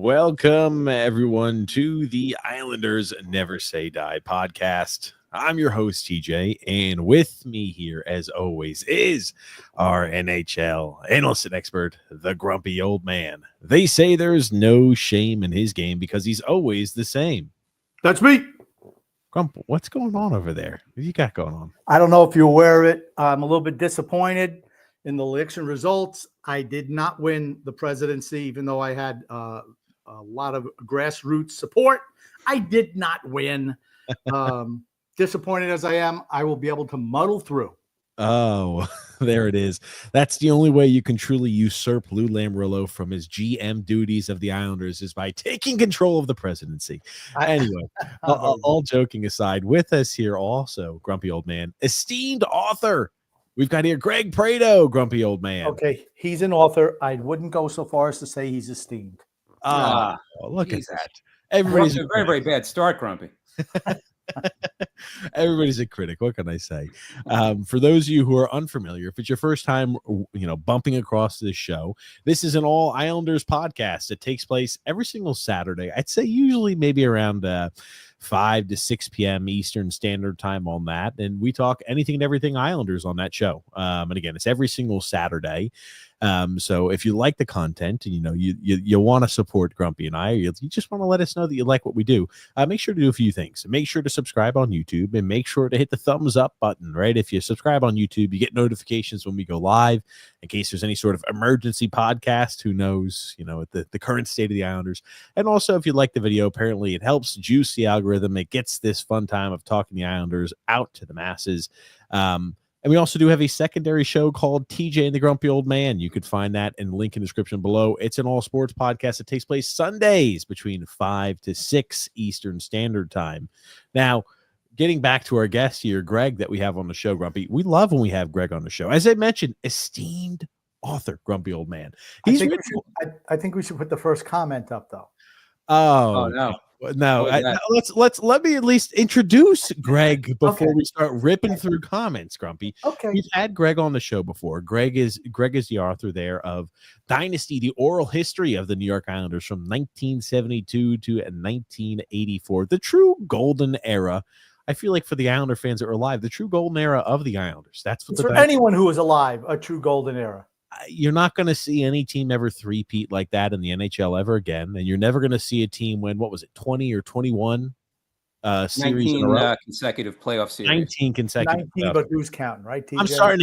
Welcome, everyone, to the Islanders Never Say Die podcast. I'm your host, TJ, and with me here, as always, is our NHL analyst and expert, the grumpy old man. They say there's no shame in his game because he's always the same. That's me. Grump, what's going on over there? What you got going on? I don't know if you're aware of it. I'm a little bit disappointed in the election results. I did not win the presidency, even though I had a lot of grassroots support. I did not win. Disappointed as I am, I will be able to muddle through. Oh, there it is. That's the only way you can truly usurp Lou Lamoriello from his GM duties of the Islanders is by taking control of the presidency. Anyway, all joking aside, with us here also, grumpy old man, esteemed author. We've got here Greg Prato, grumpy old man. Okay, he's an author. I wouldn't go so far as to say he's esteemed. Look at that. Everybody's a very, very bad start, Grumpy. Everybody's a critic. What can I say? For those of you who are unfamiliar, if it's your first time, bumping across this show, this is an all Islanders podcast. It takes place every single Saturday. I'd say usually maybe around 5 to 6 p.m. Eastern Standard Time on that. And we talk anything and everything Islanders on that show. And again, it's every single Saturday. So if you like the content and you want to support Grumpy and I, you just want to let us know that you like what we do, make sure to do a few things. Make sure to subscribe on YouTube and make sure to hit the thumbs up button, right? If you subscribe on YouTube, you get notifications when we go live in case there's any sort of emergency podcast. Who knows, the current state of the Islanders. And also, if you like the video, apparently it helps juice the algorithm. It gets this fun time of talking the Islanders out to the masses. And we also do have a secondary show called TJ and the Grumpy Old Man. You could find that in the link in the description below. It's an all sports podcast that takes place Sundays between 5 to 6 Eastern Standard Time. Now, getting back to our guest here, Greg, that we have on the show, Grumpy. We love when we have Greg on the show. As I mentioned, esteemed author, Grumpy Old Man. I think we should put the first comment up, though. Oh no. No, let me at least introduce Greg before we start ripping through comments, Grumpy. Okay. We've had Greg on the show before. Greg is the author there of Dynasty, the oral history of the New York Islanders from 1972 to 1984, the true golden era. I feel like for the Islander fans that are alive, the true golden era of the Islanders. That's what for anyone who is alive, a true golden era. You're not going to see any team ever three-peat like that in the NHL ever again, and you're never going to see a team win, 20 or 21 series in a row? Consecutive playoff series. 19 consecutive. 19, but who's counting, right, TJ? I'm starting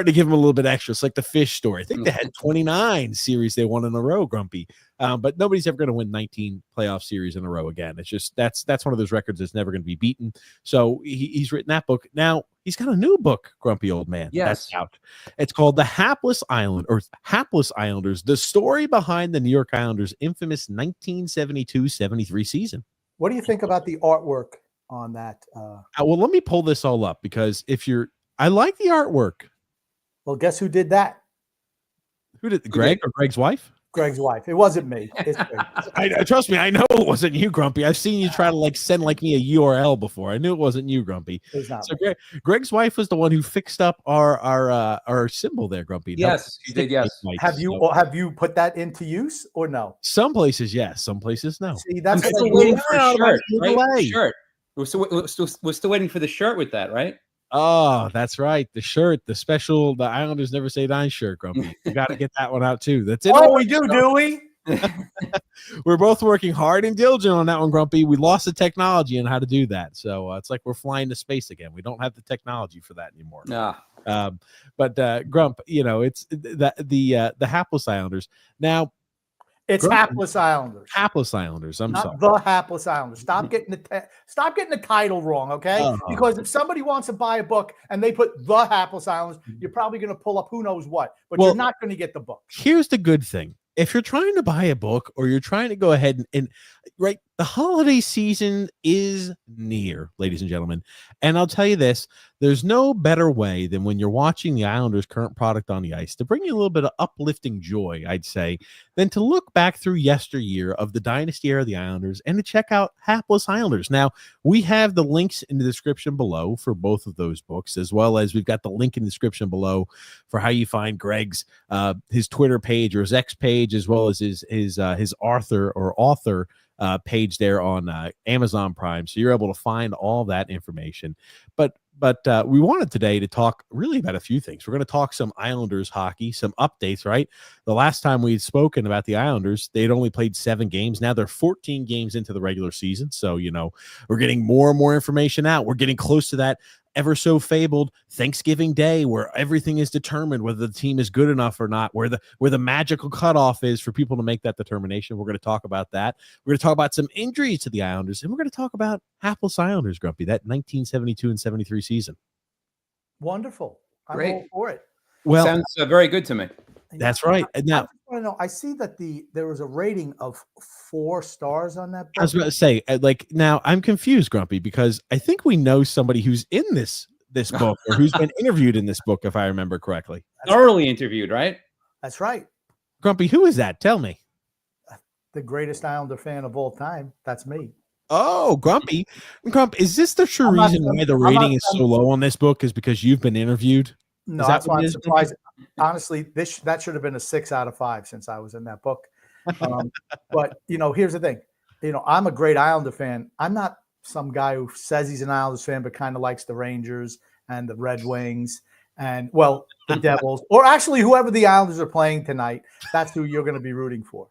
to give them a little bit extra. It's like the Fish story. I think they had 29 series they won in a row, Grumpy. But nobody's ever going to win 19 playoff series in a row again. It's just that's one of those records that's never going to be beaten. So he's written that book. Now he's got a new book, Grumpy Old Man. Yes, that's out. It's called The Hapless Islanders: The Story Behind the New York Islanders' Infamous 1972-73 season. What do you think about the artwork on that? Well, let me pull this all up because I like the artwork. Well, guess who did that? Who did? Greg or Greg's wife? Greg's wife. It wasn't me. Trust me, I know it wasn't you, Grumpy. I've seen you try to send me a URL before. I knew it wasn't you, Grumpy. It's not. So Greg's wife was the one who fixed up our symbol there, Grumpy. Yes, she did. Yes. Have you put that into use or no? Some places yes, some places no. See, that's still waiting for a shirt. Right? Shirt. We're still waiting for the shirt with that, right? Oh, that's right. The shirt, the Islanders Never Say Die shirt, Grumpy. You got to get that one out too. That's it. Oh, we do we? We're both working hard and diligent on that one, Grumpy. We lost the technology on how to do that. So it's like we're flying to space again. We don't have the technology for that anymore. Nah. But Grump, it's the Hapless Islanders. Now, it's Hapless Islanders. Hapless Islanders. I'm sorry. Not the Hapless Islanders. Stop getting the title wrong, okay? Because if somebody wants to buy a book and they put the Hapless Islanders, you're probably going to pull up who knows what, but you're not going to get the book. Here's the good thing. If you're trying to buy a book or you're trying to go ahead and the The holiday season is near, ladies and gentlemen. And I'll tell you this, there's no better way than when you're watching the Islanders' current product on the ice to bring you a little bit of uplifting joy, I'd say, than to look back through yesteryear of the Dynasty era of the Islanders and to check out Hapless Islanders. Now, we have the links in the description below for both of those books, as well as we've got the link in the description below for how you find Greg's his Twitter page or his X page, as well as his author page there on Amazon Prime, so you're able to find all that information. But we wanted today to talk really about a few things. We're going to talk some Islanders hockey, some updates, right? The last time we'd spoken about the Islanders, they'd only played 7 games. Now they're 14 games into the regular season. So, we're getting more and more information out. We're getting close to that ever so fabled Thanksgiving Day where everything is determined, whether the team is good enough or not, where the magical cutoff is for people to make that determination. We're going to talk about that. We're going to talk about some injuries to the Islanders, and we're going to talk about Hapless Islanders, Grumpy, that 1972 and 73 season. Wonderful. I'm Great. all for it. Well, sounds very good to me. That's right. And now, I know. I see that there was a rating of 4 stars on that book. I was about to say, now I'm confused, Grumpy, because I think we know somebody who's in this book or who's been interviewed in this book, if I remember correctly. Thoroughly interviewed, right? That's right. Grumpy, who is that? Tell me. The greatest Islander fan of all time. That's me. Oh, Grumpy, is this the true reason why the rating is so low on this book? Is because you've been interviewed? No, that's why I'm surprised. Honestly, that should have been a 6 out of 5 since I was in that book. But here's the thing. I'm a great Islander fan. I'm not some guy who says he's an Islanders fan, but kind of likes the Rangers and the Red Wings and the Devils, or actually whoever the Islanders are playing tonight. That's who you're going to be rooting for.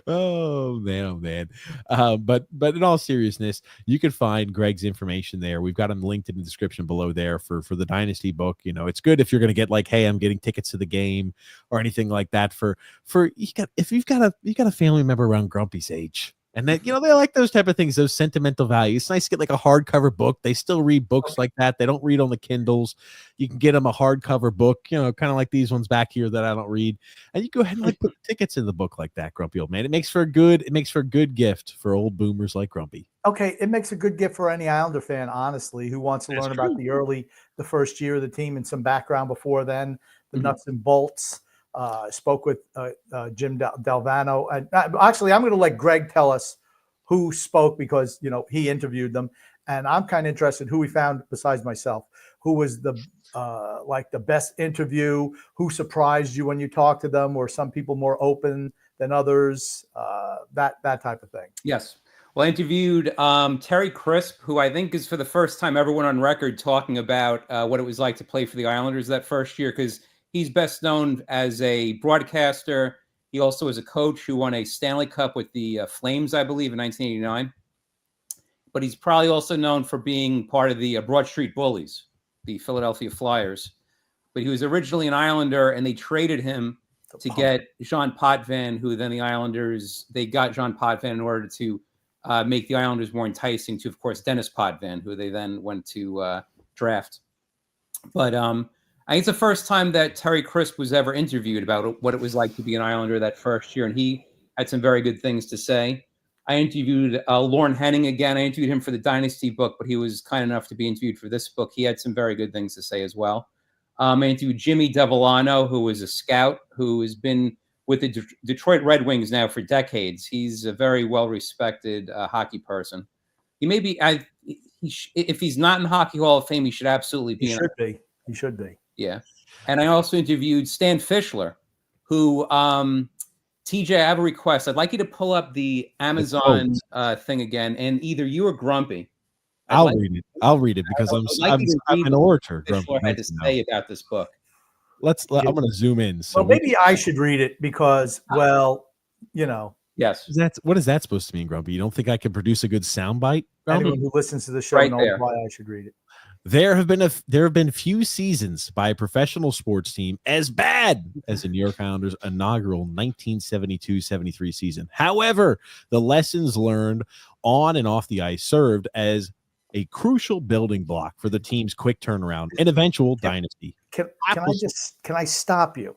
Oh man. But in all seriousness, you can find Greg's information there. We've got him linked in the description below there for the Dynasty book. It's good if you're going to get hey, I'm getting tickets to the game or anything like that if you've got a family member around Grumpy's age. And then, they like those type of things, those sentimental values. It's nice to get a hardcover book. They still read books like that. They don't read on the Kindles. You can get them a hardcover book, kind of like these ones back here that I don't read. And you go ahead and put tickets in the book like that, Grumpy old man. It makes for a good gift for old boomers like Grumpy. Okay, it makes a good gift for any Islander fan, honestly, who wants to learn about the first year of the team and some background before then, the nuts and bolts. Spoke with Jim Dalvano. And actually, I'm going to let Greg tell us who spoke because, he interviewed them. And I'm kind of interested who we found besides myself, who was the best interview, who surprised you when you talked to them, or some people more open than others, that type of thing. Yes. Well, I interviewed Terry Crisp, who I think is for the first time ever went on record talking about what it was like to play for the Islanders that first year, because he's best known as a broadcaster. He also is a coach who won a Stanley Cup with the Flames, I believe, in 1989. But he's probably also known for being part of the Broad Street Bullies, the Philadelphia Flyers. But he was originally an Islander, and they traded him to get Jean Potvin, who then the Islanders, they got Jean Potvin in order to make the Islanders more enticing to, of course, Dennis Potvin, who they then went to draft. But I think it's the first time that Terry Crisp was ever interviewed about what it was like to be an Islander that first year, and he had some very good things to say. I interviewed Lorne Henning again. I interviewed him for the Dynasty book, but he was kind enough to be interviewed for this book. He had some very good things to say as well. I interviewed Jimmy Devellano, who was a scout who has been with the Detroit Red Wings now for decades. He's a very well-respected hockey person. He may be, if he's not in Hockey Hall of Fame, he should absolutely be. He should be. Yeah. And I also interviewed Stan Fischler, who, TJ, I have a request. I'd like you to pull up the Amazon thing again, and either you or Grumpy. I'll read it because I'm an orator. Fischler had to say about this book. I'm going to zoom in. So maybe I should read it because, Yes. What is that supposed to mean, Grumpy? You don't think I can produce a good soundbite? Anyone who listens to the show knows why I should read it. There have been few seasons by a professional sports team as bad as the New York Islanders' inaugural 1972-73 season. However, the lessons learned on and off the ice served as a crucial building block for the team's quick turnaround and eventual dynasty. Can I stop you?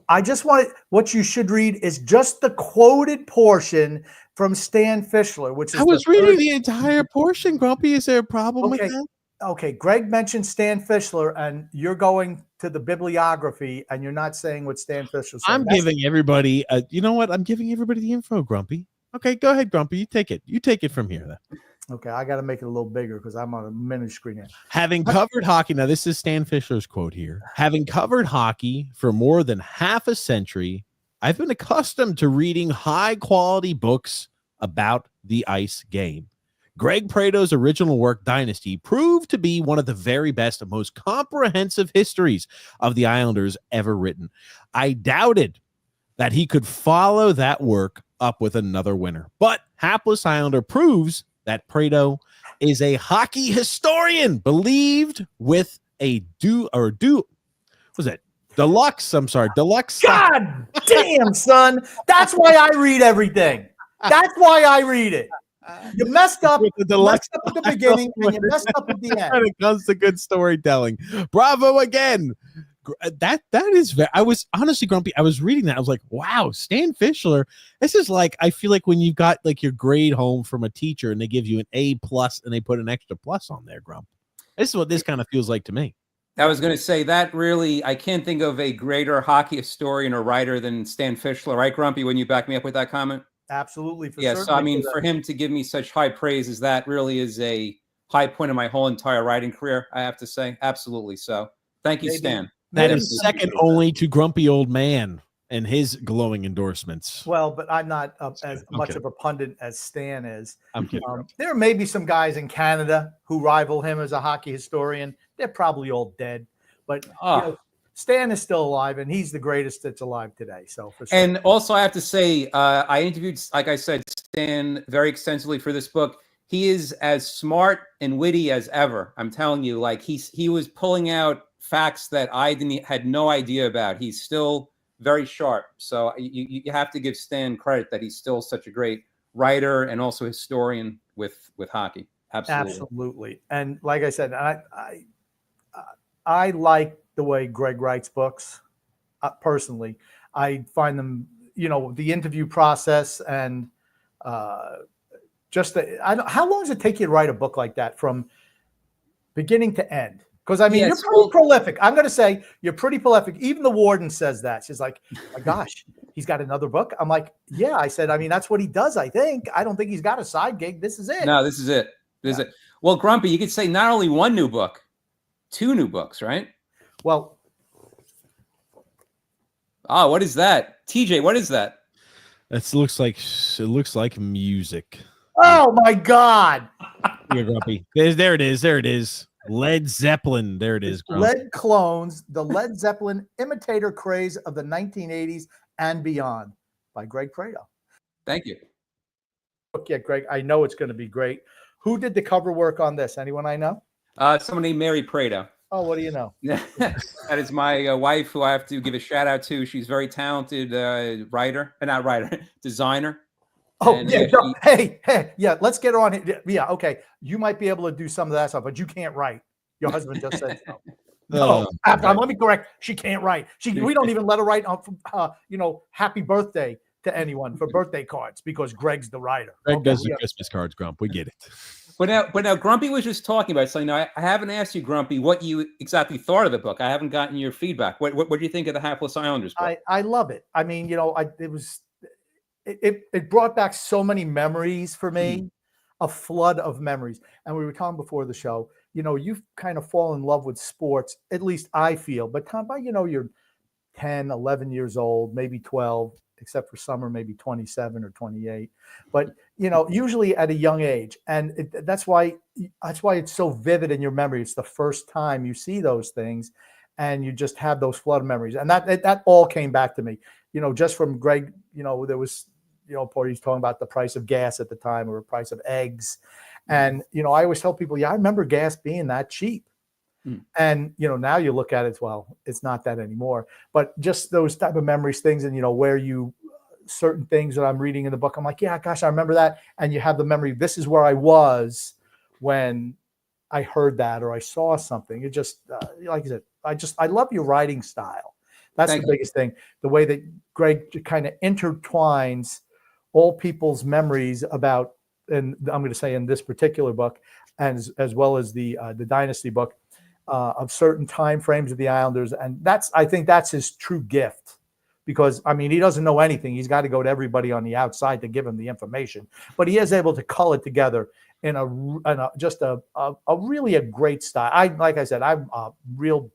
I just want what you should read is just the quoted portion from Stan Fischler, which is I was reading the entire portion, Grumpy. Is there a problem with that? Okay, Greg mentioned Stan Fischler, and you're going to the bibliography, and you're not saying what Stan Fischler said. I'm giving everybody, you know what? I'm giving everybody the info, Grumpy. Okay, go ahead, Grumpy. You take it. You take it from here, then. Okay, I got to make it a little bigger because I'm on a mini screen here. Having covered hockey, now this is Stan Fischler's quote here. Having covered hockey for more than half a century, I've been accustomed to reading high-quality books about the ice game. Greg Prato's original work, Dynasty, proved to be one of the very best and most comprehensive histories of the Islanders ever written. I doubted that he could follow that work up with another winner. But Hapless Islander proves that Prato is a hockey historian, believed with a deluxe. I'm sorry, deluxe. God damn, son. That's why I read everything. That's why I read it. You messed up. You messed up at the beginning and you messed up at the end. When it comes to good storytelling, bravo again. That is I was honestly, Grumpy. I was reading that. I was like, wow, Stan Fischler. This is like, I feel like when you've got like your grade home from a teacher and they give you an A+ and they put an extra plus on there, Grump. This is what this kind of feels like to me. I was going to say that really, I can't think of a greater hockey historian or writer than Stan Fischler, right, Grumpy? When you back me up with that comment? Absolutely. So I mean, for him to give me such high praises, that really is a high point of my whole entire writing career, I have to say. Absolutely. So thank you, Stan. That is second only to Grumpy Old Man and his glowing endorsements. Well, but I'm not as much of a pundit as Stan is. I'm kidding. There may be some guys in Canada who rival him as a hockey historian. They're probably all dead. But you know, Stan is still alive, and he's the greatest that's alive today. So, for sure. And also, I have to say, I interviewed, like I said, Stan very extensively for this book. He is as smart and witty as ever. I'm telling you, like he was pulling out facts that I had no idea about. He's still very sharp. So you have to give Stan credit that he's still such a great writer and also historian with hockey. Absolutely. And like I said, I like the way Greg writes books. Personally, I find them, you know, the interview process and how long does it take you to write a book like that from beginning to end? Because, I mean, you're pretty prolific. I'm going to say you're pretty prolific. Even the warden says that. She's like, my gosh, he's got another book. I'm like, yeah. I said, I mean, that's what he does, I think. I don't think he's got a side gig. This is it. No, this is it. This is it. Well, Grumpy, you could say not only one new book, 2 new books, right? Well. Oh, what is that? TJ, what is that? It looks like music. Oh, my God. Here, Grumpy. There it is. There it is. Led Zeppelin. There it is. Led Clones, the Led Zeppelin imitator craze of the 1980s and beyond by Greg Prato. Thank you. Yeah, Greg, I know it's going to be great. Who did the cover work on this? Anyone I know? Someone named Mary Prato. Oh, what do you know? That is my wife, who I have to give a shout out to. She's a very talented designer. Oh, and yeah. Hey, yeah, let's get her on here. Yeah, okay. You might be able to do some of that stuff, but you can't write. Your husband just said so. No, let me correct. She can't write. We don't even let her write, happy birthday to anyone for birthday cards because Greg's the writer. Greg does the Christmas cards, Grump. We get it. But now, Grumpy was just talking about something. Now, I haven't asked you, Grumpy, what you exactly thought of the book. I haven't gotten your feedback. What do you think of the Hapless Islanders book? I love it. I mean, it brought back so many memories for me, a flood of memories. And we were talking before the show, you kind of fall in love with sports, at least I feel. But you're 10, 11 years old, maybe 12, except for summer, maybe 27 or 28. But, usually at a young age. And that's why it's so vivid in your memory. It's the first time you see those things and you just have those flood of memories. And that all came back to me, just from Greg, there was, he's talking about the price of gas at the time or the price of eggs. And, I always tell people, I remember gas being that cheap. And, now you look at it, well, it's not that anymore. But just those type of memories, things, and, where certain things that I'm reading in the book, I'm like, yeah, gosh, I remember that. And you have the memory, this is where I was when I heard that or I saw something. It just, like I said, I love your writing style. That's Thank the biggest thing. The way that Greg kind of intertwines all people's memories about, and I'm going to say in this particular book, and as well as the Dynasty book, of certain time frames of the Islanders, and I think that's his true gift, because I mean he doesn't know anything. He's got to go to everybody on the outside to give him the information, but he is able to cull it together in a really a great style. Like I said, I'm a real,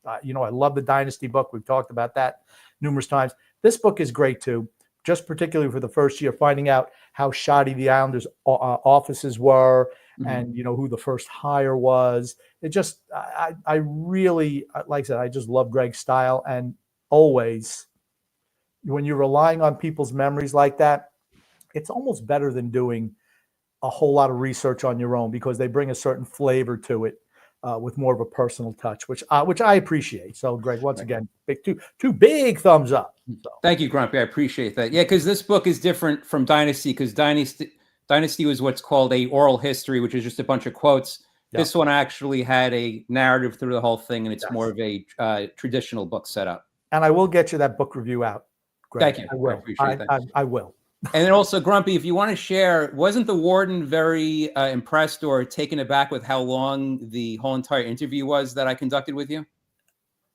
I love the Dynasty book. We've talked about that numerous times. This book is great too, just particularly for the first year, finding out how shoddy the Islanders' offices were, and who the first hire was. It just, I really, like I said, I just love Greg's style. And always, when you're relying on people's memories like that, it's almost better than doing a whole lot of research on your own, because they bring a certain flavor to it, with more of a personal touch, which I appreciate. So, Greg, once again, two big thumbs up. So. Thank you, Grumpy. I appreciate that. Yeah, because this book is different from Dynasty, because Dynasty was what's called a oral history, which is just a bunch of quotes. Yep. This one actually had a narrative through the whole thing, and it's more of a traditional book setup. And I will get you that book review out, Greg. Thank you. I will. I appreciate that. I will. And then also, Grumpy, if you want to share, wasn't the warden very impressed or taken aback with how long the whole entire interview was that I conducted with you?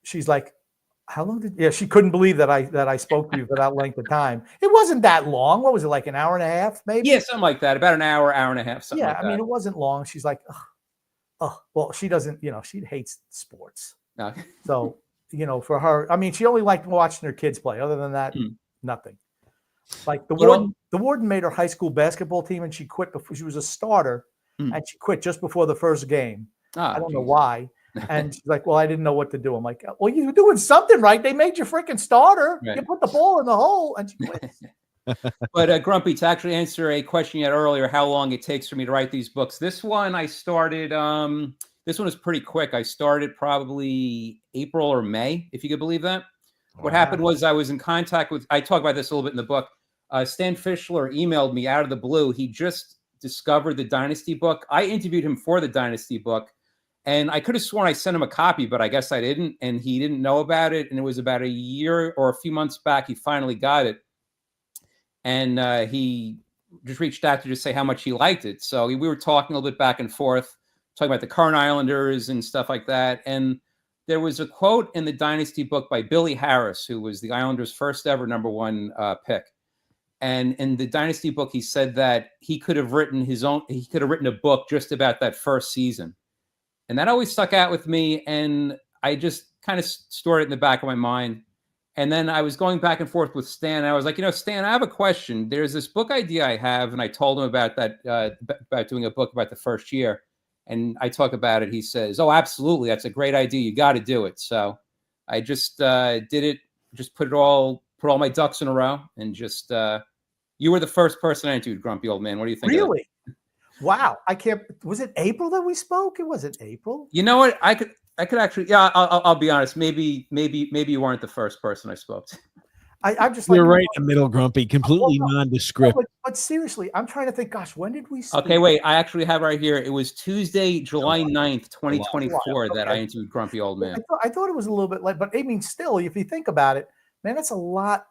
She's like, how long did? Yeah, she couldn't believe that I spoke to you for that length of time. It wasn't that long. What was it, like an hour and a half, maybe? Yeah, something like that. About an hour, hour and a half. Something yeah, like that. I mean, it wasn't long. She's like, well, she doesn't. She hates sports. No. So for her, I mean, she only liked watching her kids play. Other than that, nothing. Like the warden made her high school basketball team, and she quit before she was a starter, and she quit just before the first game. I don't know why. And she's like, well, I didn't know what to do. I'm like, well, you were doing something right. They made you freaking starter. Right. You put the ball in the hole, and she quits. But Grumpy, to actually answer a question you had earlier, how long it takes for me to write these books. This one I started, this one was pretty quick. I started probably April or May, if you could believe that. Wow. What happened was I was in contact with, I talk about this a little bit in the book. Stan Fischler emailed me out of the blue. He just discovered the Dynasty book. I interviewed him for the Dynasty book, and I could have sworn I sent him a copy, but I guess I didn't, and he didn't know about it. And it was about a year or a few months back, he finally got it. And he just reached out to just say how much he liked it. So we were talking a little bit back and forth, talking about the current Islanders and stuff like that. And there was a quote in the Dynasty book by Billy Harris, who was the Islanders' first ever #1 pick. And in the Dynasty book, he said that he could have written a book just about that first season. And that always stuck out with me. And I just kind of stored it in the back of my mind. And then I was going back and forth with Stan. And I was like, Stan, I have a question. There's this book idea I have. And I told him about that, about doing a book about the first year. And I talk about it. He says, oh, absolutely. That's a great idea. You got to do it. So I just did it, just put all my ducks in a row. And just, you were the first person I interviewed, Grumpy Old Man. What do you think? Really? Wow. Was it April that we spoke? It wasn't April. You know what? I could actually, yeah, I'll be honest. Maybe you weren't the first person I spoke to. I'm just You're right in the middle, Grumpy, completely nondescript. But seriously, I'm trying to think, gosh, when did we speak? Okay, wait, I actually have right here. It was Tuesday, July 9th, 2024 that I interviewed Grumpy Old Man. I thought it was a little bit late, but I mean, still, if you think about it, man, that's a lot.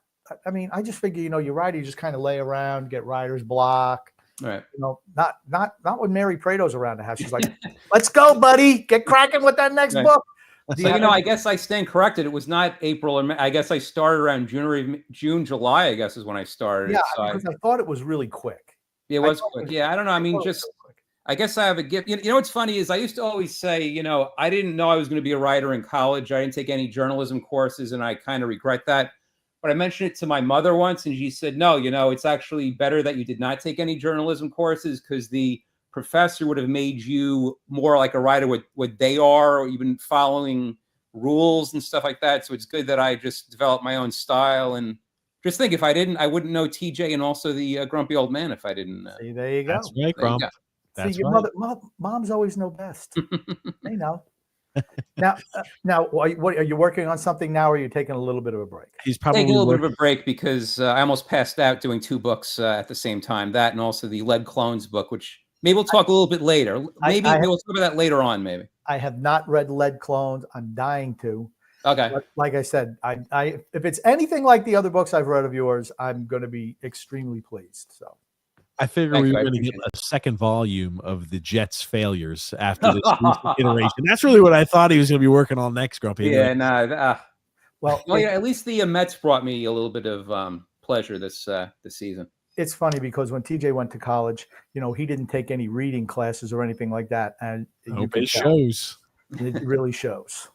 I mean, I just figure, you write, you just kind of lay around, get writer's block. Right. Not when Mary Prato's around the house. She's like, let's go, buddy. Get cracking with that next book. So, I guess I stand corrected. It was not April or May. I guess I started around June, July, I guess is when I started. Yeah, because I thought it was really quick. It was quick. Yeah, I don't know. I mean, I guess I have a gift. What's funny is I used to always say, I didn't know I was going to be a writer in college. I didn't take any journalism courses, and I kind of regret that. But I mentioned it to my mother once, and she said, no, it's actually better that you did not take any journalism courses, because the professor would have made you more like a writer with what they are, or even following rules and stuff like that. So it's good that I just developed my own style. And just think, if I didn't, I wouldn't know TJ and also the Grumpy Old Man if I didn't. See, there you go. That's right, Grump. See, your mother, moms always know best. They know. Now, what are you working on something now, or are you taking a little bit of a break? He's probably taking a little bit of a break because I almost passed out doing 2 books at the same time. That and also the Lead Clones book, which maybe we'll talk a little bit later. Maybe we'll talk about that later on. Maybe I have not read Lead Clones. I'm dying to. Okay. But like I said, I if it's anything like the other books I've read of yours, I'm going to be extremely pleased. So I figured Thank we you, were I going to get appreciate a second volume of the Jets' failures after this recent iteration. That's really what I thought he was going to be working on next, Grumpy. Yeah, no. well, Well, yeah, at least the Mets brought me a little bit of pleasure this season. it's funny because when TJ went to college, he didn't take any reading classes or anything like that, and you Hope can it tell. shows. It really shows.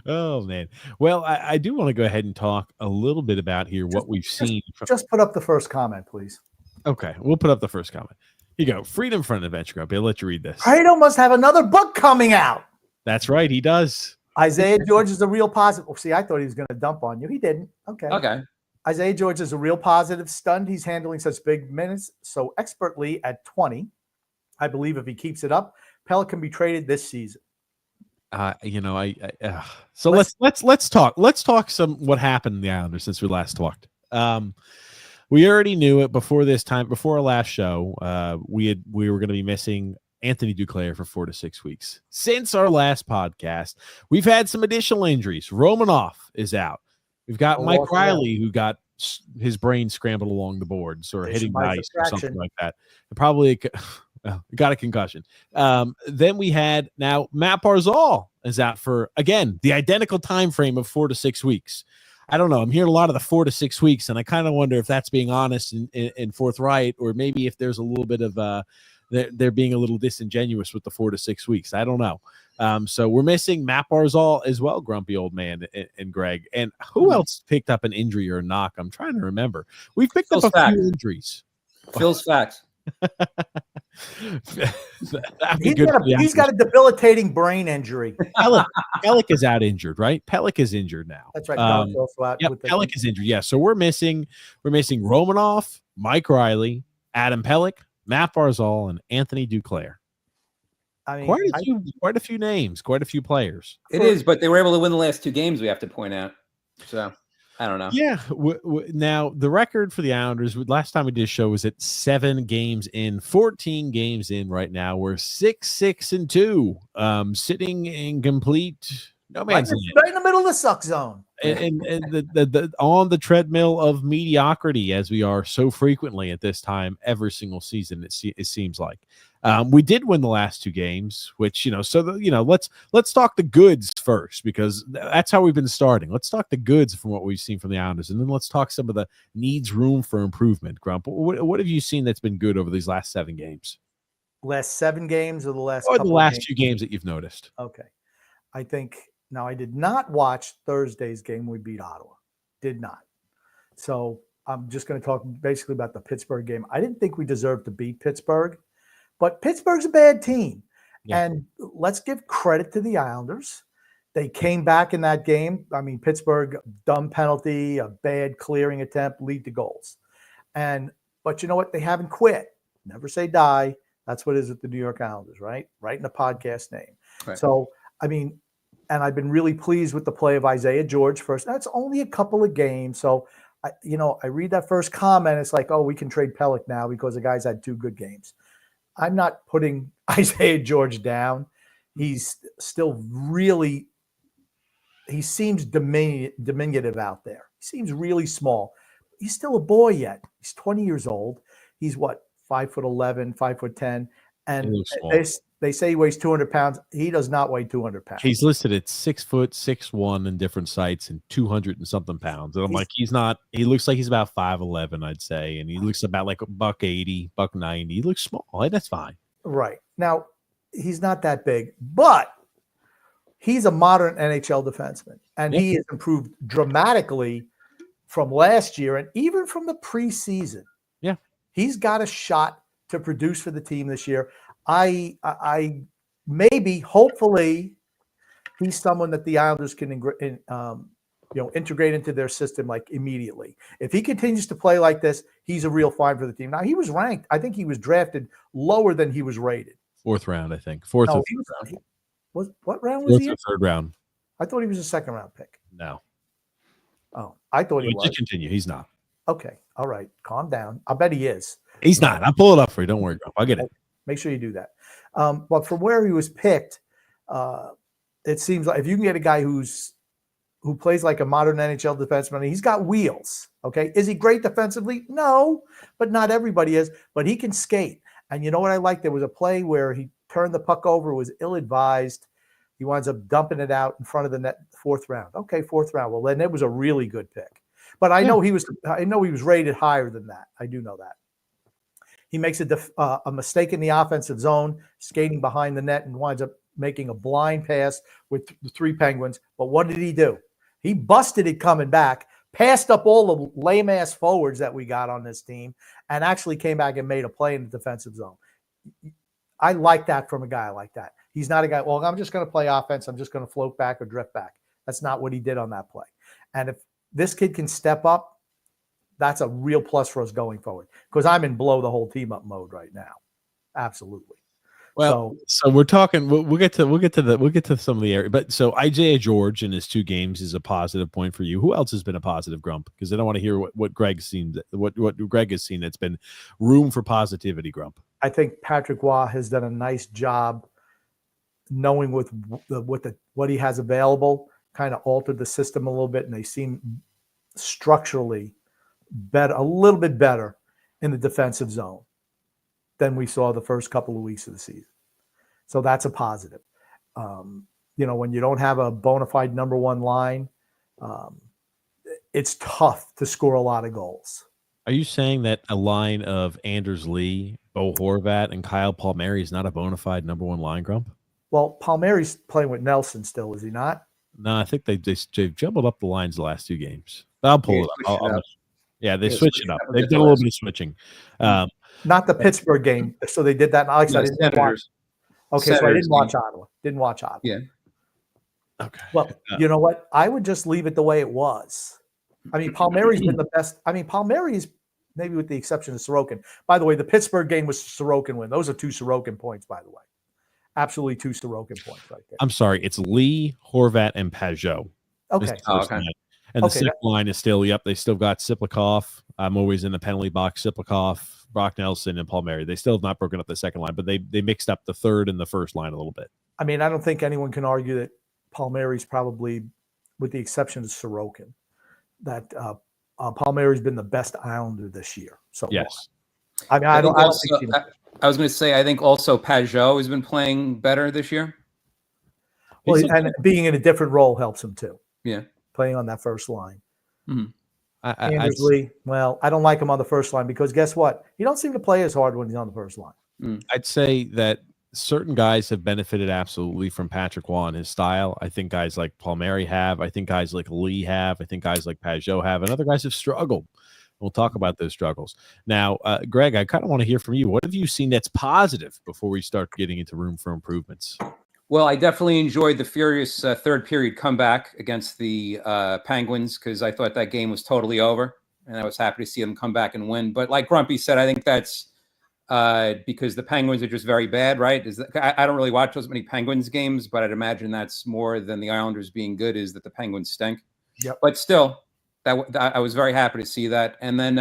Oh man. Well, I do want to go ahead and talk a little bit about here what we've seen. Just put up the first comment, please. Okay, we'll put up the first comment. Here you go. Freedom Front Adventure Grumpy. I'll let you read this. Prato must have another book coming out. That's right, he does. Isaiah George is a real positive. Oh, see, I thought he was going to dump on you. He didn't. Okay. Isaiah George is a real positive. Stunned he's handling such big minutes so expertly at 20. I believe if he keeps it up, Pellet can be traded this season. So let's talk. Let's talk some what happened in the Islanders since we last talked. We already knew it before this time, before our last show. We were going to be missing Anthony Duclair for 4 to 6 weeks. Since our last podcast, we've had some additional injuries. Romanoff is out. We've got Mike Riley, who got his brain scrambled along the boards or hitting dice or something like that. Probably got a concussion. Then we had now Matt Barzal is out for, again, the identical time frame of 4 to 6 weeks. I don't know. I'm hearing a lot of the 4 to 6 weeks, and I kind of wonder if that's being honest and forthright, or maybe if there's a little bit of they're being a little disingenuous with the 4 to 6 weeks. I don't know. So we're missing Matt Barzal as well, Grumpy Old Man and Greg. And who else picked up an injury or a knock? I'm trying to remember. We've picked up a few injuries. Phil's facts. He's got a debilitating brain injury. Pellick is out injured, right? Pellick is injured now. That's right. Pellick is injured. Yeah. So we're missing Romanoff, Mike Riley, Adam Pellick, Matt Barzal, and Anthony Duclair. I mean, quite a few names, quite a few players. It is, but they were able to win the last 2 games, we have to point out. So I don't know. Yeah. Now, the record for the Islanders, last time we did a show was at 7 games in, 14 games in right now. We're 6-6-2, sitting in complete no man's land. Right in the middle of the suck zone. And the on the treadmill of mediocrity, as we are so frequently at this time every single season, it seems like. We did win the last 2 games, which, let's talk the goods first, because that's how we've been starting. Let's talk the goods from what we've seen from the Islanders, and then let's talk some of the room for improvement. Grump, what have you seen that's been good over these last 7 games? Last 7 games or the last few games that you've noticed? Okay. I think now I did not watch Thursday's game. We beat Ottawa. Did not. So I'm just going to talk basically about the Pittsburgh game. I didn't think we deserved to beat Pittsburgh. But Pittsburgh's a bad team. Yeah. And let's give credit to the Islanders. They came back in that game. I mean, Pittsburgh, dumb penalty, a bad clearing attempt, lead to goals. But you know what? They haven't quit. Never say die. That's what it is with the New York Islanders, right? Right in the podcast name. Right. So, I mean, and I've been really pleased with the play of Isaiah George first. That's only a couple of games. So, I read that first comment. It's like, oh, we can trade Pellick now because the guy's had 2 good games. I'm not putting Isaiah George down. He's still really – he seems diminutive out there. He seems really small. He's still a boy yet. He's 20 years old. He's what, 5'11", 5'10", and they say he weighs 200 pounds. He does not weigh 200 pounds. He's listed at 6 foot 6'1" in different sites and 200 and something pounds. And I'm like, he's not. He looks like he's about 5'11", I'd say, and he looks about like $180, $190. He looks small. That's fine. Right now, he's not that big, but he's a modern NHL defenseman, and he has improved dramatically from last year and even from the preseason. Yeah, he's got a shot to produce for the team this year. I hopefully, he's someone that the Islanders can integrate into their system like immediately. If he continues to play like this, he's a real find for the team. Now, he was ranked. I think he was drafted lower than he was rated. 4th round, I think. 4th or 3rd round. What round was he in? 4th or 3rd round. I thought he was a 2nd round pick. No. Oh, I thought he was. Just continue. He's not. Okay. All right. Calm down. I bet he is. He's not. I'll pull it up for you. Don't worry, I'll get it. Make sure you do that. But from where he was picked, it seems like if you can get a guy who plays like a modern NHL defenseman, he's got wheels. Okay. Is he great defensively? No, but not everybody is, but he can skate. And you know what I like? There was a play where he turned the puck over, was ill-advised. He winds up dumping it out in front of the net, 4th round. Okay, 4th round. Well, then it was a really good pick. But I know he was rated higher than that. I do know that. He makes a mistake in the offensive zone, skating behind the net, and winds up making a blind pass with the 3 Penguins. But what did he do? He busted it coming back, passed up all the lame-ass forwards that we got on this team, and actually came back and made a play in the defensive zone. I like that from a guy like that. He's not a guy, well, I'm just going to play offense. I'm just going to float back or drift back. That's not what he did on that play. And if this kid can step up, that's a real plus for us going forward, because I'm in blow the whole team up mode right now. Absolutely. Well, so we're talking. We'll get to some of the area, but so Isaiah George in his 2 games is a positive point for you. Who else has been a positive, Grump? Because I don't want to hear what Greg's seen. What Greg has seen that's been room for positivity, Grump. I think Patrick Waugh has done a nice job knowing what he has available, kind of altered the system a little bit, and they seem structurally better, a little bit better in the defensive zone than we saw the first couple of weeks of the season. So that's a positive. When you don't have a bona fide number 1 line, it's tough to score a lot of goals. Are you saying that a line of Anders Lee, Bo Horvat, and Kyle Palmieri is not a bona fide number 1 line, Grump? Well, Palmieri's playing with Nelson still, is he not? No, I think they've jumbled up the lines the last 2 games. I'll pull it up. They switched it up. They've done a little bit of switching. Not the Pittsburgh game. So they did that. And Alex, I didn't watch. Okay, so I didn't watch Ottawa. Didn't watch Ottawa. Yeah. Okay. Well, you know what? I would just leave it the way it was. I mean, Palmieri's been the best. I mean, Palmieri's, maybe with the exception of Sorokin. By the way, the Pittsburgh game was Sorokin win. Those are 2 Sorokin points, by the way. Absolutely 2 Sorokin points right there. I'm sorry. It's Lee, Horvat, and Pajot. Okay. And the second line is still, they still got Siplikov. I'm always in the penalty box. Siplikov, Brock Nelson, and Palmieri. They still have not broken up the second line, but they mixed up the third and the first line a little bit. I mean, I don't think anyone can argue that Palmieri's probably, with the exception of Sorokin, that Palmieri's been the best Islander this year. So yes. I mean, I was going to say, I think also Pajot has been playing better this year. Well, and being in a different role helps him too. Yeah. Playing on that first line. Mm-hmm. Anders Lee, well, I don't like him on the first line because guess what? He don't seem to play as hard when he's on the first line. I'd say that certain guys have benefited absolutely from Patrick Waugh and his style. I think guys like Palmieri have. I think guys like Lee have. I think guys like Pajot have. And other guys have struggled. We'll talk about those struggles. Now, Greg, I kind of want to hear from you. What have you seen that's positive before we start getting into room for improvements? Well, I definitely enjoyed the furious 3rd period comeback against the Penguins because I thought that game was totally over, and I was happy to see them come back and win. But like Grumpy said, I think that's because the Penguins are just very bad, right? I don't really watch those many Penguins games, but I'd imagine that's more than the Islanders being good is that the Penguins stink. Yep. But still, I was very happy to see that. And then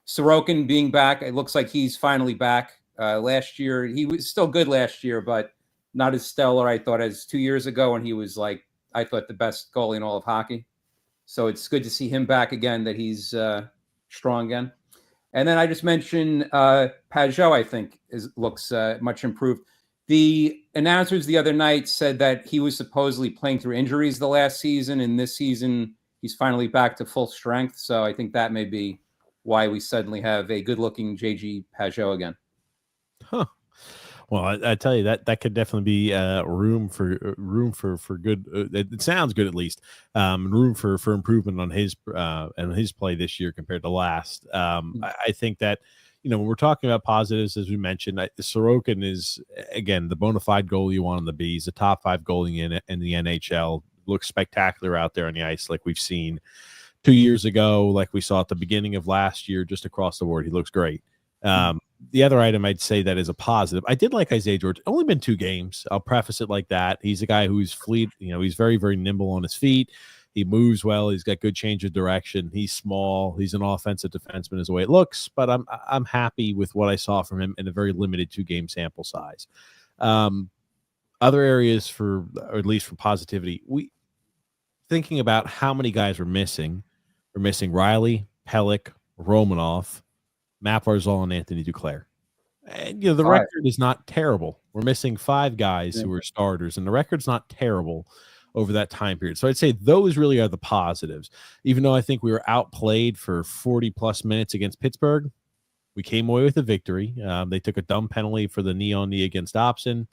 Sorokin being back, it looks like he's finally back. Last year, he was still good last year, but not as stellar, I thought, as 2 years ago when he was I thought the best goalie in all of hockey. So it's good to see him back again, that he's strong again. And then I just mentioned Pajot, I think, looks much improved. The announcers the other night said that he was supposedly playing through injuries the last season, and this season he's finally back to full strength. So I think that may be why we suddenly have a good-looking JG Pajot again. Huh. Well, I tell you that could definitely be room for good. It sounds good at least. Room for improvement on his play this year compared to last. I think that when we're talking about positives, as we mentioned, Sorokin is again the bona fide goalie you want on the B. He's a top 5 goalie in the NHL. Looks spectacular out there on the ice, like we've seen 2 years ago, like we saw at the beginning of last year. Just across the board, he looks great. The other item I'd say that is a positive, I did like Isaiah George. Only been 2 games. I'll preface it like that. He's a guy who's he's very, very nimble on his feet. He moves well. He's got good change of direction. He's small. He's an offensive defenseman is the way it looks, but I'm happy with what I saw from him in a very limited 2-game sample size. other areas for, or at least for positivity, we thinking about how many guys we're missing. We're missing Riley, Pellick, Romanoff, Matt Barzal, and Anthony Duclair. And, the record is not terrible. We're missing 5 guys who are starters, and the record's not terrible over that time period. So I'd say those really are the positives. Even though I think we were outplayed for 40-plus minutes against Pittsburgh, we came away with a victory. They took a dumb penalty for the knee-on-knee against Dobson,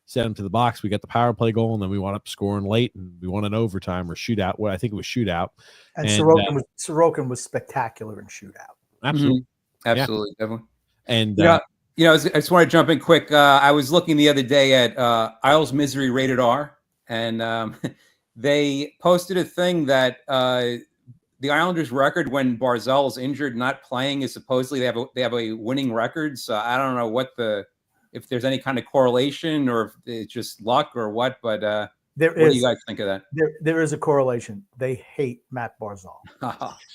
sent him to the box. We got the power play goal, and then we wound up scoring late, and we won an overtime or shootout. Well, I think it was shootout. And Sorokin was spectacular in shootout. Absolutely. Absolutely. Definitely. And I just want to jump in quick. I was looking the other day at Isles Misery Rated R, and they posted a thing that the Islanders' record when Barzal is injured, not playing, is supposedly they have a winning record. So I don't know if there's any kind of correlation or if it's just luck or what. But what do you guys think of that? There is a correlation. They hate Matt Barzal.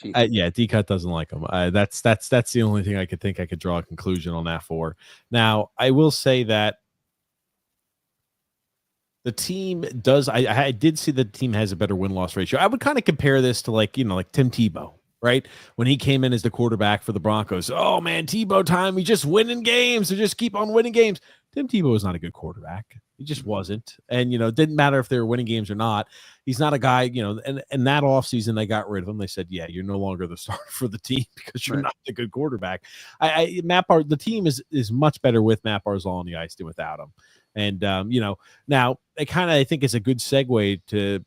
Yeah, D-Cut doesn't like him. That's the only thing I could draw a conclusion on that for. Now, I will say that the team does. I did see the team has a better win-loss ratio. I would kind of compare this to like Tim Tebow, right? When he came in as the quarterback for the Broncos. Oh man, Tebow time. He's just winning games. They just keep on winning games. Tim Tebow was not a good quarterback. He just wasn't. And, it didn't matter if they were winning games or not. He's not a guy, and that offseason they got rid of him. They said, yeah, you're no longer the starter for the team because you're not a good quarterback. The team is much better with Matt Barzal on the ice than without him. And, now it kind of, I think, is a good segue to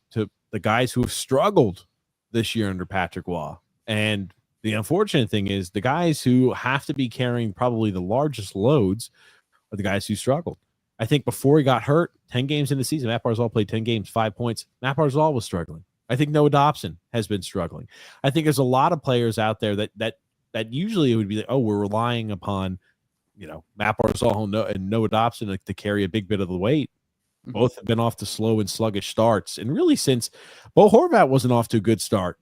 the guys who have struggled this year under Patrick Waugh. And the unfortunate thing is the guys who have to be carrying probably the largest loads are the guys who struggled. I think before he got hurt, 10 games in the season, Matt Barzal played 10 games, 5 points. Matt Barzal was struggling. I think Noah Dobson has been struggling. I think there's a lot of players out there that usually it would be like, oh, we're relying upon, Matt Barzal and Noah Dobson to carry a big bit of the weight. Both have been off to slow and sluggish starts. And really since Bo Horvat wasn't off to a good start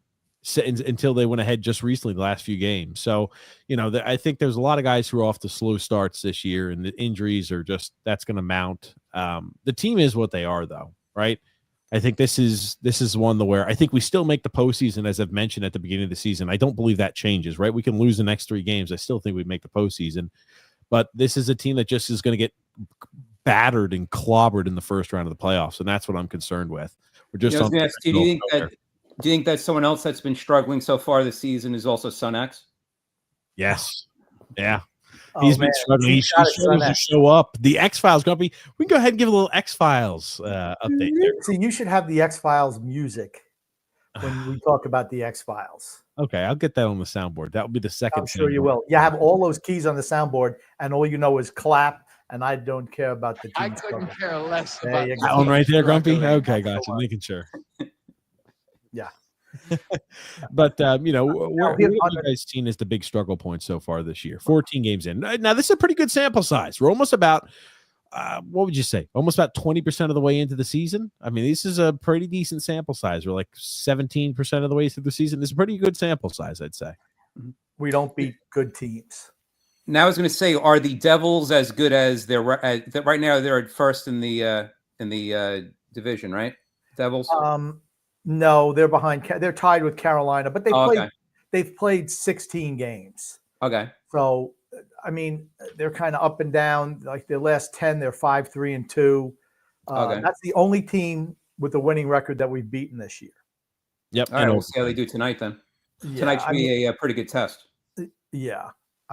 until they went ahead just recently, the last few games. So, I think there's a lot of guys who are off to slow starts this year, and the injuries are that's going to mount. The team is what they are, though, right? I think this is one where I think we still make the postseason, as I've mentioned at the beginning of the season. I don't believe that changes, right? We can lose the next 3 games. I still think we make the postseason, but this is a team that just is going to get battered and clobbered in the first round of the playoffs, and that's what I'm concerned with. We're just. Do you think that someone else that's been struggling so far this season is also Son X? Yes. Yeah. He's been struggling. He's struggling to show up. The X-Files, Grumpy. We can go ahead and give a little X-Files update there. So you should have the X-Files music when we talk about the X-Files. Okay, I'll get that on the soundboard. That will be the second. I'm sure you will. You have all those keys on the soundboard, and all you know is clap, and I don't care about the team. I couldn't care less about that one right there, Grumpy? Okay, gotcha. Making sure. Yeah. But what have you guys seen as the big struggle point so far this year? 14 games in. Now this is a pretty good sample size. We're almost about what would you say? Almost about 20% of the way into the season. I mean, this is a pretty decent sample size. We're like 17% of the way through the season. This is a pretty good sample size, I'd say. We don't beat good teams. Now I was going to say, are the Devils as good as they're right now? They're at first in the division, right? Devils. No, they're behind. They're tied with Carolina, but they've played 16 games. Okay. So, I mean, they're kind of up and down. Like their last 10, they're 5-3-2. That's the only team with a winning record that we've beaten this year. Yep. All right, we'll see how they do tonight then. Yeah, tonight should be a pretty good test. Yeah.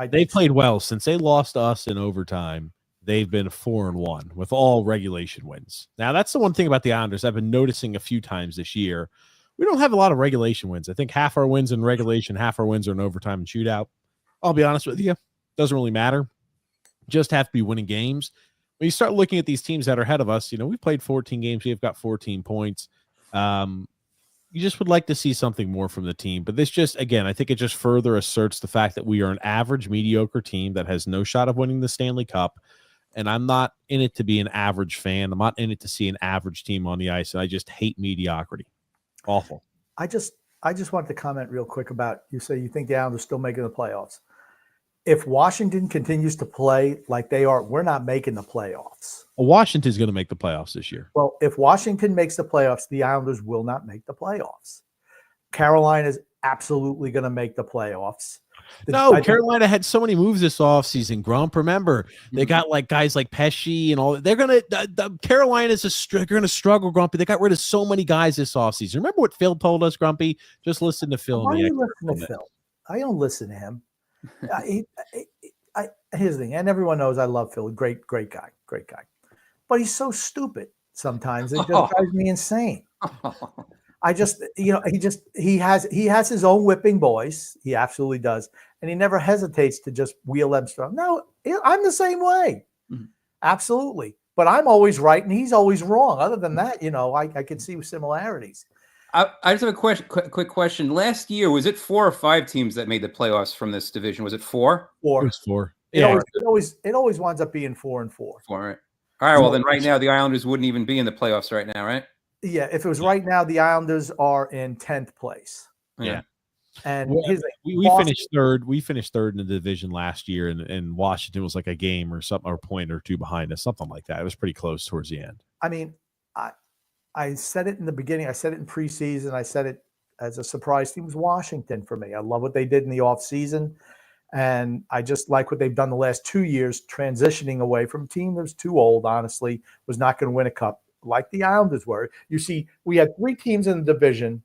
They played well since they lost to us in overtime. They've been 4-1 with all regulation wins. Now, that's the one thing about the Islanders I've been noticing a few times this year. We don't have a lot of regulation wins. I think half our wins in regulation, half our wins are in overtime and shootout. I'll be honest with you. Doesn't really matter. Just have to be winning games. When you start looking at these teams that are ahead of us, we've played 14 games. We've got 14 points. You just would like to see something more from the team. But this just, again, I think it just further asserts the fact that we are an average, mediocre team that has no shot of winning the Stanley Cup. And I'm not in it to be an average fan. I'm not in it to see an average team on the ice. And I just hate mediocrity. Awful. I just wanted to comment real quick about, you say you think the Islanders are still making the playoffs. If Washington continues to play like they are, we're not making the playoffs. Washington's going to make the playoffs this year. Well, if Washington makes the playoffs, the Islanders will not make the playoffs. Carolina is absolutely going to make the playoffs. Carolina had so many moves this offseason. Grump, remember, they got like guys like Pesci and all. They're going to Carolina's going to struggle, Grumpy. They got rid of so many guys this offseason. Remember what Phil told us, Grumpy? Just listen to Phil. Why do you listen to Phil? I don't listen to him. Here's the thing, and everyone knows I love Phil. Great guy. But he's so stupid sometimes. It just drives me insane. I just, he has his own whipping boys. He absolutely does. And he never hesitates to just wheel them strong. No, I'm the same way. Mm-hmm. Absolutely. But I'm always right and he's always wrong. Other than that, I can see similarities. I just have a quick question. Last year, was it 4 or 5 teams that made the playoffs from this division? Was it 4? 4. It was 4. It always winds up being 4 and 4. 4, right? All right. Well, then right now the Islanders wouldn't even be in the playoffs right now, right? Yeah. If it was right now, the Islanders are in 10th place. Yeah. And we finished third. We finished third in the division last year, and Washington was like a game or something, or a point or two behind us, something like that. It was pretty close towards the end. I mean, I said it in the beginning. I said it in preseason. I said it as a surprise team. It was Washington for me. I love what they did in the offseason. And I just like what they've done the last 2 years, transitioning away from a team that was too old, honestly, was not going to win a cup like the Islanders were. You see, we had 3 teams in the division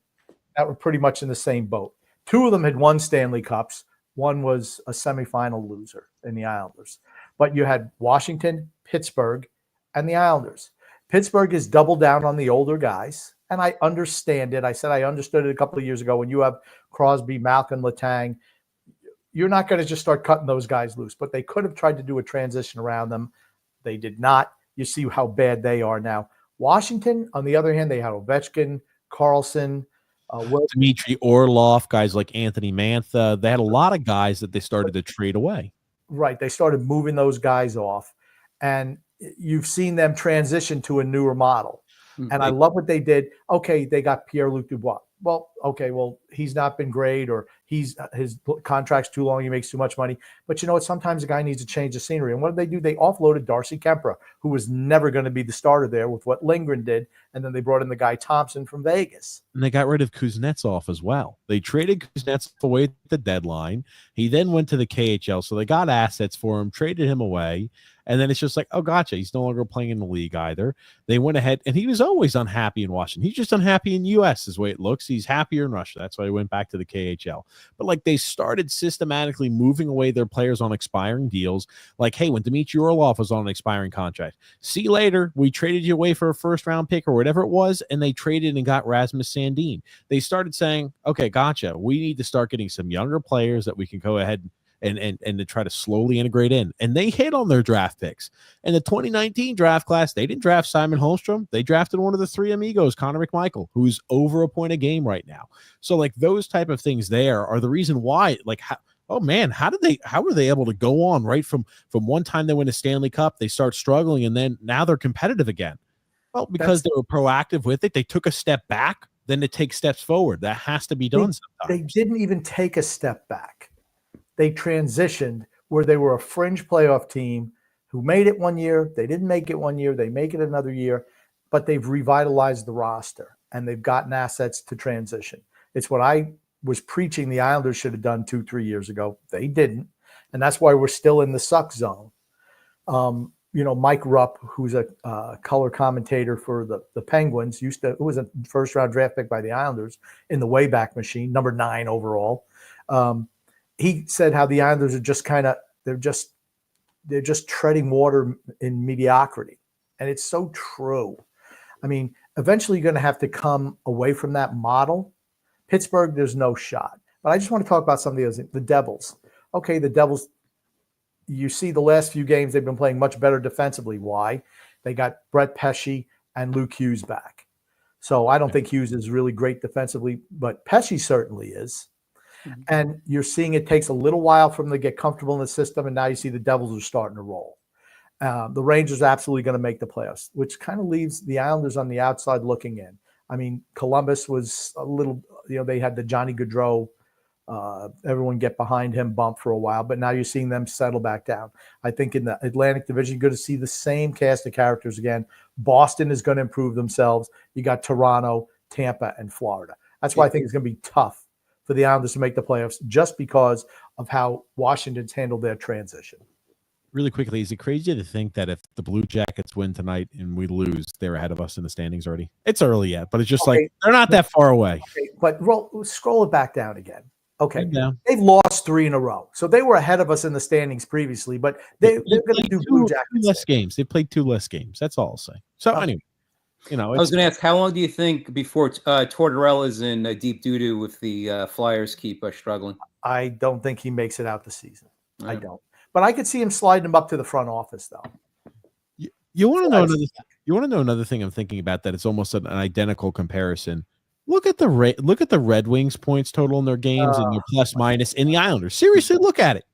that were pretty much in the same boat. 2 of them had won Stanley Cups. One was a semifinal loser in the Islanders. But you had Washington, Pittsburgh, and the Islanders. Pittsburgh is doubled down on the older guys, and I understand it. I said I understood it a couple of years ago. When you have Crosby, Malkin, Letang, you're not going to just start cutting those guys loose. But they could have tried to do a transition around them. They did not. You see how bad they are now. Washington, on the other hand, they had Ovechkin, Carlson, Dmitry Orlov, guys like Anthony Mantha. They had a lot of guys that they started to trade away. Right. They started moving those guys off. And you've seen them transition to a newer model. Mm-hmm. And I love what they did. Okay, they got Pierre-Luc Dubois. Well, okay, he's not been great, or his contract's too long, he makes too much money. But you know what? Sometimes a guy needs to change the scenery. And what did they do? They offloaded Darcy Kempra, who was never going to be the starter there with what Lindgren did. And then they brought in the guy Thompson from Vegas. And they got rid of Kuznetsov as well. They traded Kuznetsov away at the deadline. He then went to the KHL, so they got assets for him, traded him away. And then it's just like, oh, gotcha. He's no longer playing in the league either. They went ahead, and he was always unhappy in Washington. He's just unhappy in U.S. is the way it looks. He's happier in Russia. That's why he went back to the KHL. But, like, they started systematically moving away their players on expiring deals. Like, hey, when Dmitry Orlov was on an expiring contract, see you later. We traded you away for a first-round pick or whatever it was, and they traded and got Rasmus Sandin. They started saying, okay, gotcha. We need to start getting some younger players that we can go ahead and to try to slowly integrate in. And they hit on their draft picks. In the 2019 draft class, they didn't draft Simon Holmstrom. They drafted one of the 3 amigos, Connor McMichael, who's over a point a game right now. So, like, those type of things there are the reason why, like, how were they able to go on right from one time they win a Stanley Cup, they start struggling, and then now they're competitive again? Well, because they were proactive with it. They took a step back, then to take steps forward. That has to be done sometimes. They didn't even take a step back. They transitioned where they were a fringe playoff team who made it one year. They didn't make it one year. They make it another year, but they've revitalized the roster and they've gotten assets to transition. It's what I was preaching the Islanders should have done 2-3 years ago. They didn't. And that's why we're still in the suck zone. Mike Rupp, who's a color commentator for the Penguins, who was a first round draft pick by the Islanders in the Wayback Machine, number 9 overall. He said how the Islanders are just they're just treading water in mediocrity. And it's so true. I mean, eventually you're going to have to come away from that model. Pittsburgh, there's no shot. But I just want to talk about some of the others. The Devils. Okay, the Devils, you see the last few games, they've been playing much better defensively. Why? They got Brett Pesci and Luke Hughes back. So I don't think Hughes is really great defensively, but Pesci certainly is. Mm-hmm. And you're seeing it takes a little while for them to get comfortable in the system, and now you see the Devils are starting to roll. The Rangers are absolutely going to make the playoffs, which kind of leaves the Islanders on the outside looking in. I mean, Columbus was a little, they had the Johnny Gaudreau everyone get behind him bump for a while, but now you're seeing them settle back down. I think in the Atlantic Division, you're going to see the same cast of characters again. Boston is going to improve themselves. You got Toronto, Tampa, and Florida. That's why I think it's going to be tough for the Islanders to make the playoffs, just because of how Washington's handled their transition. Really quickly, is it crazy to think that if the Blue Jackets win tonight and we lose, they're ahead of us in the standings already? It's early yet, but it's just like they're not that far away. Okay, but scroll it back down again. Okay, they've lost 3 in a row, so they were ahead of us in the standings previously. But they're going to do Blue Jackets less games. They played 2 less games. That's all I'll say. So anyway, I was going to ask, how long do you think before Tortorella's in deep doo-doo if the Flyers keep struggling? I don't think he makes it out the season. I don't. But I could see him sliding him up to the front office, though. You want to know another? You want to know another thing I'm thinking about that it's almost an identical comparison. Look at the Red Wings points total in their games and their plus minus in the Islanders. Seriously, look at it.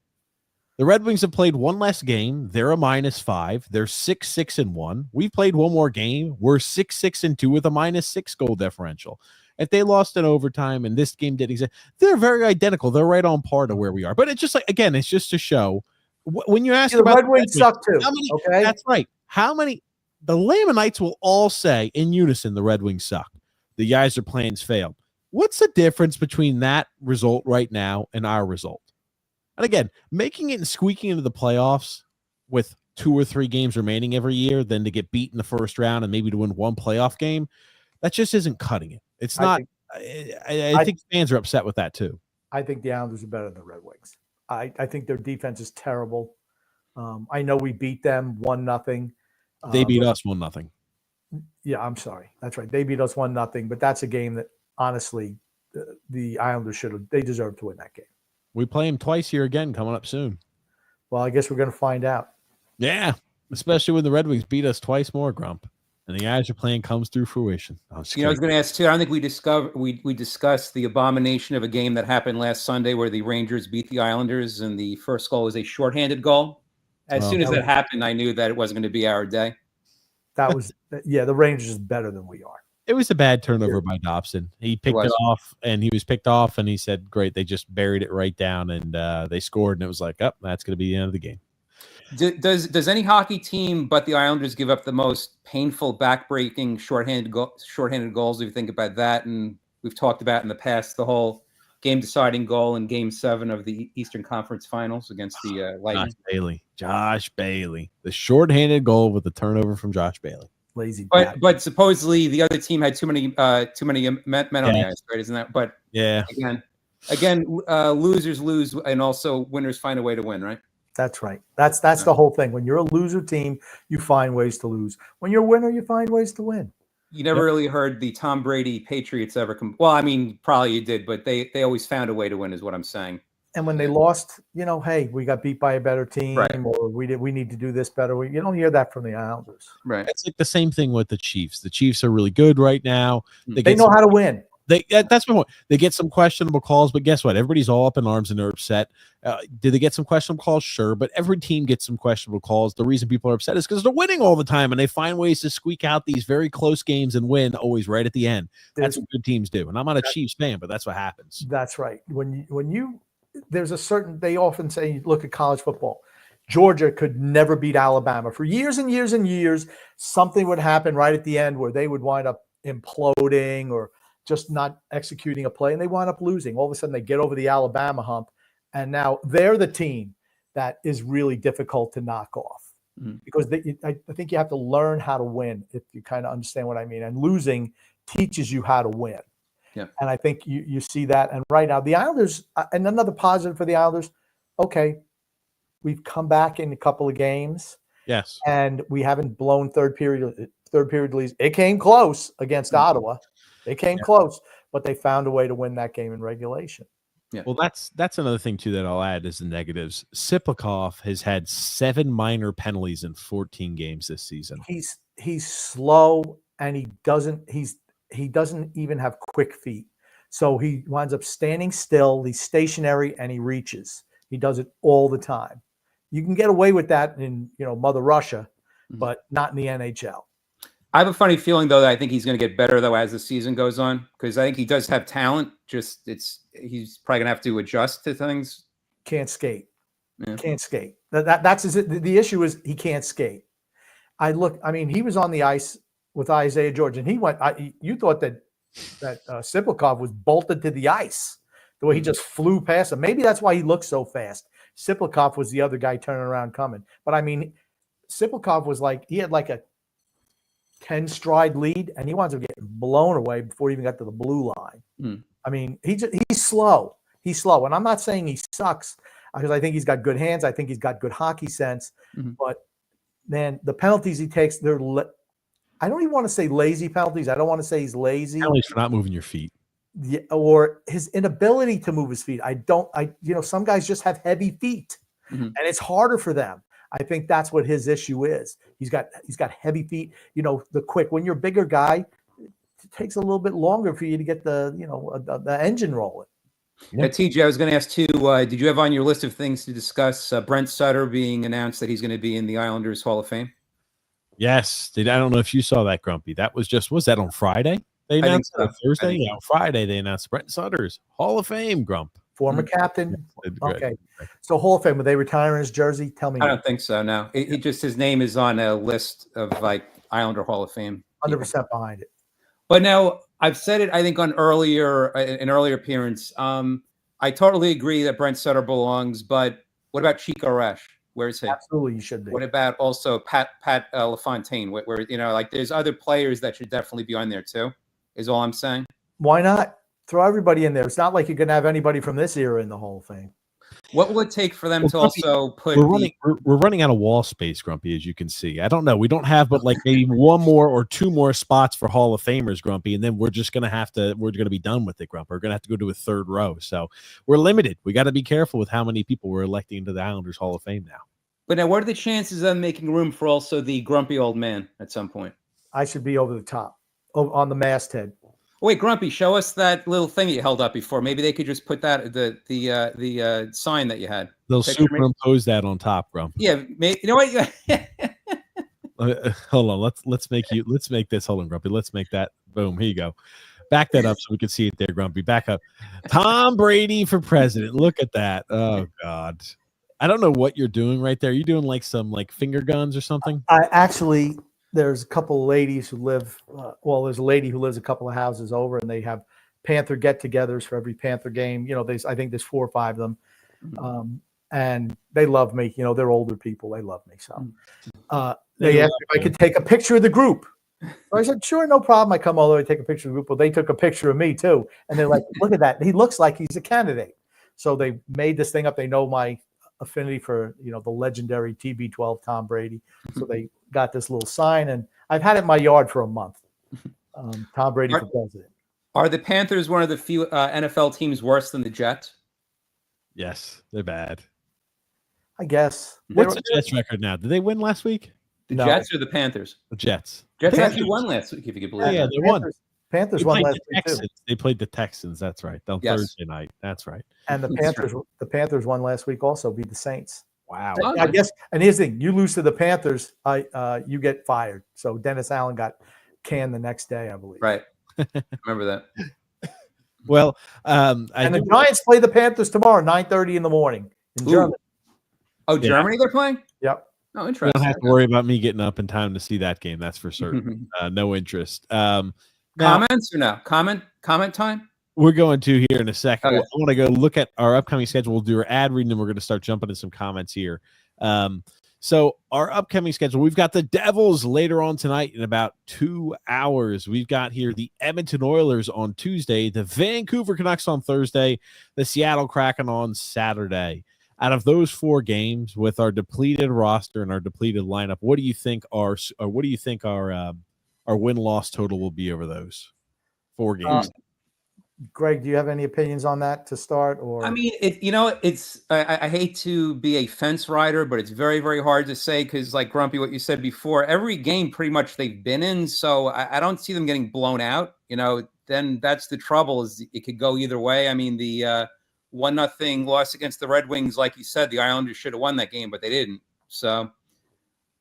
The Red Wings have played 1 less game. They're a -5. They're 6-6-1. We've played 1 more game. We're 6-6-2 with a -6 goal differential. If they lost in overtime and this game didn't exist, they're very identical. They're right on par to where we are. But it's just like, again, it's just to show when you ask about the Red Wings suck too. Okay, that's right. How many? The Lamanites will all say in unison the Red Wings suck. The Yzer plans failed. What's the difference between that result right now and our result? And again, making it and squeaking into the playoffs with 2 or 3 games remaining every year than to get beat in the first round and maybe to win 1 playoff game, that just isn't cutting it. It's not. I think fans are upset with that too. I think the Islanders are better than the Red Wings. I think their defense is terrible. I know we beat them 1-0. They beat us 1-0. Yeah, I'm sorry. That's right. They beat us 1-0, but that's a game that honestly the Islanders they deserve to win that game. We play them twice here again coming up soon. Well, I guess we're going to find out. Yeah, especially when the Red Wings beat us twice more, Grump. And the Yzer plan comes through fruition. I was going to ask too. I don't think we discussed the abomination of a game that happened last Sunday where the Rangers beat the Islanders, and the first goal was a shorthanded goal. As soon as that happened, I knew that it wasn't going to be our day. That was the Rangers is better than we are. It was a bad turnover by Dobson. He picked it off, and he was picked off, and he said, "Great, they just buried it right down, and they scored." And it was like, "Oh, that's going to be the end of the game." Does any hockey team but the Islanders give up the most painful, backbreaking shorthanded goals? If you think about that, and we've talked about in the past the whole game-deciding goal in Game 7 of the Eastern Conference Finals against the Lightning. Josh Bailey, the shorthanded goal with the turnover from Josh Bailey. Lazy, but supposedly the other team had too many men on the ice, right? Isn't that? But again, losers lose, and also winners find a way to win, right? That's right. That's the whole thing. When you're a loser team, you find ways to lose. When you're a winner, you find ways to win. You never really heard the Tom Brady Patriots ever come. Well, I mean, probably you did, but they always found a way to win, is what I'm saying. And when they lost, hey, we got beat by a better team, or we need to do this better. You don't hear that from the Islanders. Right. It's like the same thing with the Chiefs. The Chiefs are really good right now. They know how to win. That's my point. They get some questionable calls, but guess what? Everybody's all up in arms and they're upset. Did they get some questionable calls? Sure, but every team gets some questionable calls. The reason people are upset is because they're winning all the time, and they find ways to squeak out these very close games and win always right at the end. That's what good teams do. And I'm not a Chiefs fan, but that's what happens. That's right. There's a certain. They often say, look at college football. Georgia could never beat Alabama for years and years and years. Something would happen right at the end where they would wind up imploding or just not executing a play, and they wind up losing. All of a sudden, they get over the Alabama hump, and now they're the team that is really difficult to knock off because I think you have to learn how to win if you kind of understand what I mean. And losing teaches you how to win. Yeah. And I think you see that. And right now, the Islanders, and another positive for the Islanders, okay, we've come back in a couple of games. Yes. And we haven't blown third period leads. It came close against Ottawa. They came close, but they found a way to win that game in regulation. Yeah. Well, that's another thing too that I'll add is the negatives. Siplikov has had 7 minor penalties in 14 games this season. He's slow, and he doesn't even have quick feet. So he winds up standing still, he's stationary, and he reaches. He does it all the time. You can get away with that in Mother Russia, but not in the NHL. I have a funny feeling though that I think he's going to get better though as the season goes on, because I think he does have talent. Just he's probably going to have to adjust to things. Can't skate. Yeah. Can't skate. The issue is he can't skate. I mean, he was on the ice with Isaiah George, and he went. You thought that Siplikov was bolted to the ice the way he just flew past him. Maybe that's why he looked so fast. Siplikov was the other guy turning around coming. But I mean, Siplikov was he had like a 10-stride lead, and he winds up getting blown away before he even got to the blue line. I mean, he's slow. He's slow. And I'm not saying he sucks, because I think he's got good hands. I think he's got good hockey sense. But, man, the penalties he takes, I don't even want to say lazy penalties. I don't want to say he's lazy. Penalties for not moving your feet. Yeah, or his inability to move his feet. Some guys just have heavy feet, and it's harder for them. I think that's what his issue is. He's got heavy feet. When you're a bigger guy, it takes a little bit longer for you to get the engine rolling. Yeah, TJ, I was going to ask too. Did you have on your list of things to discuss Brent Sutter being announced that he's going to be in the Islanders Hall of Fame? Yes, I don't know if you saw that, Grumpy. That was that on Friday? They announced it on Thursday. Yeah, on Friday they announced Brent Sutter's Hall of Fame, Grump. Former captain. Okay. So Hall of Fame, were they retiring his jersey? Tell me. I don't think so, no. It just, his name is on a list of Islander Hall of Fame. 100% behind it. But now, I've said it, I think, on an earlier appearance. I totally agree that Brent Sutter belongs, but what about Chico Resch? Where's he? Absolutely, you should be. What about also Pat LaFontaine? Where there's other players that should definitely be on there too, is all I'm saying. Why not? Throw everybody in there. It's not like you're going to have anybody from this era in the Hall of Fame. What will it take for them to also put? We're running out of wall space, Grumpy, as you can see. I don't know. We don't have but maybe one more or two more spots for Hall of Famers, Grumpy, and then we're just going to be done with it, Grump. We're going to have to go to a third row. So we're limited. We got to be careful with how many people we're electing into the Islanders Hall of Fame now. But now, what are the chances of making room for also the grumpy old man at some point? I should be over the top, on the masthead. Wait, Grumpy, show us that little thing that you held up before. Maybe they could just put that the sign that you had. They'll superimpose that on top, Grump. Yeah, you know what? Hold on. Let's make this. Hold on, Grumpy. Let's make that. Boom. Here you go. Back that up so we can see it there, Grumpy. Back up. Tom Brady for president. Look at that. Oh God. I don't know what you're doing right there. Are you doing some finger guns or something? There's a couple of ladies who live, there's a lady who lives a couple of houses over, and they have Panther get-togethers for every Panther game. I think there's 4 or 5 of them. And they love me. They're older people. They love me. So they asked if I could take a picture of the group. So I said, sure, no problem. I come all the way, take a picture of the group. Well, they took a picture of me too. And they're like, look at that. He looks like he's a candidate. So they made this thing up. They know my affinity for, the legendary TB12 Tom Brady. So they got this little sign, and I've had it in my yard for a month. Tom Brady for president. Are the Panthers one of the few NFL teams worse than the Jets? Yes, they're bad. I guess. What's the Jets record now? Did they win last week? The Jets or the Panthers? The Jets. Jets actually won last week, if you could believe it. Yeah, they won. Panthers won last week too. They played the Texans. That's right. On Thursday night. That's right. And the Panthers won last week. Also beat the Saints. Wow. I guess. And here's the thing: you lose to the Panthers, you get fired. So Dennis Allen got canned the next day, I believe. Right. Remember that. Well, the Giants play the Panthers tomorrow, 9:30 in the morning in Germany. Oh, Germany they're playing? Yep. Oh, interesting. You don't have to worry about me getting up in time to see that game. That's for certain. No interest. Comments or no? Comment time? We're going to here in a second. Okay. I want to go look at our upcoming schedule. We'll do our ad reading, and we're going to start jumping into some comments here. So our upcoming schedule, we've got the Devils later on tonight in about 2 hours. We've got here the Edmonton Oilers on Tuesday, the Vancouver Canucks on Thursday, the Seattle Kraken on Saturday. Out of those 4 games, with our depleted roster and our depleted lineup, what do you think our win-loss total will be over those 4 games? Greg, do you have any opinions on that to start? Or I mean, I hate to be a fence rider, but it's very, very hard to say because, like Grumpy, what you said before, every game pretty much they've been in, so I don't see them getting blown out. Then that's the trouble, is it could go either way. I mean, the 1-0 loss against the Red Wings, like you said, the Islanders should have won that game, but they didn't. So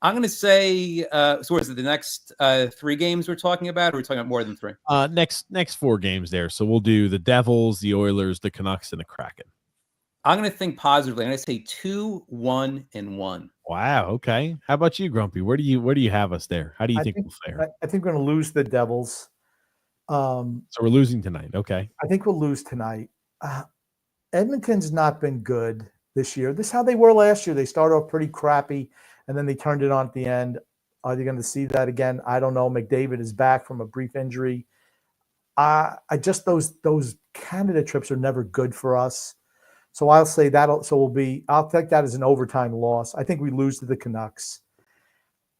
I'm going to say, so is it the next 3 games we're talking about, or are we talking about more than 3? Next 4 games there. So we'll do the Devils, the Oilers, the Canucks, and the Kraken. I'm going to think positively. I'm going to say 2-1-1. Wow. Okay. How about you, Grumpy? Where do you have us there? How do you think we'll fare? I think we're going to lose the Devils. So we're losing tonight. Okay. I think we'll lose tonight. Edmonton's not been good this year. This is how they were last year. They started off pretty crappy, and then they turned it on at the end. Are they going to see that again? I don't know. McDavid is back from a brief injury. I just those Canada trips are never good for us. So I'll say I'll take that as an overtime loss. I think we lose to the Canucks.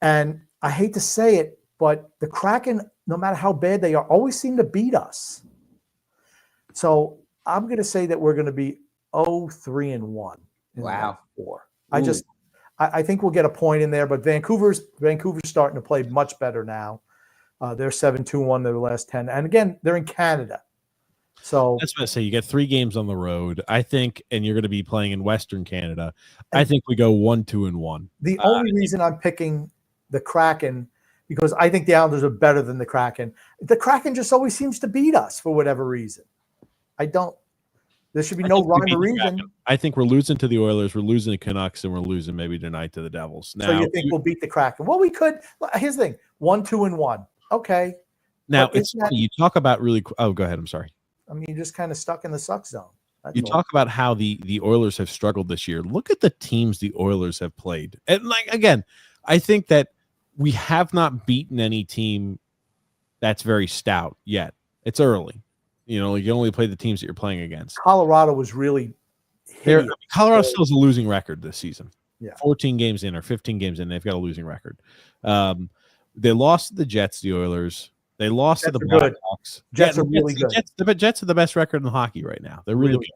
And I hate to say it, but the Kraken, no matter how bad they are, always seem to beat us. So I'm going to say that we're going to be 0-3-1. Wow. 4. I think we'll get a point in there, but Vancouver's starting to play much better now. They're 7-2-1 their last 10. And again, they're in Canada. So that's what I say. You get 3 games on the road, I think, and you're going to be playing in Western Canada. I think we go 1-2-1. The only reason I'm picking the Kraken, because I think the Islanders are better than the Kraken. The Kraken just always seems to beat us for whatever reason. There should be no rhyme or reason. I think we're losing to the Oilers, we're losing to Canucks, and we're losing maybe tonight to the Devils. Now, so you think we'll beat the Kraken? Well, we could. Here's the thing: 1-2-1. Okay. Now it's funny. You talk about really. Oh, go ahead. I'm sorry. I mean, you're just kind of stuck in the suck zone. You talk about how the Oilers have struggled this year. Look at the teams the Oilers have played. And again, I think that we have not beaten any team that's very stout yet. It's early. You only play the teams that you're playing against. Colorado was really Colorado still has a losing record this season. Yeah. 14 games in or 15 games in, they've got a losing record. They lost to the Jets, the Oilers. They lost to the Blackhawks. Jets are really good. The Jets are the best record in hockey right now. They're really good.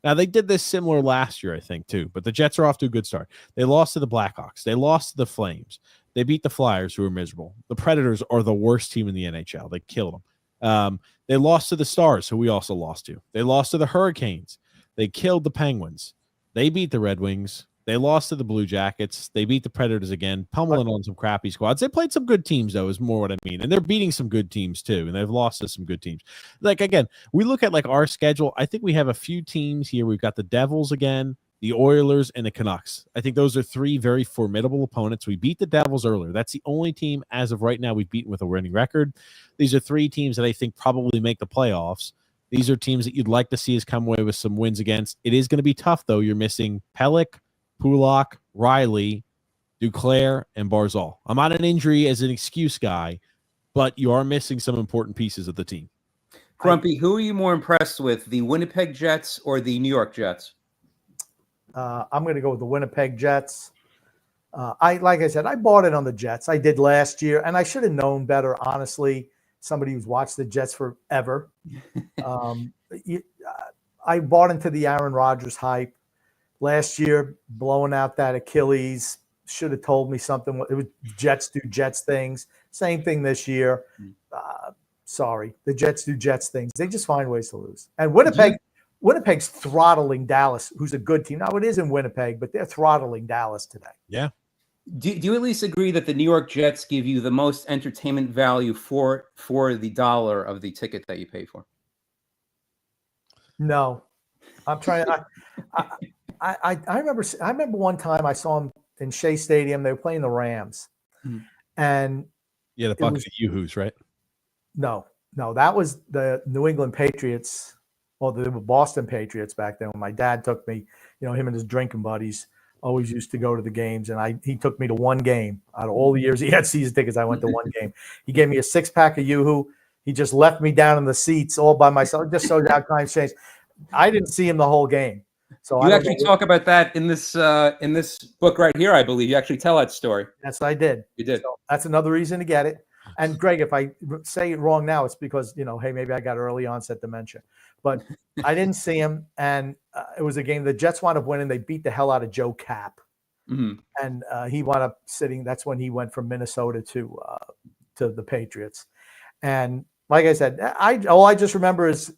Now, they did this similar last year, I think, too. But the Jets are off to a good start. They lost to the Blackhawks. They lost to the Flames. They beat the Flyers, who are miserable. The Predators are the worst team in the NHL. They killed them. They lost to the Stars, who we also lost to. They lost to the Hurricanes. They killed the Penguins. They beat the Red Wings. They lost to the Blue Jackets. They beat the Predators again, pummeling on some crappy squads. They played some good teams, though, is more what I mean. And they're beating some good teams, too. And they've lost to some good teams. Again, we look at, our schedule. I think we have a few teams here. We've got the Devils again, the Oilers, and the Canucks. I think those are 3 very formidable opponents. We beat the Devils earlier. That's the only team, as of right now, we've beaten with a winning record. These are 3 teams that I think probably make the playoffs. These are teams that you'd like to see us come away with some wins against. It is going to be tough, though. You're missing Pelech, Pulak, Riley, Duclair, and Barzal. I'm not an injury as an excuse guy, but you are missing some important pieces of the team. Grumpy, who are you more impressed with, the Winnipeg Jets or the New York Jets? I'm going to go with the Winnipeg Jets. Like I said, I bought it on the Jets. I did last year, and I should have known better, honestly. Somebody who's watched the Jets forever. I bought into the Aaron Rodgers hype. Last year, blowing out that Achilles, should have told me something. It was Jets do Jets things. Same thing this year. Sorry, the Jets do Jets things. They just find ways to lose. And Winnipeg's throttling Dallas, who's a good team. Now, it is in Winnipeg, but they're throttling Dallas today. Yeah. Do you at least agree that the New York Jets give you the most entertainment value for the dollar of the ticket that you pay for? No. I'm trying. I remember one time I saw him in Shea Stadium. They were playing the Rams, and the Bucks at Yoo-Hoos, right? No, that was the New England Patriots. Well, the Boston Patriots back then. When my dad took me, him and his drinking buddies always used to go to the games, and he took me to one game out of all the years he had season tickets. I went to one game. He gave me a 6-pack of Yoo-Hoo. He just left me down in the seats all by myself. Just so how times changed. I didn't see him the whole game. So you actually talk about that in this book right here, I believe. You actually tell that story. Yes, I did. You did. So that's another reason to get it. And Greg, if I say it wrong now, it's because, hey, maybe I got early onset dementia. But I didn't see him, and it was a game. The Jets wound up winning. They beat the hell out of Joe Kapp. Mm-hmm. And he wound up sitting. That's when he went from Minnesota to the Patriots. And like I said, all I just remember is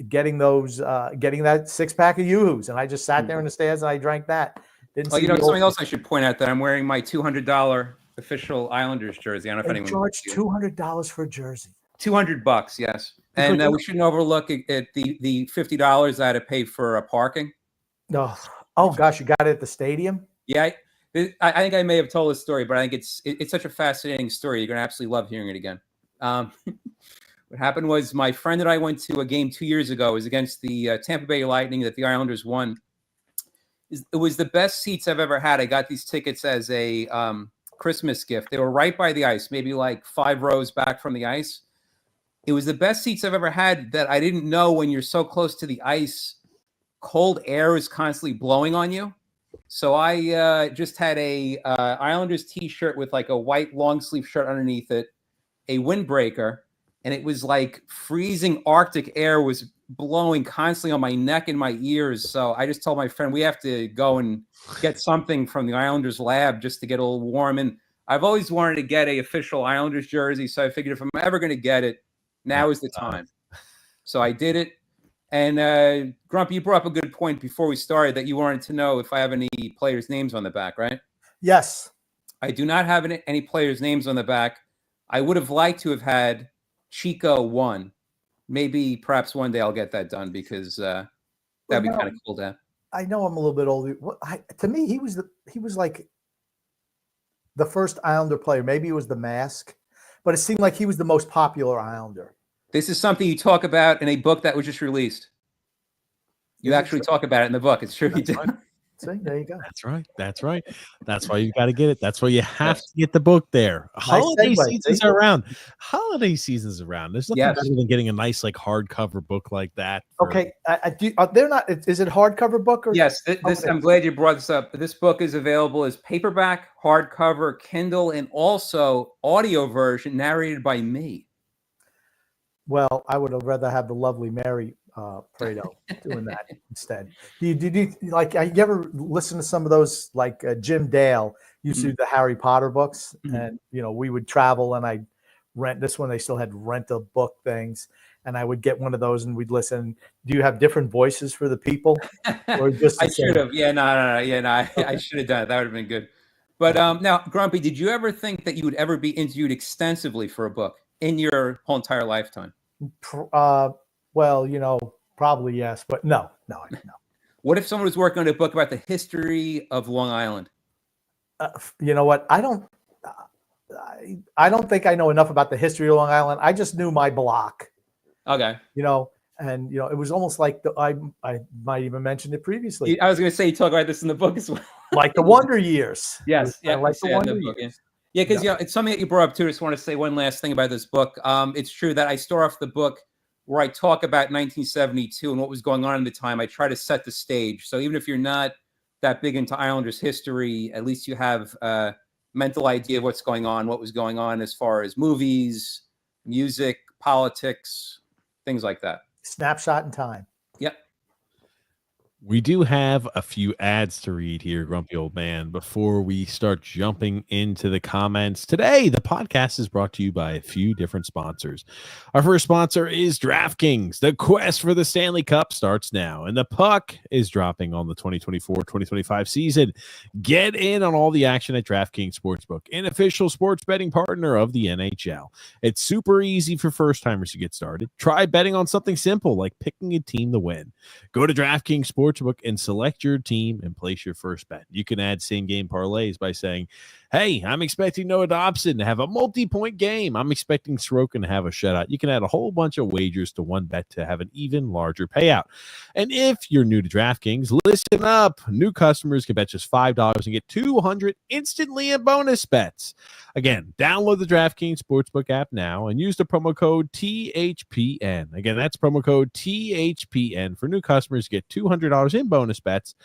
getting that 6-pack of Yoo-Hoos, and I just sat there in the stands and I drank that. Something else I should point out, that I'm wearing my $200 official Islanders jersey. I don't know if They anyone charged $200 for a jersey. $200, yes. And we shouldn't overlook at the $50 I had to pay for parking. No. Oh gosh, you got it at the stadium? Yeah, I think I may have told this story, but I think it's such a fascinating story. You're gonna absolutely love hearing it again. What happened was my friend and I went to a game 2 years ago. It was against the Tampa Bay Lightning that the Islanders won. It was the best seats I've ever had. I got these tickets as a Christmas gift. They were right by the ice, maybe like 5 rows back from the ice. It was the best seats I've ever had that I didn't know when you're so close to the ice, cold air is constantly blowing on you. So I just had a Islanders t-shirt with like a white long sleeve shirt underneath it, a windbreaker, and it was like freezing Arctic air was blowing constantly on my neck and my ears. So I just told my friend, we have to go and get something from the Islanders lab just to get a little warm. And I've always wanted to get a official Islanders jersey. So I figured if I'm ever going to get it, now is the time. So I did it. And Grumpy, you brought up a good point before we started that you wanted to know if I have any players' names on the back, right? Yes. I do not have any players' names on the back. I would have liked to have had Chico 1. Maybe perhaps one day I'll get that done because that'd be kind of cool to have. I know I'm a little bit older. To me, he was like the first Islander player. Maybe it was the mask, but it seemed like he was the most popular Islander. This is something you talk about in a book that was just released. You actually talk about it in the book. It's true you did. See, there you go. That's right. That's right. That's why you got to get it. That's why you have to get the book there. Holiday seasons are around. Holiday seasons around. There's nothing better than getting a nice like hardcover book like that. Okay, they're not. Is it a hardcover book? Or? Yes. I'm glad you brought this up. This book is available as paperback, hardcover, Kindle, and also audio version narrated by me. Well, I would have rather have the lovely Mary Prato doing that instead. Did you like? You ever listen to some of those? Like Jim Dale used to do the Harry Potter books, and we would travel, and I'd rent this one. They still had rent-a-book things, and I would get one of those, and we'd listen. Do you have different voices for the people, or just? I should have. Yeah, no. I should have done it. That would have been good. But now, Grumpy, did you ever think that you would ever be interviewed extensively for a book in your whole entire lifetime? Well, probably yes, but no. What if someone was working on a book about the history of Long Island? You know what? I don't think I know enough about the history of Long Island. I just knew my block. Okay. And it was almost like I might even mention it previously. I was going to say you talk about this in the book as well. Like the Wonder Years. Yes. Yeah. Like the Wonder Years. Yeah, because it's something that you brought up too. I just want to say one last thing about this book. It's true that I start off the book where I talk about 1972 and what was going on at the time. I try to set the stage. So even if you're not that big into Islanders history, at least you have a mental idea of what's going on, what was going on as far as movies, music, politics, things like that. Snapshot in time. Yep. We do have a few ads to read here, Grumpy Old Man, before we start jumping into the comments. Today, the podcast is brought to you by a few different sponsors. Our first sponsor is DraftKings. The quest for the Stanley Cup starts now, and the puck is dropping on the 2024-2025 season. Get in on all the action at DraftKings Sportsbook, an official sports betting partner of the NHL. It's super easy for first-timers to get started. Try betting on something simple like picking a team to win. Go to DraftKings Sportsbook and select your team and place your first bet. You can add same game parlays by saying, hey, I'm expecting Noah Dobson to have a multi-point game. I'm expecting Sorokin to have a shutout. You can add a whole bunch of wagers to one bet to have an even larger payout. And if you're new to DraftKings, listen up. New customers can bet just $5 and get $200 instantly in bonus bets. Again, download the DraftKings Sportsbook app now and use the promo code THPN. Again, that's promo code THPN for new customers to get $200 in bonus bets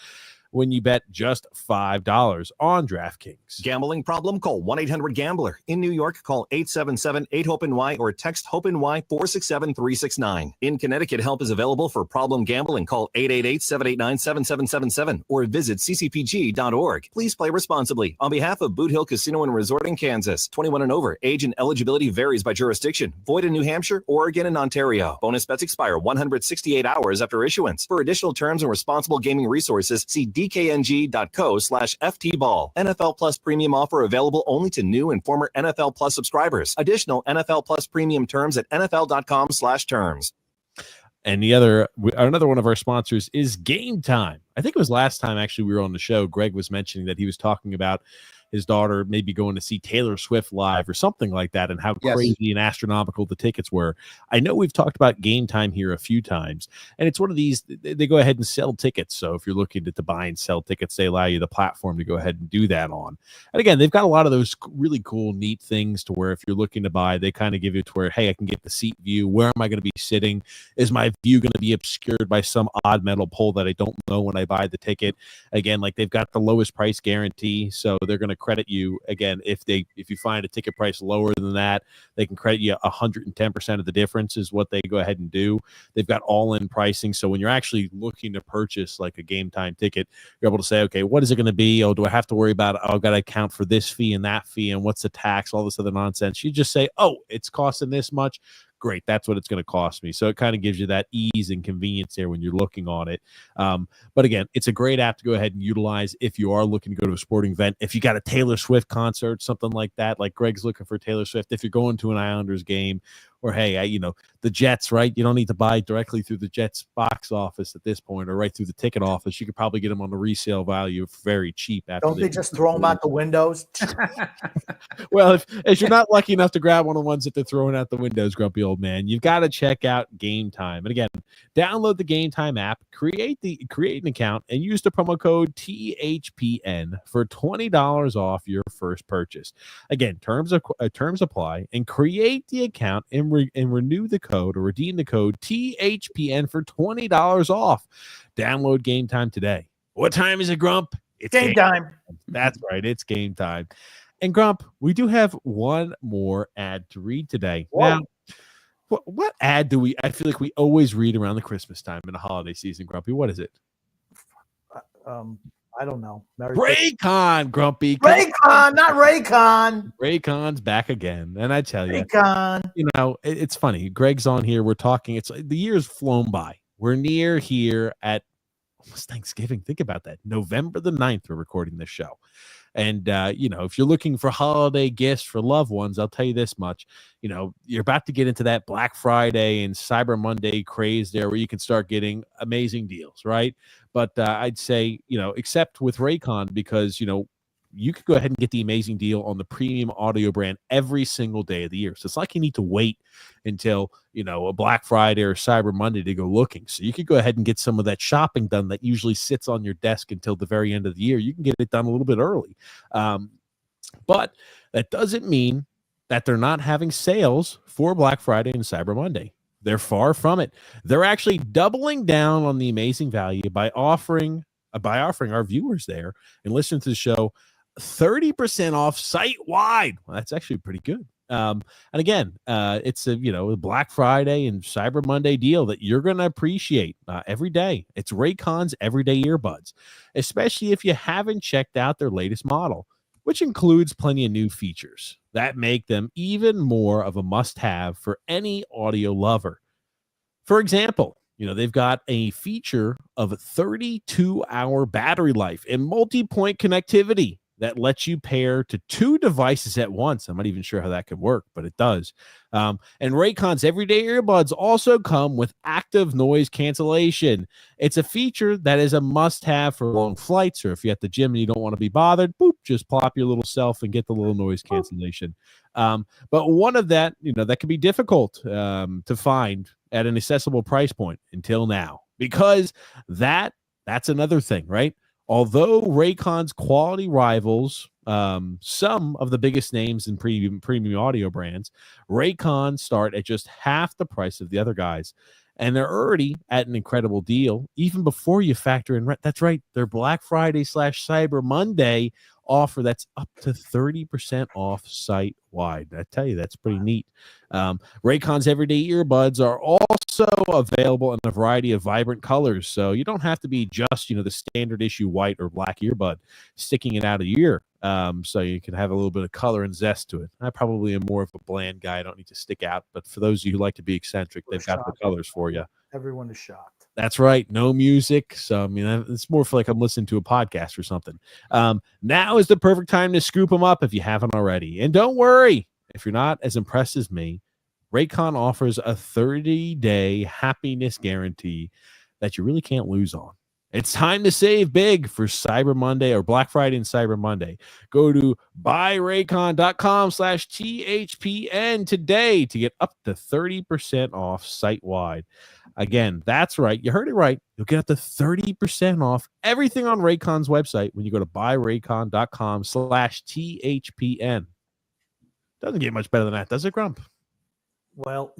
when you bet just $5 on DraftKings. Gambling problem? Call 1-800-GAMBLER. In New York, call 877-8-HOPE-NY or text HOPE-NY 467-369. In Connecticut, help is available for problem gambling. Call 888-789-7777 or visit ccpg.org. Please play responsibly. On behalf of Boot Hill Casino and Resort in Kansas, 21 and over. Age and eligibility varies by jurisdiction. Void in New Hampshire, Oregon, and Ontario. Bonus bets expire 168 hours after issuance. For additional terms and responsible gaming resources, see dkng.co/ftball. NFL Plus premium offer available only to new and former NFL Plus subscribers. Additional NFL Plus premium terms at nfl.com/terms. And another one of our sponsors is Game Time. I think it was last time actually we were on the show. Greg was mentioning that he was talking about his daughter maybe going to see Taylor Swift live or something like that, and how crazy and astronomical the tickets were. I know we've talked about Game Time here a few times, and it's one of these, they go ahead and sell tickets. So if you're looking to buy and sell tickets, they allow you the platform to go ahead and do that on. And again, they've got a lot of those really cool, neat things to where if you're looking to buy, they kind of give you to where, hey, I can get the seat view. Where am I going to be sitting? Is my view going to be obscured by some odd metal pole that I don't know when I buy the ticket? Again, like they've got the lowest price guarantee, so they're going to credit you again if you find a ticket price lower than that, they can credit you 110% of the difference is what they go ahead and do. They've got all-in pricing, so when you're actually looking to purchase like a Game Time ticket, you're able to say, okay, what is it going to be? Oh, do I have to worry about I've got to account for this fee and that fee and what's the tax, all this other nonsense. You just say, oh, it's costing this much. Great, that's what it's going to cost me. So it kind of gives you that ease and convenience there when you're looking on it. But again, it's a great app to go ahead and utilize if you are looking to go to a sporting event. If you got a Taylor Swift concert, something like that, like Greg's looking for Taylor Swift. If you're going to an Islanders game, or hey, the Jets, right? You don't need to buy directly through the Jets box office at this point, or right through the ticket office. You could probably get them on the resale value very cheap. Don't they just throw them out the windows? Well, if you're not lucky enough to grab one of the ones that they're throwing out the windows, grumpy old man, you've got to check out Game Time. And again, download the Game Time app, create an account, and use the promo code THPN for $20 off your first purchase. Again, terms apply, and create the account and renew the code or redeem the code THPN for $20 off. Download Game Time today. What time is it, Grump? It's game time. That's right. It's game time. And Grump, we do have one more ad to read today. Whoa. Now, what ad do I feel like we always read around the Christmas time in the holiday season, Grumpy? What is it? I don't know. Raycon, Grumpy. Raycon, not Raycon. Raycon's back again. And I tell you, Raycon. It's funny. Greg's on here. We're talking. It's the year's flown by. We're near here at almost Thanksgiving. Think about that. November the 9th, we're recording this show. And, if you're looking for holiday gifts for loved ones, I'll tell you this much, you're about to get into that Black Friday and Cyber Monday craze there where you can start getting amazing deals, right? But I'd say, except with Raycon, because, you could go ahead and get the amazing deal on the premium audio brand every single day of the year. So it's like you need to wait until, a Black Friday or Cyber Monday to go looking. So you could go ahead and get some of that shopping done that usually sits on your desk until the very end of the year. You can get it done a little bit early. But that doesn't mean that they're not having sales for Black Friday and Cyber Monday. They're far from it. They're actually doubling down on the amazing value by offering our viewers there and listening to the show 30% off site-wide. Well, that's actually pretty good. And again, it's a Black Friday and Cyber Monday deal that you're going to appreciate every day. It's Raycon's everyday earbuds, especially if you haven't checked out their latest model, which includes plenty of new features that make them even more of a must-have for any audio lover. For example, they've got a feature of 32-hour battery life and multi-point connectivity that lets you pair to 2 devices at once. I'm not even sure how that could work, but it does. And Raycon's everyday earbuds also come with active noise cancellation. It's a feature that is a must-have for long flights, or if you're at the gym and you don't want to be bothered, boop, just plop your little self and get the little noise cancellation. But one of that, that can be difficult to find at an accessible price point until now, because that's another thing, right? Although Raycon's quality rivals some of the biggest names in premium audio brands, Raycon start at just half the price of the other guys. And they're already at an incredible deal, even before you factor in rent. That's right, their Black Friday / Cyber Monday offer that's up to 30% off site-wide. I tell you, that's pretty neat. Raycon's everyday earbuds are also available in a variety of vibrant colors, so you don't have to be just, the standard issue white or black earbud sticking it out of your ear. So you can have a little bit of color and zest to it. I probably am more of a bland guy. I don't need to stick out, but for those of you who like to be eccentric, they've got the colors for you. Everyone is shocked. That's right. No music. So, I mean, it's more for like I'm listening to a podcast or something. Now is the perfect time to scoop them up if you haven't already. And don't worry, if you're not as impressed as me, Raycon offers a 30-day happiness guarantee that you really can't lose on. It's time to save big for Cyber Monday or Black Friday and Cyber Monday. Go to buyraycon.com/THPN today to get up to 30% off site-wide. Again, that's right. You heard it right. You'll get up to 30% off everything on Raycon's website when you go to buyraycon.com/THPN. Doesn't get much better than that, does it, Grump? Well,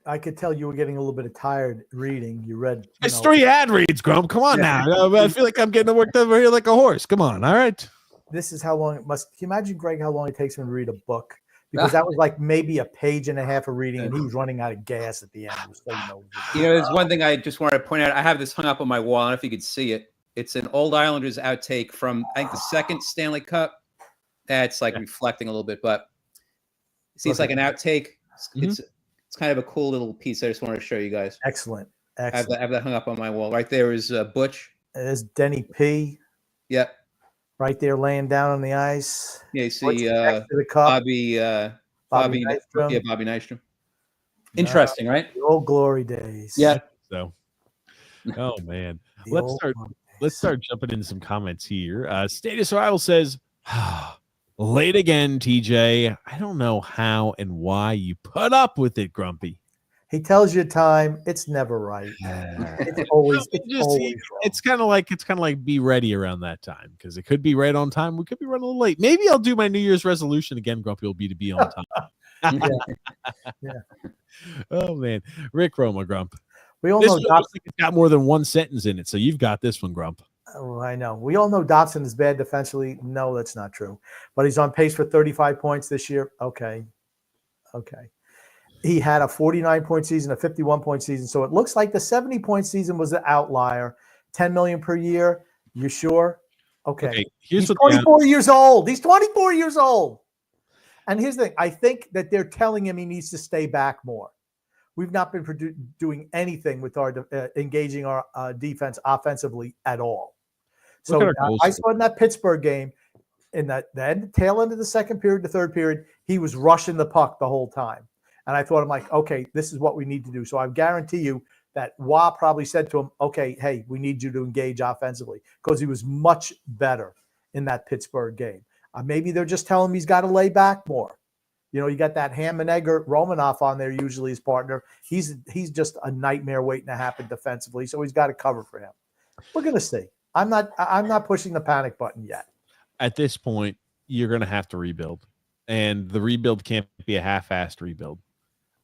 I could tell you were getting a little bit tired reading. You read. It's 3 ad reads, Grump. Come on now. I feel like I'm getting worked over here like a horse. Come on. All right. This is how long it must. Can you imagine, Greg, how long it takes him to read a book? Because that was like maybe a page and a half of reading, and he was running out of gas at the end. So, there's one thing I just wanted to point out. I have this hung up on my wall. I don't know if you could see it. It's an old Islanders outtake from, I think, the second Stanley Cup. That's like reflecting a little bit, but see, it's like an outtake. It's kind of a cool little piece. I just wanted to show you guys. Excellent. I have that hung up on my wall. Right there is Butch. There's Denny P. Yep. Right there laying down on the ice. Yeah, you see Bobby Nystrom. Yeah, Bobby Nystrom. Interesting, right? The old glory days. Yeah. So, oh, man. Let's start jumping into some comments here. State of Survival says, late again, TJ. I don't know how and why you put up with it, Grumpy. He tells you time. It's never right. It's always wrong. It's kind of like be ready around that time, because it could be right on time. We could be running a little late. Maybe I'll do my New Year's resolution again. Grumpy will be to be on time. Yeah. Oh man, Rick Roma, Grump. We all this know Dobson. It's got more than one sentence in it, so you've got this one, Grump. Oh, I know. We all know Dobson is bad defensively. No, that's not true. But he's on pace for 35 points this year. Okay. He had a 49-point season, a 51-point season. So it looks like the 70-point season was the outlier. 10 million per year. You sure? Okay. He's 24 years old. He's 24 years old. And here's the thing. I think that they're telling him he needs to stay back more. We've not been doing anything with our engaging our defense offensively at all. So I saw in that Pittsburgh game, in the tail end of the second period, the third period, he was rushing the puck the whole time. And I thought, I'm like, okay, this is what we need to do. So I guarantee you that Wah probably said to him, okay, hey, we need you to engage offensively, because he was much better in that Pittsburgh game. Maybe they're just telling him he's got to lay back more. You know, you got that Hammenegger Romanoff on there, usually his partner. He's just a nightmare waiting to happen defensively, so he's got to cover for him. We're going to see. I'm not pushing the panic button yet. At this point, you're going to have to rebuild, and the rebuild can't be a half-assed rebuild.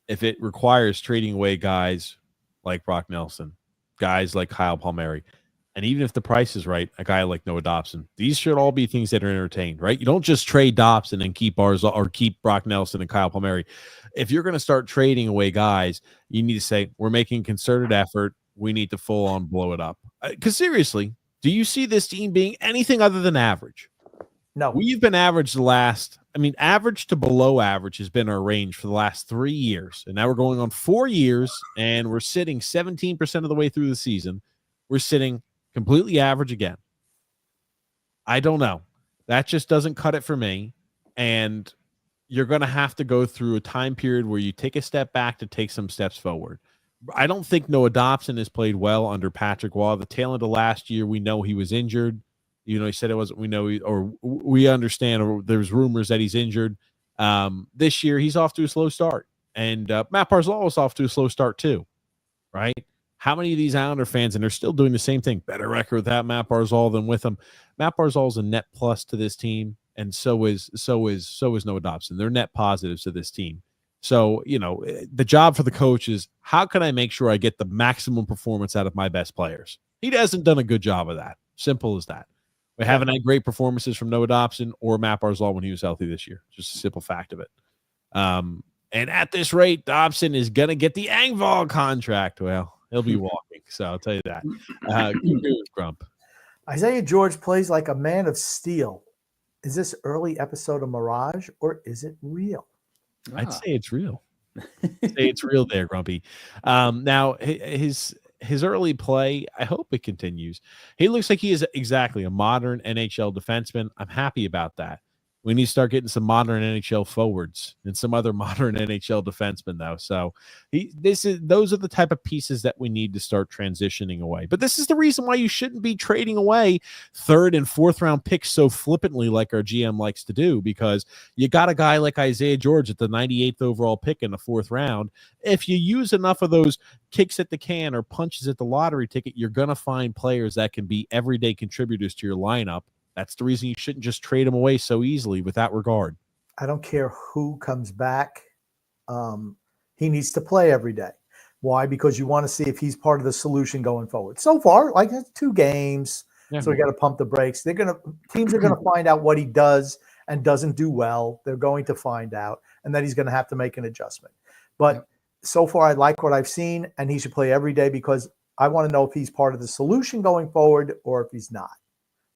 If it requires trading away guys like Brock Nelson, guys like Kyle Palmieri, and even if the price is right, a guy like Noah Dobson, these should all be things that are entertained, right? You don't just trade Dobson and keep keep Brock Nelson and Kyle Palmieri. If you're going to start trading away guys, you need to say, we're making concerted effort. We need to full on blow it up. Because seriously, do you see this team being anything other than average? No. We've been average average to below average has been our range for the last 3 years. And now we're going on 4 years, and we're sitting 17% of the way through the season. We're sitting completely average again. I don't know. That just doesn't cut it for me. And you're going to have to go through a time period where you take a step back to take some steps forward. I don't think Noah Dobson has played well under Patrick Waugh. The tail end of last year, we know he was injured. You know, he said it wasn't. We understand, or there's rumors that he's injured. This year, he's off to a slow start. And Matt Barzal was off to a slow start too, right? How many of these Islander fans, and they're still doing the same thing, better record without Matt Barzal than with him. Matt Barzal is a net plus to this team, and so is Noah Dobson. They're net positives to this team. So, you know, the job for the coach is, how can I make sure I get the maximum performance out of my best players? He hasn't done a good job of that. Simple as that. We haven't had great performances from Noah Dobson or Matt Barzal when he was healthy this year. Just a simple fact of it. And at this rate, Dobson is going to get the Engvall contract. Well, he'll be walking, so I'll tell you that. Good news, Grump. Isaiah George plays like a man of steel. Is this early episode of Mirage, or is it real? I'd say it's real. Say it's real there, Grumpy. Now, his his early play, I hope it continues. He looks like he is exactly a modern NHL defenseman. I'm happy about that. We need to start getting some modern NHL forwards and some other modern NHL defensemen, though. So those are the type of pieces that we need to start transitioning away. But this is the reason why you shouldn't be trading away third and fourth round picks so flippantly like our GM likes to do, because you got a guy like Isaiah George at the 98th overall pick in the fourth round. If you use enough of those kicks at the can or punches at the lottery ticket, you're going to find players that can be everyday contributors to your lineup. That's the reason you shouldn't just trade him away so easily without regard. I don't care who comes back. He needs to play every day. Why? Because you want to see if he's part of the solution going forward. So far, like 2 games, so we got to pump the brakes. Teams are going to find out what he does and doesn't do well. They're going to find out, and then he's going to have to make an adjustment. But so far, I like what I've seen, and he should play every day because I want to know if he's part of the solution going forward or if he's not.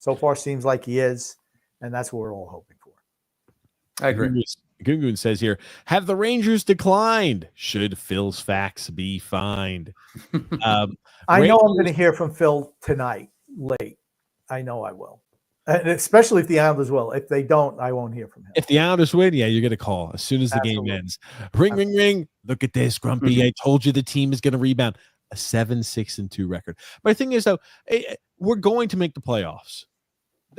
So far, seems like he is, and that's what we're all hoping for. I agree. Gungun says here, have the Rangers declined? Should Phil's facts be fined? I know I'm going to hear from Phil tonight late. I know I will, and especially if the Islanders will. If they don't, I won't hear from him. If the Islanders win, yeah, you're going to call as soon as the game ends. Ring, ring, ring. Look at this, Grumpy. I told you the team is going to rebound. A 7-6-2 record. But the thing is, though, we're going to make the playoffs.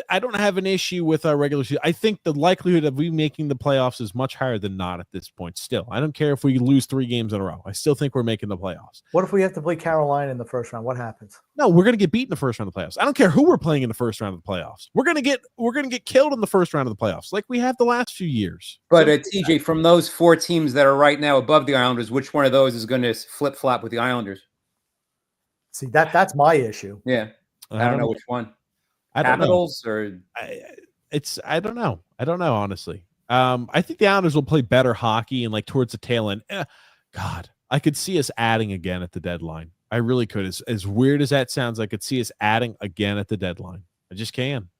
I don't have an issue with our regular season. I think the likelihood of we making the playoffs is much higher than not at this point. Still, I don't care if we lose 3 games in a row. I still think we're making the playoffs. What if we have to play Carolina in the first round? What happens? No, we're going to get beat in the first round of the playoffs. I don't care who we're playing in the first round of the playoffs. We're going to get killed in the first round of the playoffs, like we have the last few years. But TJ, from those 4 teams that are right now above the Islanders, which one of those is going to flip flop with the Islanders? See, that's my issue. Yeah, I don't know which one. Capitals or I don't know. I don't know, honestly. I think the Islanders will play better hockey and like towards the tail end. God, I could see us adding again at the deadline. I really could. As weird as that sounds, I could see us adding again at the deadline. I just can.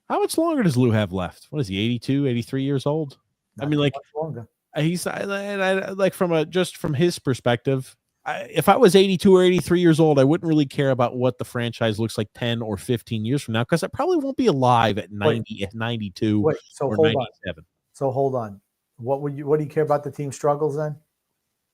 How much longer does Lou have left? What is he, 82, 83 years old? Not I mean, like longer. He's like from his perspective. If I was 82 or 83 years old, I wouldn't really care about what the franchise looks like 10 or 15 years from now, because I probably won't be alive at 90, at 92 or 97. So hold on. What do you care about the team struggles then?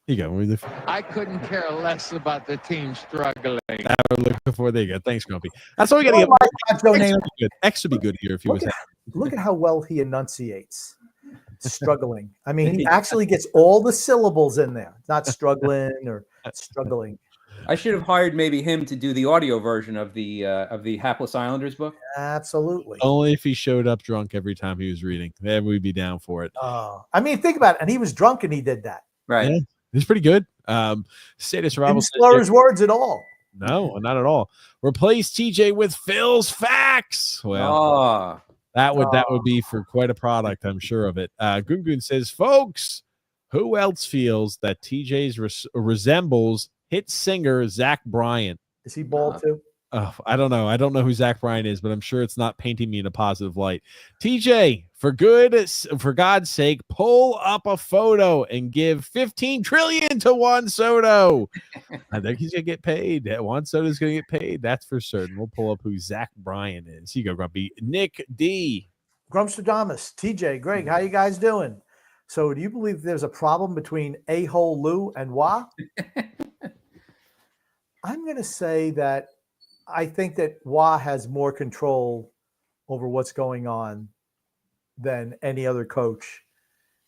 You go. I couldn't care less about the team struggling. We're looking for. There you go. Thanks, Grumpy. That's all we got to get. X would be good here if he was. Look at how well he enunciates. Struggling. I mean, he actually gets all the syllables in there. Not struggling or struggling. I should have hired maybe him to do the audio version of the Hapless Islanders book. Absolutely. Only if he showed up drunk every time he was reading. Then we'd be down for it. I mean, think about it. And he was drunk and he did that. Right. Yeah, he's pretty good. Status Didn't slur his words at all. No, not at all. Replace TJ with Phil's facts. Well, that would be for quite a product, I'm sure of it. Gungun says, folks, who else feels that TJ's resembles hit singer Zach Bryan? Is he bald too? I don't know. I don't know who Zach Bryan is, but I'm sure it's not painting me in a positive light. TJ, for God's sake, pull up a photo and give 15 trillion to Juan Soto. I think he's gonna get paid. Juan Soto's gonna get paid. That's for certain. We'll pull up who Zach Bryan is. You go, Grumpy. Nick D. Grumpstradamus, TJ, Greg, how you guys doing? So, do you believe there's a problem between a-hole Lou and Wah? I'm gonna say that I think that Wah has more control over what's going on than any other coach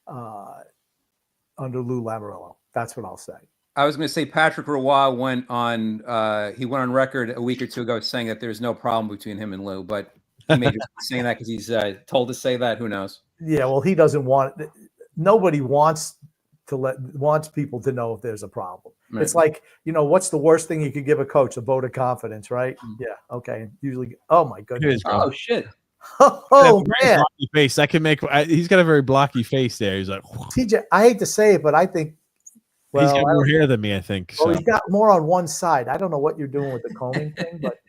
under Lou Lamoriello. That's what I'll say. I was going to say Patrick Roy went on record a week or two ago saying that there's no problem between him and Lou, but he may just be saying that because he's told to say that. Who knows? Yeah, well, he doesn't want. Nobody wants people to know if there's a problem. Right. It's like, what's the worst thing you could give a coach? A vote of confidence, right? Yeah. Okay. Usually. Oh my goodness. Oh shit. Oh man. Blocky face. I can make. He's got a very blocky face there. He's like, TJ. I hate to say it, but I think. Well, he's got more hair than me, I think. Well, he's got more on one side. I don't know what you're doing with the combing thing, but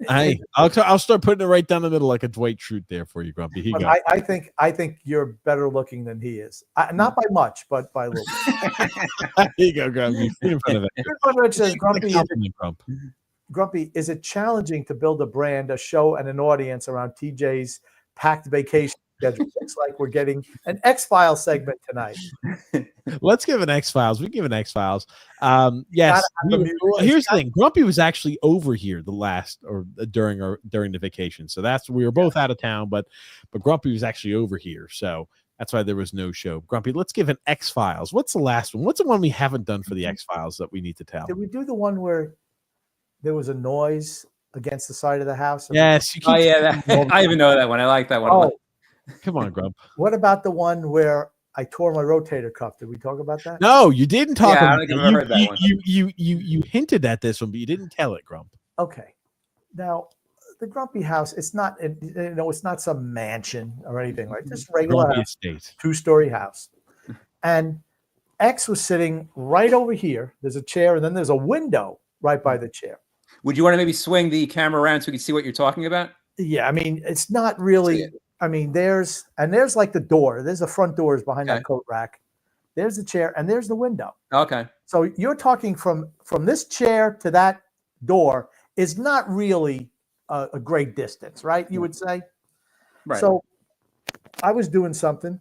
I'll start putting it right down the middle like a Dwight Schrute there for you, Grumpy. Here you go. I think you're better looking than he is. Not by much, but by a little bit. Here you go, Grumpy. Sit in front of it. Says, Grump. Grumpy, is it challenging to build a brand, a show, and an audience around TJ's packed vacation schedule? Looks like we're getting an X-Files segment tonight. Let's give an X-Files. We give an X-Files. Yes. Here's the thing. Grumpy was actually over here during the vacation. So we were both out of town, but Grumpy was actually over here. So that's why there was no show. Grumpy, let's give an X-Files. What's the last one? What's the one we haven't done for the X-Files that we need to tell? Did we do the one where there was a noise against the side of the house? Yes. I even know that one. I like that one. Oh, come on, Grump. What about the one where I tore my rotator cuff? Did we talk about that? No, you didn't talk about it. I heard that one. You hinted at this one, but you didn't tell it, Grump. Okay. Now, the Grumpy house, it's not some mansion or anything like this. Regular house, 2-story house. And X was sitting right over here. There's a chair, and then there's a window right by the chair. Would you want to maybe swing the camera around so we can see what you're talking about? Yeah, I mean, it's not really. I mean, there's like the door. There's the front doors behind that coat rack. There's the chair, and there's the window. Okay. So you're talking from this chair to that door is not really a great distance, right? You would say. Right. So I was doing something.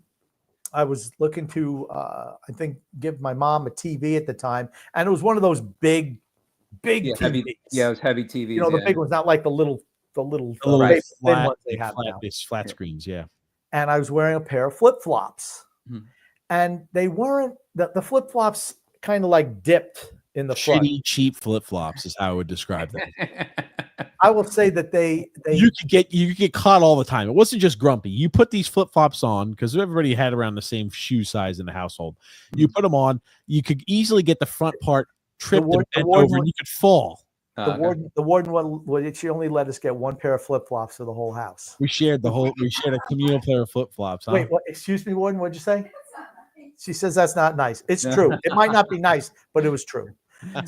I was looking to, I think, give my mom a TV at the time, and it was one of those big TVs. Heavy, it was heavy TVs. You know, the big ones, not like the little thin ones they have now. Flat screens, yeah. And I was wearing a pair of flip-flops, and they weren't the flip-flops kind of like dipped in the front. Shitty, cheap flip-flops is how I would describe them. I will say that they you could get caught all the time. It wasn't just Grumpy. You put these flip-flops on because everybody had around the same shoe size in the household. You put them on, you could easily get the front part tripped and bent over, and you could fall. The warden she only let us get one pair of flip-flops for the whole house. We shared a communal pair of flip-flops. Huh? Wait, what? Excuse me, warden, what'd you say? She says that's not nice. It's true. It might not be nice, but it was true.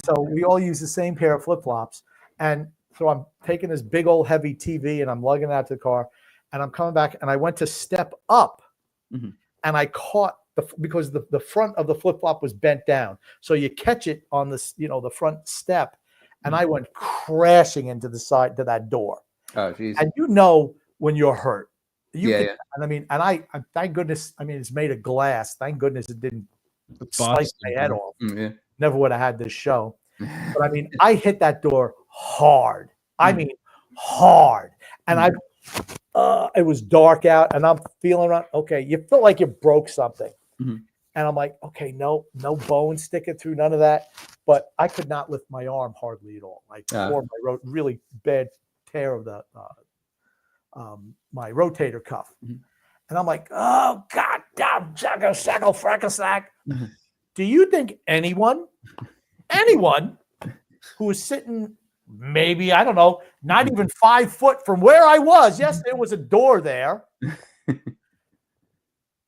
So we all use the same pair of flip-flops. And so I'm taking this big old heavy TV and I'm lugging it out to the car, and I'm coming back, and I went to step up, and I caught because the front of the flip-flop was bent down. So you catch it on this, the front step, and I went crashing into the side to that door. Oh, geez. And when you're hurt. And I mean, I thank goodness, I mean, it's made of glass. Thank goodness it didn't slice my head off. Never would have had this show. But I mean, I hit that door hard. I mean, hard. And it was dark out, and I'm feeling around. Okay, you feel like you broke something. And I'm like, okay, no bone sticking through, none of that. But I could not lift my arm hardly at all. I tore my really bad tear of the my rotator cuff. And I'm like, oh, God damn, fracasack. Do you think anyone who was sitting maybe, I don't know, not even 5 foot from where I was, yes, there was a door there.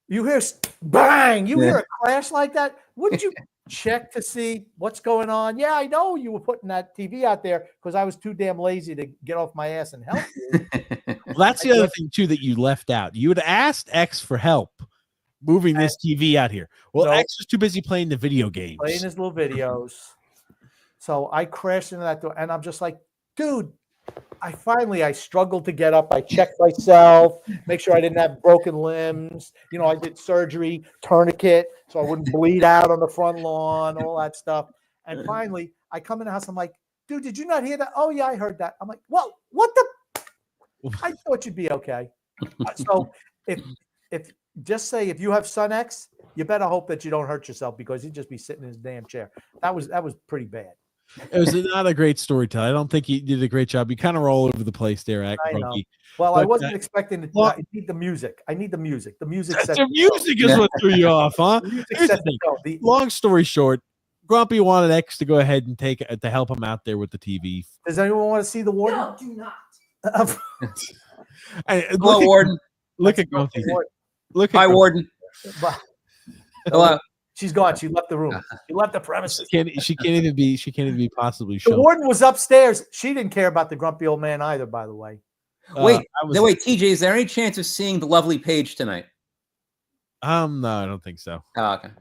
You hear bang, you hear a crash like that. Wouldn't you check to see what's going on? Yeah, I know you were putting that TV out there because I was too damn lazy to get off my ass and help you. Well, that's the other thing, too, that you left out. You had asked X for help moving this TV out here. Well, X was too busy playing the video games. Playing his little videos. So I crashed into that door, and I'm just like, dude, I struggled to get up. I checked myself, make sure I didn't have broken limbs. I did surgery, tourniquet, so I wouldn't bleed out on the front lawn, all that stuff. And finally, I come in the house. I'm like, dude, did you not hear that? Oh, yeah, I heard that. I'm like, well, what the? I thought you'd be okay. So if you have son X, you better hope that you don't hurt yourself because he'd just be sitting in his damn chair. That was pretty bad. It was not a great storyteller. I don't think you did a great job. You kind of were all over the place there, I know. Well, I wasn't expecting to. I need the music. The music. The music is what threw you off, huh? Long story short, Grumpy wanted X to go ahead and to help him out there with the TV. Does anyone want to see the warden? No, do not. Hello, warden. Look at Grumpy. Hi, warden. Hello. She's gone. She left the room. She left the premises. She can't even be possibly The shown. warden was upstairs. She didn't care about the grumpy old man either, by the way. Wait, TJ, is there any chance of seeing the lovely Paige tonight? No, I don't think so. Oh, okay.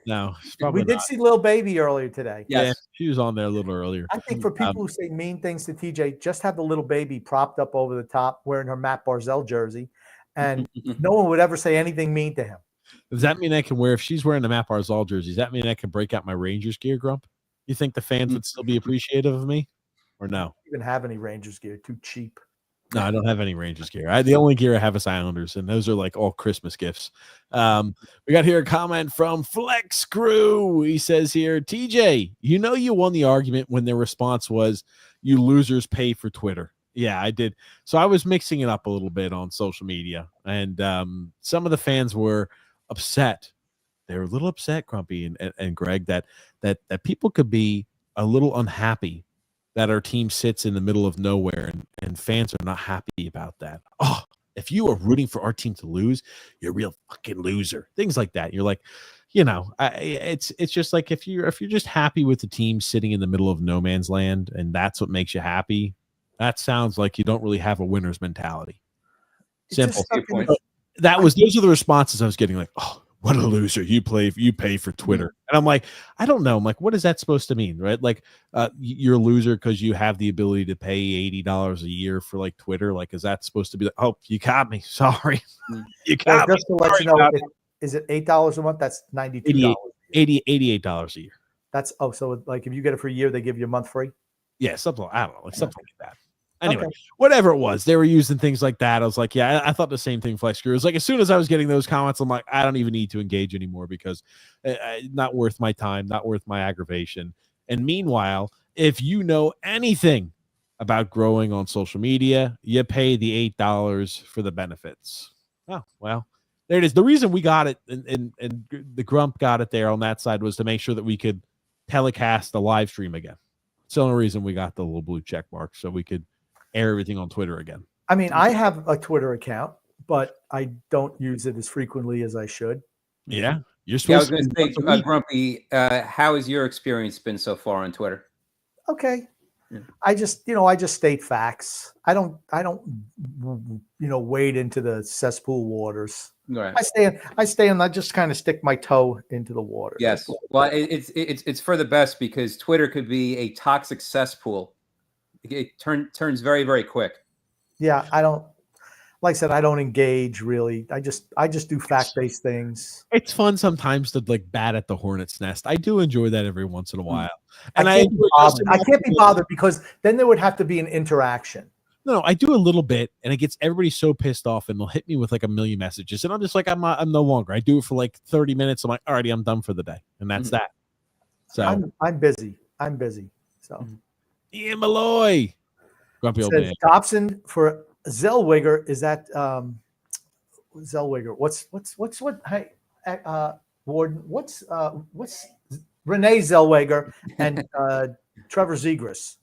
No, We did see Lil Baby earlier today. Yes. Yeah, she was on there a little earlier. I think for people who say mean things to TJ, just have the little baby propped up over the top wearing her Matt Barzell jersey, and no one would ever say anything mean to him. Does that mean I can wear, if she's wearing the Matt Barzal jersey, does that mean I can break out my Rangers gear, Grump? You think the fans would still be appreciative of me or no? I don't even have any Rangers gear. Too cheap. No, I don't have any Rangers gear. The only gear I have is Islanders, and those are like all Christmas gifts. We got here a comment from Flex Crew. He says here, TJ, you won the argument when their response was, "You losers pay for Twitter." Yeah, I did. So I was mixing it up a little bit on social media, and some of the fans were upset. They were a little upset, Grumpy and Greg, that people could be a little unhappy that our team sits in the middle of nowhere, and fans are not happy about that. Oh, if you are rooting for our team to lose, you're a real fucking loser. Things like that. You're like, it's just like if you're just happy with the team sitting in the middle of no man's land, and that's what makes you happy, that sounds like you don't really have a winner's mentality. Simple. Those are the responses I was getting, like, oh, what a loser. You pay for Twitter. And I'm like, I don't know. I'm like, what is that supposed to mean? Right? Like, you're a loser because you have the ability to pay $80 a year for like Twitter. Like, is that supposed to be like, oh, you got me. Sorry. You got me. Just to let you know, is it $8 a month? That's $92. $88 a year. That's so like if you get it for a year, they give you a month free. Yeah, something. I don't know, like something like that. Anyway, whatever it was, they were using things like that. I was like, yeah, I thought the same thing, Flex Crew. It was like, as soon as I was getting those comments, I'm like, I don't even need to engage anymore because not worth my time, not worth my aggravation. And meanwhile, if you know anything about growing on social media, you pay the $8 for the benefits. Oh, well, there it is. The reason we got it and the Grump got it there on that side was to make sure that we could telecast the live stream again. It's the only reason we got the little blue check mark, so we could air everything on Twitter again. I mean, I have a Twitter account, but I don't use it as frequently as I should. Yeah, you're supposed I was going to say, Grumpy, how has your experience been so far on Twitter? Okay. Yeah. I just state facts. I don't wade into the cesspool waters. Right. I stay and I just kind of stick my toe into the water. Yes. Well, it's for the best because Twitter could be a toxic cesspool. It turns very, very quick. Yeah, I don't. Like I said, I don't engage really. I just do fact-based things. It's fun sometimes to like bat at the hornet's nest. I do enjoy that every once in a while. And I can't be bothered because then there would have to be an interaction. No, I do a little bit, and it gets everybody so pissed off, and they'll hit me with like a million messages, and I'm just like, I'm no longer. I do it for like 30 minutes. I'm like, alrighty, I'm done for the day, and that's that. So I'm busy. So Ian Malloy, grumpy old man. Dobson for Zellweger. Is that Zellweger? What's hey Warden? What's Renee Zellweger and Trevor Zegras?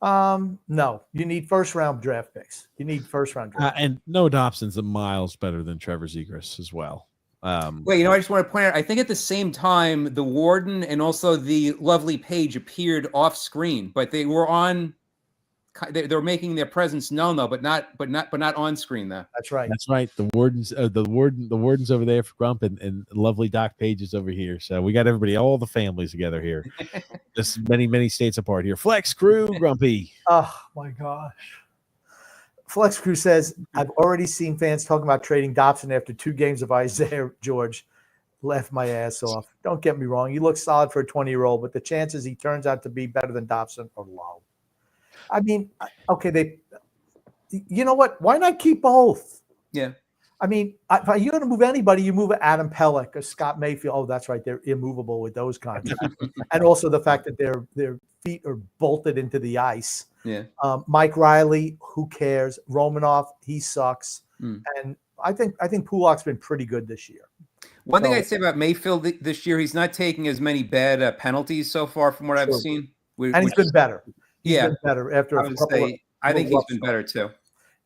No, you need first round draft picks. And Noah Dobson's a miles better than Trevor Zegras as well. Wait, I just want to point out, I think at the same time, the Warden and also the lovely Paige appeared off screen, but they were on. They're making their presence known though, but not on screen though. That's right. The warden's over there for Grump, and lovely Doc Page is over here. So we got everybody, all the families together here. Just many states apart here. Flex Crew, Grumpy. Oh my gosh. Flex Crew says, I've already seen fans talking about trading Dobson after 2 games of Isaiah George. Left my ass off. Don't get me wrong. He looks solid for a 20-year-old, but the chances he turns out to be better than Dobson are low. I mean, okay, you know what? Why not keep both? Yeah. I mean, if you're going to move anybody, you move Adam Pelech or Scott Mayfield. Oh, that's right. They're immovable with those kinds. And also the fact that their feet are bolted into the ice. Yeah. Mike Riley, who cares? Romanov, he sucks. And I think Pulak's been pretty good this year. One thing I'd say about Mayfield this year, he's not taking as many bad penalties so far from what I've seen. And he's been better. He's been better after I think he's been better too.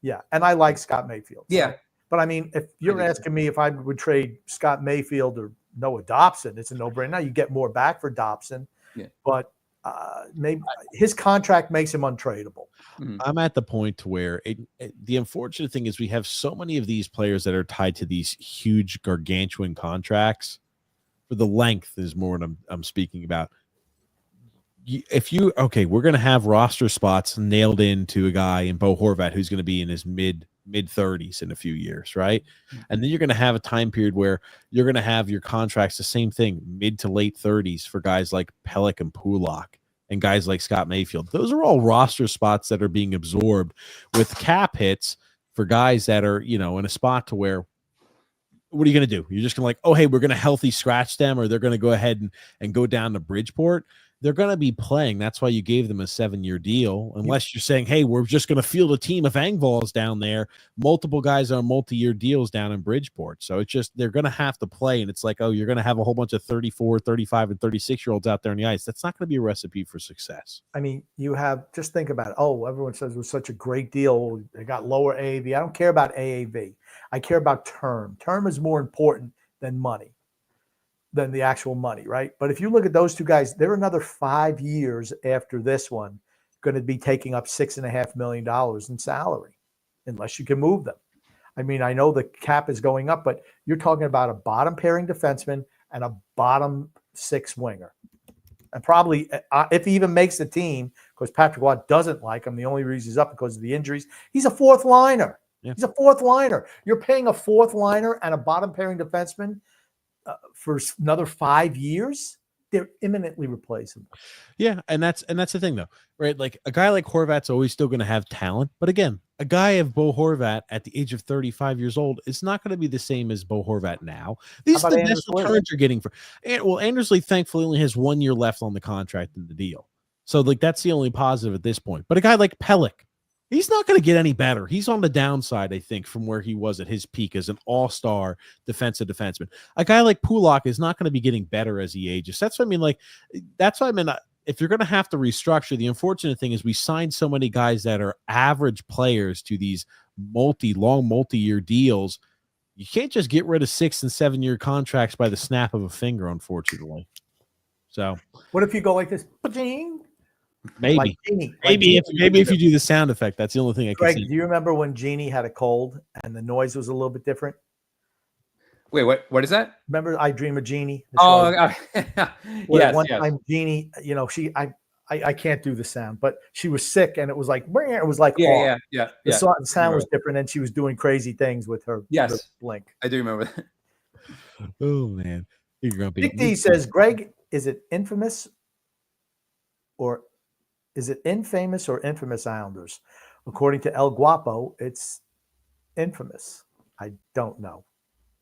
Yeah, and I like Scott Mayfield. Yeah. But I mean, if you're asking me if I would trade Scott Mayfield or Noah Dobson, it's a no-brainer. Now you get more back for Dobson, but maybe his contract makes him untradeable. I'm at the point to where the unfortunate thing is we have so many of these players that are tied to these huge gargantuan contracts. For the length is more what I'm speaking about. We're going to have roster spots nailed into a guy in Bo Horvat who's going to be in his mid 30s in a few years, right? And then you're going to have a time period where you're going to have your contracts the same thing, mid to late 30s for guys like Pelech and Pulak and guys like Scott Mayfield. Those are all roster spots that are being absorbed with cap hits for guys that are, in a spot to where, what are you going to do? You're just going to like, oh, hey, we're going to healthy scratch them, or they're going to go ahead and go down to Bridgeport. They're going to be playing. That's why you gave them a 7-year deal. Unless you're saying, hey, we're just going to field a team of Engvalls down there. Multiple guys on multi-year deals down in Bridgeport. So it's just they're going to have to play. And it's like, oh, you're going to have a whole bunch of 34, 35, and 36-year-olds out there on the ice. That's not going to be a recipe for success. I mean, just think about it. Oh, everyone says it was such a great deal. They got lower AAV. I don't care about AAV. I care about term. Term is more important than money. Than the actual money, right? But if you look at those two guys, they're another 5 years after this one going to be taking up $6.5 million in salary, unless you can move them. I mean, I know the cap is going up, but you're talking about a bottom pairing defenseman and a bottom 6 winger. And probably, if he even makes the team, because Patrick Watt doesn't like him, the only reason he's up because of the injuries, he's a 4th liner. Yeah. He's a 4th liner. You're paying a 4th liner and a bottom pairing defenseman for another 5 years. They're imminently replaceable. Yeah, and that's the thing though, right? Like a guy like Horvat's always still going to have talent, but again, a guy of Bo Horvat at the age of 35 years old is not going to be the same as Bo Horvat now. These are the best returns you're getting for. Well, Anders Lee thankfully only has 1 year left on the contract in the deal, so like that's the only positive at this point. But a guy like Pelech, he's not going to get any better. He's on the downside, I think, from where he was at his peak as an all-star defensive defenseman. A guy like Pulak is not going to be getting better as he ages. That's what I mean. Like, that's what I mean. If you're going to have to restructure, the unfortunate thing is we signed so many guys that are average players to these multi-year deals. You can't just get rid of 6 and 7 year contracts by the snap of a finger, unfortunately. So, what if you go like this? Ba-ding! Maybe, like Genie. maybe if you do the sound effect, that's the only thing I can Greg, see. do you remember when Genie had a cold and the noise was a little bit different? Wait, what is that? Remember I Dream of Jeannie? Oh, yes. One time Jeannie, I can't do the sound, but she was sick and it was like, yeah. The sound was different and she was doing crazy things with her blink. I do remember that. Oh man. You're grumpy. Dick D says, Greg, is it infamous or infamous Islanders? According to El Guapo, it's infamous. I don't know.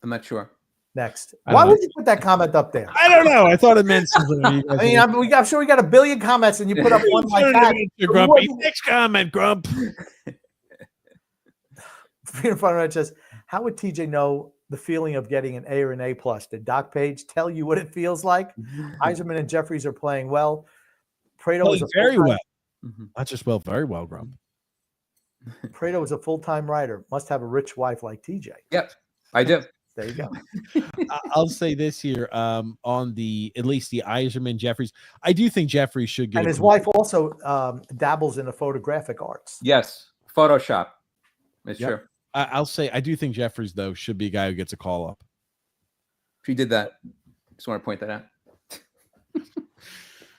I'm not sure. Next. Why would you put that comment up there? I don't know. I thought it meant something. I'm sure we got a billion comments and you put up one like that. Grumpy. Next comment, Grump. Freedom Fun says, how would TJ know the feeling of getting an A or an A+? Did Doc Page tell you what it feels like? Yzerman and Jeffries are playing well. Prato is very well. Not just well, very well, Grump. Prato is a full-time writer. Must have a rich wife like TJ. Yep, I do. There you go. I'll say this here on at least the Yzerman Jeffries. I do think Jeffries should get. And his wife also dabbles in the photographic arts. Yes, Photoshop. It's true. I'll say I do think Jeffries though should be a guy who gets a call up. She did that. Just want to point that out.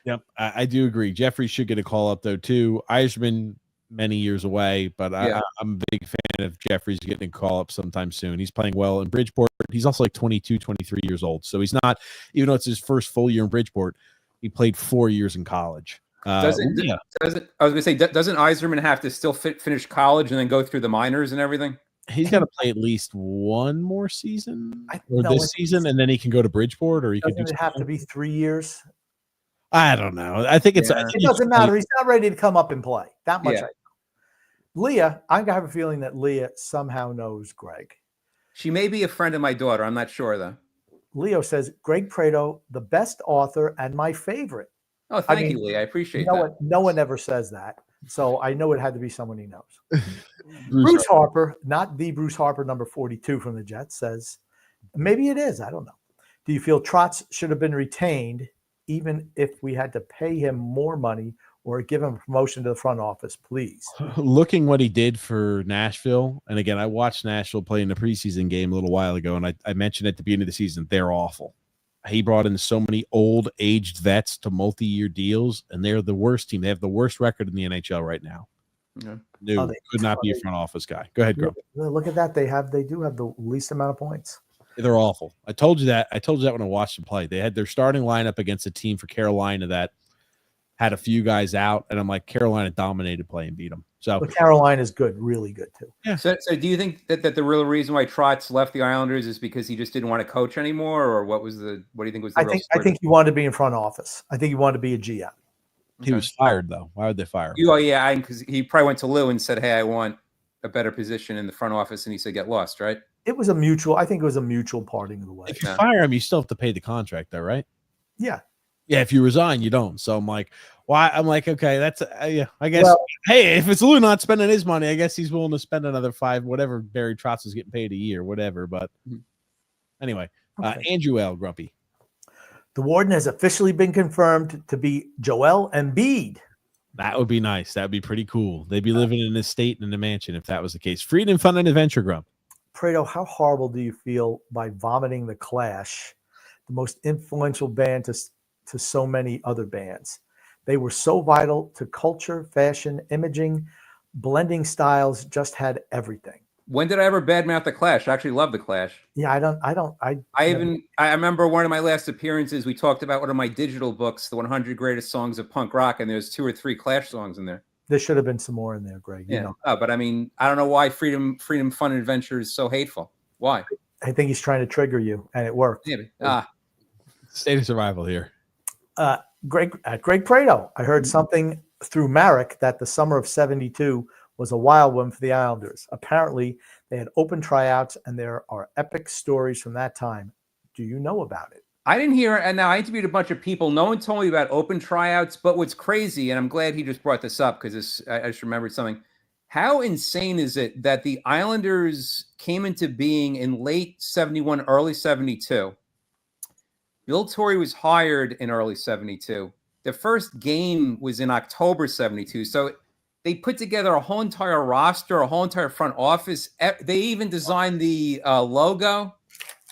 Yep, I do agree. Jeffries should get a call up though too. Yzerman many years away, but I'm a big fan of Jeffries getting a call up sometime soon. He's playing well in Bridgeport. He's also like 22, 23 years old. So he's not, even though it's his first full year in Bridgeport, he played 4 years in college. Doesn't Yzerman have to still finish college and then go through the minors and everything? He's got to play at least one more season this season, and then he can go to Bridgeport, or he could do it have to be 3 years? I don't know. I think it doesn't matter. He's not ready to come up and play. That much I know. Leah, I have a feeling that Leah somehow knows Greg. She may be a friend of my daughter. I'm not sure, though. Leo says, Greg Prato, the best author and my favorite. Oh, thank you, Leah. I appreciate that. No one ever says that. So I know it had to be someone he knows. Bruce Harper, not the Bruce Harper, number 42 from the Jets, says, maybe it is. I don't know. Do you feel Trotz should have been retained even if we had to pay him more money or give him a promotion to the front office, please? Looking what he did for Nashville, and again, I watched Nashville play in the preseason game a little while ago, and I mentioned at the beginning of the season, they're awful. He brought in so many old, aged vets to multi-year deals, and they're the worst team. They have the worst record in the NHL right now. Yeah. No, could not be a front office guy. Go ahead, Grump. Look at that. They do have the least amount of points. They're awful. I told you that when I watched them play. They had their starting lineup against a team for Carolina that had a few guys out, and I'm like, Carolina dominated play and beat them. So but Carolina is good, really good too. Yeah. So do you think that the real reason why Trotz left the Islanders is because he just didn't want to coach anymore, or what do you think was the real story? I think he wanted to be in front office. I think he wanted to be a GM. He was fired though. Why would they fire him? Oh yeah, because he probably went to Lou and said, "Hey, I want a better position in the front office," and he said, "Get lost," right? It was a mutual. I think it was a mutual parting of the way. If you fire him, you still have to pay the contract, though, right? Yeah. Yeah. If you resign, you don't. So I'm like, why? I'm like, okay, that's yeah. I guess. Well, hey, if it's Lou not spending his money, I guess he's willing to spend another $5, whatever Barry Trotz is getting paid a year, whatever. But anyway, Andrew L. Grumpy. The warden has officially been confirmed to be Joel Embiid. That would be nice. That would be pretty cool. They'd be living in an estate and in a mansion if that was the case. Freedom, fun, and adventure, Grump. Prato, how horrible do you feel by vomiting the Clash, the most influential band to so many other bands? They were so vital to culture, fashion, imaging, blending styles, just had everything. When did I ever badmouth the Clash? I actually love the Clash. Yeah, I remember one of my last appearances, we talked about one of my digital books, the 100 greatest songs of punk rock, and there's 2 or 3 Clash songs in there. There should have been some more in there, Greg. Yeah. But I mean, I don't know why freedom, fun, and adventure is so hateful. Why? I think he's trying to trigger you, and it worked. Maybe. State of survival here. Greg Prato, I heard something through Marek that the summer of '72 was a wild one for the Islanders. Apparently, they had open tryouts, and there are epic stories from that time. Do you know about it? I didn't hear, and now I interviewed a bunch of people. No one told me about open tryouts, but what's crazy, and I'm glad he just brought this up because I just remembered something. How insane is it that the Islanders came into being in late 71, early 72? Bill Torrey was hired in early 72. The first game was in October 72. So they put together a whole entire roster, a whole entire front office. They even designed the logo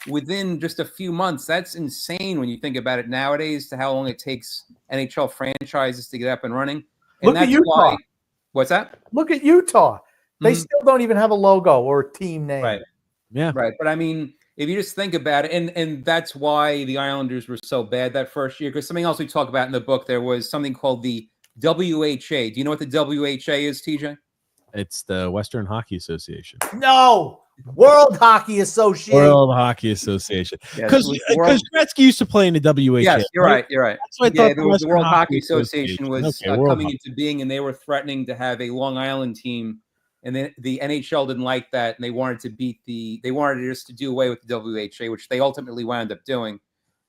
within just a few months. That's insane when you think about it nowadays, to how long it takes NHL franchises to get up and running. And look at Utah. What's that? Look at Utah. They still don't even have a logo or a team name. Right. Yeah. Right. But I mean, if you just think about it, and that's why the Islanders were so bad that first year, because something else we talk about in the book, there was something called the WHA. Do you know what the WHA is, TJ? It's the Western Hockey Association. No. World Hockey Association. World Hockey Association. Because Gretzky used to play in the WHA. Yes, you're right. You're right. That's what I thought the World Hockey Association was coming Hockey. into being, and they were threatening to have a Long Island team. And then the NHL didn't like that, and they wanted just to do away with the WHA, which they ultimately wound up doing.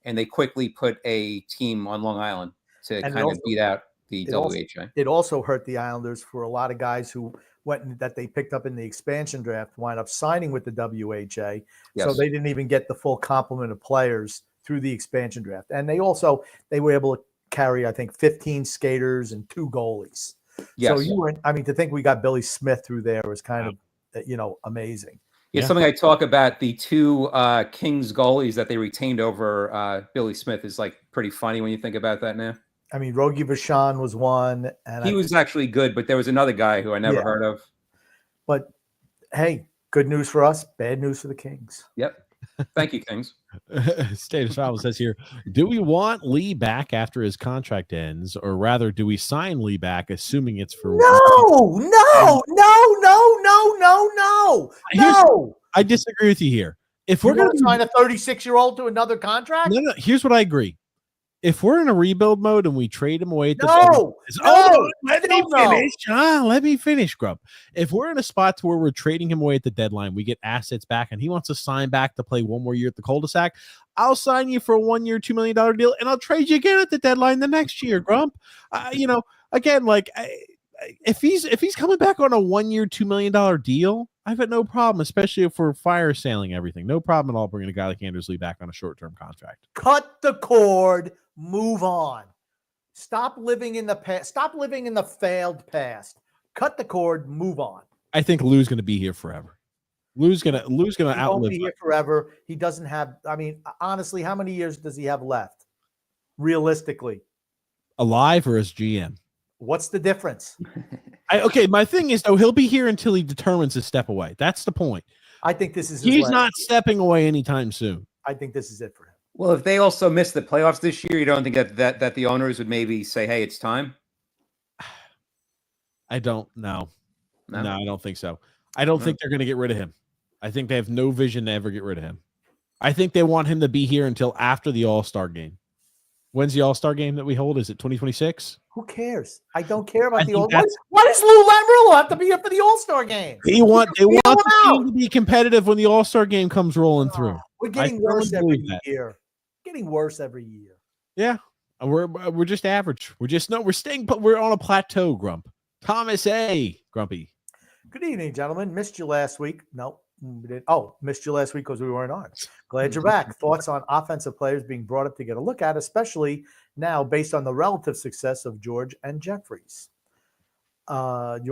And they quickly put a team on Long Island to kind of beat out the WHA. It also hurt the Islanders for a lot of guys who that they picked up in the expansion draft wind up signing with the WHA. Yes. So they didn't even get the full complement of players through the expansion draft. And they were able to carry, I think, 15 skaters and 2 goalies. Yes. So to think we got Billy Smith through there was kind of, amazing. Yeah, something I talk about, the 2 Kings goalies that they retained over Billy Smith is like pretty funny when you think about that now. I mean, Rogie Vachon was one. And he was actually good, but there was another guy who I never heard of. But hey, good news for us, bad news for the Kings. Yep. Thank you, Kings. State of Survival says here, do we want Lee back after his contract ends, or rather do we sign Lee back assuming it's for No. I disagree with you here. If we're going to sign a 36-year-old to another contract, no, here's what I agree. If we're in a rebuild mode and we trade him away, let me finish, Grub. If we're in a spot where we're trading him away at the deadline, we get assets back, and he wants to sign back to play one more year at the cul-de-sac, I'll sign you for a 1-year, $2 million deal, and I'll trade you again at the deadline the next year, Grump. Again, like if he's coming back on a 1-year, $2 million deal, I've got no problem, especially if we're fire sailing everything. No problem at all bringing a guy like Andersley back on a short-term contract. Cut the cord. Move on. Stop living in the past. Stop living in the failed past. Cut the cord. Move on. I think Lou's going to be here forever. Lou's going to He won't outlive be here forever. He doesn't have. I mean, honestly, how many years does he have left? Realistically, alive or as GM. what's the difference? Okay, my thing is though he'll be here until he determines to step away. That's the point. I think this is. His He's last. not stepping away anytime soon. I think this is it for him. Well, if they also miss the playoffs this year, you don't think that the owners would maybe say, "Hey, it's time"? I don't know. No? No, I don't think so. I don't think they're going to get rid of him. I think they have no vision to ever get rid of him. I think they want him to be here until after the All-Star game. When's the All-Star game that we hold? Is it 2026? Who cares? I don't care about I the think All. Why does Lou Lamoriello have to be here for the All-Star game? They want Feel the him team out. to be competitive when the All-Star game comes rolling through. We're getting firmly worse every believe that. year. Getting worse every year. Yeah, we're just average. We're staying, but we're on a plateau. Grump. Thomas A. Grumpy. Good evening, gentlemen. Missed you last week. No, we didn't. Oh, missed you last week because we weren't on. Glad you're back. Thoughts on offensive players being brought up to get a look at, especially now based on the relative success of George and Jeffries. You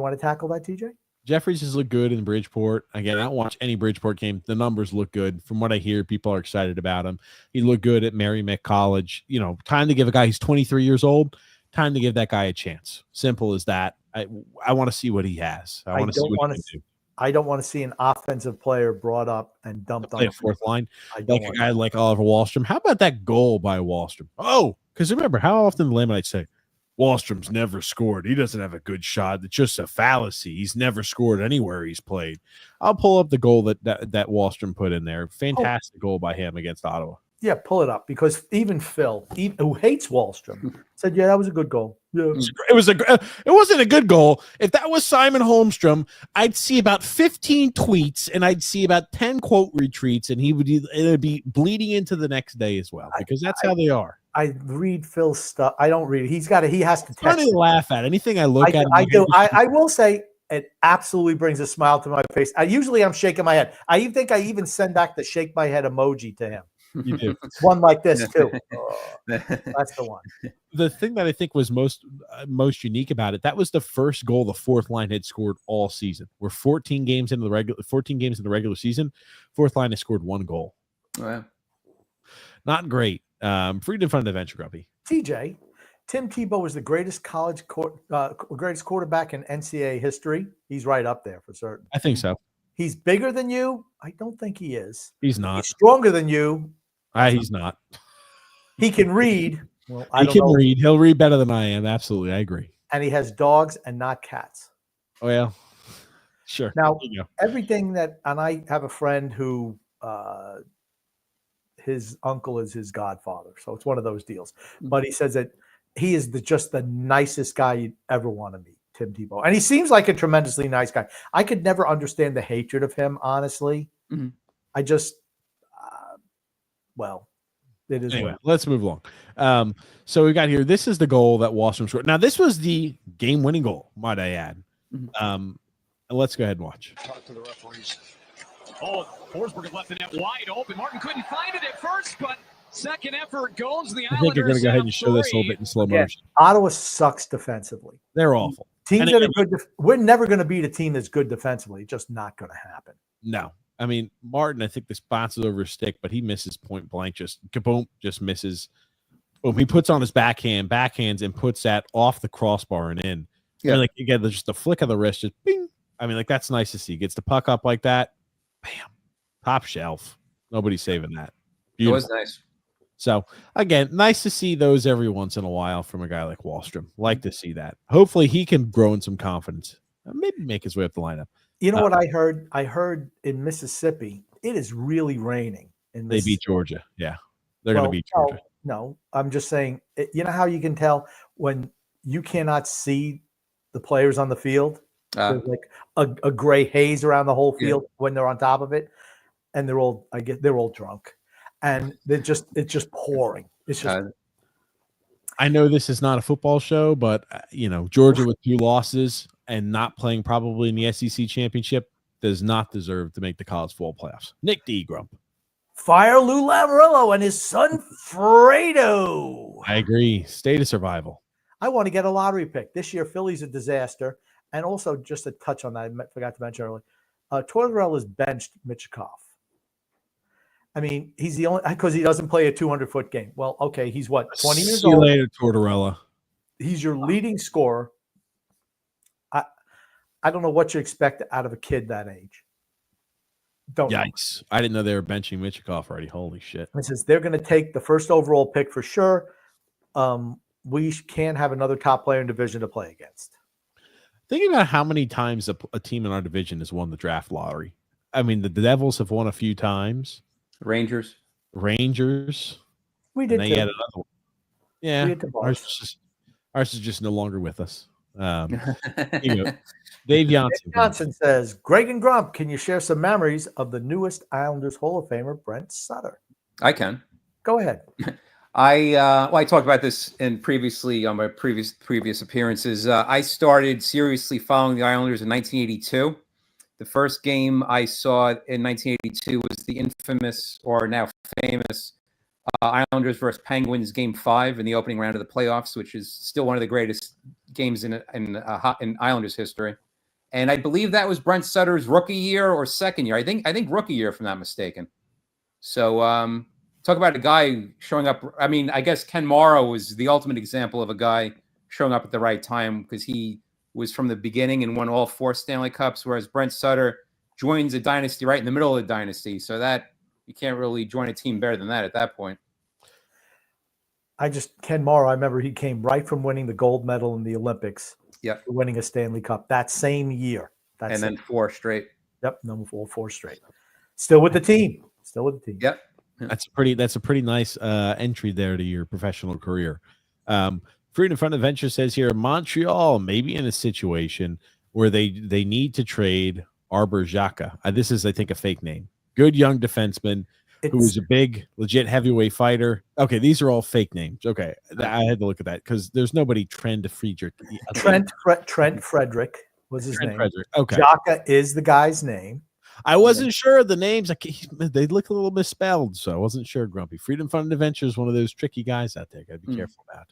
want to tackle that, TJ? Jeffries has looked good in Bridgeport. Again, I don't watch any Bridgeport game. The numbers look good. From what I hear, people are excited about him. He looked good at Merrimack College. You know, time to give a guy, he's 23 years old, time to give that guy a chance. Simple as that. I want to see what he has. I want to see what he can do. I don't want to see an offensive player brought up and dumped on a fourth line. I don't Like a want guy like Oliver Wahlstrom. How about that goal by Wahlstrom? Oh, because remember, how often the Lamanites say, Wahlstrom's never scored. He doesn't have a good shot. It's just a fallacy. He's never scored anywhere he's played. I'll pull up the goal that Wahlstrom put in there. Fantastic goal by him against Ottawa. Yeah, pull it up because even Phil, who hates Wahlstrom, said, "Yeah, that was a good goal." Yeah. It wasn't a good goal. If that was Simon Holmstrom, I'd see about 15 tweets and I'd see about 10 quote retweets, and it would be bleeding into the next day as well because that's how they are. I read Phil's stuff. I don't read it. He has to text. Funny to laugh at anything I look at. I do. I will say it absolutely brings a smile to my face. I'm shaking my head. I think I even send back the shake my head emoji to him. You do. One like this too. That's the one. The thing that I think was most unique about it, that was the first goal the fourth line had scored all season. We're 14 games in the regular season. Fourth line has scored one goal. Oh, yeah. Not great. Freedom Fund Adventure Grumpy. TJ, Tim Tebow was the greatest greatest quarterback in NCAA history. He's right up there for certain. I think so. He's bigger than you. I don't think he is. He's not. He's stronger than you. He's not. He can read. Well, he can read. He'll read better than I am. Absolutely. I agree. And he has dogs and not cats. Oh, yeah. Sure. Now, everything and I have a friend who his uncle is his godfather. So it's one of those deals. But he says that he is just the nicest guy you'd ever want to meet, Tim Tebow. And he seems like a tremendously nice guy. I could never understand the hatred of him, honestly. Mm-hmm. I just, it is. Anyway, let's move along. So we got here. This is the goal that Wahlstrom scored. Now, this was the game-winning goal, might I add. Mm-hmm. Let's go ahead and watch. Talk to the referees. Oh, Forsberg left the net wide open. Martin couldn't find it at first, but second effort goes. The I think you're going to go ahead and show this a little bit in slow motion. Ottawa sucks defensively. They're awful. Teams that are good. We're never going to beat a team that's good defensively. It's just not going to happen. No. I mean, Martin, I think this bounces over his stick, but he misses point blank. Just kaboom, just misses. Boom. He puts on his backhands, and puts that off the crossbar and in. Yeah. And again, just the flick of the wrist, just bing. I mean, that's nice to see. Gets the puck up like that. Bam. Top shelf. Nobody's saving that. Beautiful. It was nice. So, again, nice to see those every once in a while from a guy like Wahlstrom. Like to see that. Hopefully he can grow in some confidence. Maybe make his way up the lineup. You know what I heard? I heard in Mississippi, it is really raining. They beat Georgia. Yeah. They're going to beat Georgia. No, I'm just saying, you know how you can tell when you cannot see the players on the field? There's like a gray haze around the whole field when they're on top of it. And they're all drunk. And it's just pouring. It's just. I know this is not a football show, but Georgia with 2 losses and not playing probably in the SEC championship, does not deserve to make the college football playoffs. Nick D. Grump. Fire Lou Lamoriello and his son Fredo. I agree. State of survival. I want to get a lottery pick. This year, Philly's a disaster. And also, just a touch on that, I forgot to mention earlier, Tortorella has benched Michikov. I mean, he's the only, because he doesn't play a 200-foot game. Well, okay, he's what, 20 years old? See you later, Tortorella. He's your leading scorer. I don't know what you expect out of a kid that age. Yikes. I didn't know they were benching Michikov already. Holy shit. It says they're going to take the first overall pick for sure. We can't have another top player in division to play against. Think about how many times a team in our division has won the draft lottery. I mean, the Devils have won a few times. Rangers. We did And they too. had another one. Yeah. We did Ours is just no longer with us. Dave Johnson says, Greg and Grump, can you share some memories of the newest Islanders Hall of Famer, Brent Sutter? I can. Go ahead. I talked about this previously on my previous appearances. I started seriously following the Islanders in 1982. The first game I saw in 1982 was the infamous, or now famous, Islanders versus Penguins Game 5 in the opening round of the playoffs, which is still one of the greatest games in Islanders history. And I believe that was Brent Sutter's rookie year or second year. I think rookie year, if I'm not mistaken. So talk about a guy showing up. I mean, I guess Ken Morrow was the ultimate example of a guy showing up at the right time because he was from the beginning and won all 4 Stanley Cups, whereas Brent Sutter joins a dynasty right in the middle of the dynasty. So that you can't really join a team better than that at that point. Ken Morrow, I remember he came right from winning the gold medal in the Olympics. Yep. To winning a Stanley Cup that same year. Then 4 straight. Yep, number 4 straight. Still with the team. Yep. That's a pretty nice entry there to your professional career. Freedom Front Adventure says here, Montreal may be in a situation where they need to trade Arbor Xhaka. This is, I think, a fake name. Good young defenseman who was a big, legit heavyweight fighter. Okay, these are all fake names. Okay, I had to look at that because there's nobody Trent Friedrich. Trent Frederick was his name. Frederick. Okay, Xhaka is the guy's name. I wasn't sure of the names. They look a little misspelled, so I wasn't sure. Grumpy. Freedom Fun Adventure is one of those tricky guys out there. Got to be careful about.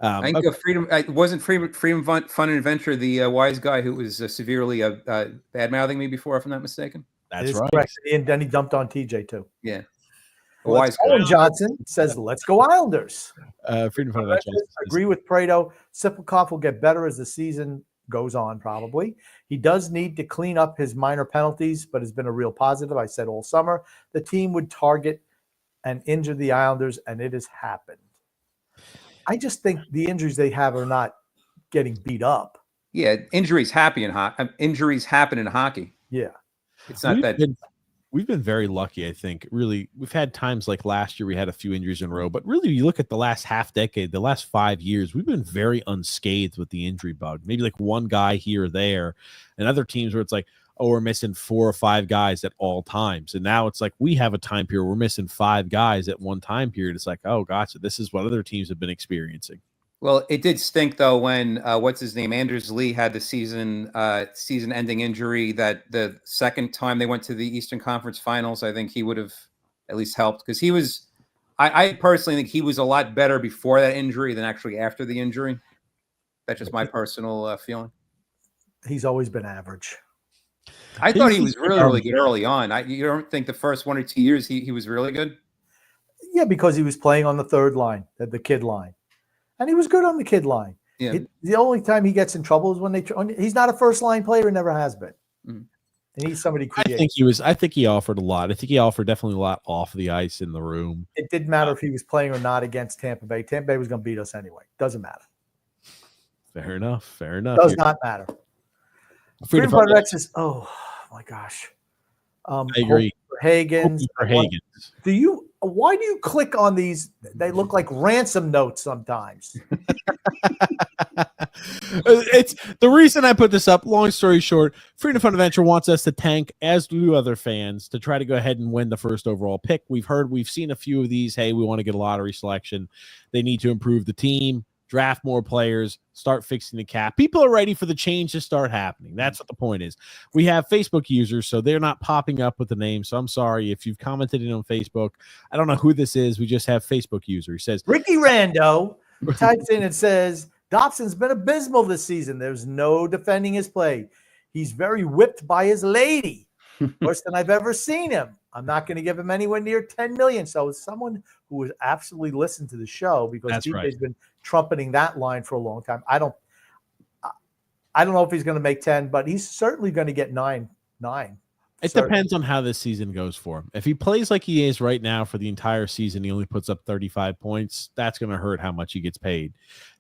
I think Freedom Fun and Adventure the wise guy who was severely bad mouthing me before, if I'm not mistaken. That's right. Correct. And then he dumped on TJ too. Yeah. Owen Johnson says, "Let's go Islanders." Freedom Fun Adventure. Agree with Prato. Sipelkoff will get better as the season goes on, probably. He does need to clean up his minor penalties, but has been a real positive. I said all summer the team would target and injure the Islanders, and it has happened. I just think the injuries they have are not getting beat up. Yeah, injuries happen in hockey. Yeah. It's not We've been very lucky, I think. Really, we've had times like last year we had a few injuries in a row, but really, you look at the last half decade, the last 5 years, we've been very unscathed with the injury bug. Maybe like one guy here or there, and other teams where it's like, oh, we're missing 4 or 5 guys at all times. And now it's like we have a time period we're missing 5 guys at one time period. It's like, oh, gotcha. This is what other teams have been experiencing. Well, it did stink though when what's his name, Anders Lee, had the season-ending injury. That the second time they went to the Eastern Conference Finals, I think he would have at least helped because he was. I personally think he was a lot better before that injury than actually after the injury. That's just my personal feeling. He's always been average. I thought he was really good early on. You don't think the first 1 or 2 years he was really good? Yeah, because he was playing on the third line, the kid line. And he was good on the kid line. Yeah. The only time he gets in trouble is when he's not a first line player and never has been. Mm. And he's somebody creative. I think he offered a lot. I think he offered definitely a lot off the ice in the room. It didn't matter if he was playing or not against Tampa Bay. Tampa Bay was going to beat us anyway. Doesn't matter. Fair enough. Does not matter. Freedom Fund Rex says, oh my gosh. I agree. Hagens. Hagens. Why do you click on these? They look like ransom notes sometimes. It's the reason I put this up. Long story short, Freedom Fund Adventure wants us to tank, as do other fans, to try to go ahead and win the first overall pick. We've seen a few of these. Hey, we want to get a lottery selection. They need to improve the team. draft more players, start fixing the cap. People are ready for the change to start happening. That's what the point is. We have Facebook users, so they're not popping up with the name. So I'm sorry if you've commented it on Facebook. I don't know who this is. We just have Facebook user. He says Ricky Rando types in and says, Dobson's been abysmal this season. There's no defending his play. He's very whipped by his lady. Worse than I've ever seen him. I'm not going to give him anywhere near 10 million. So as someone who has absolutely listened to the show, because DJ's been trumpeting that line for a long time. I don't know if he's going to make 10, but he's certainly going to get 9. It depends on how this season goes for him. If he plays like he is right now for the entire season, he only puts up 35 points. That's going to hurt how much he gets paid.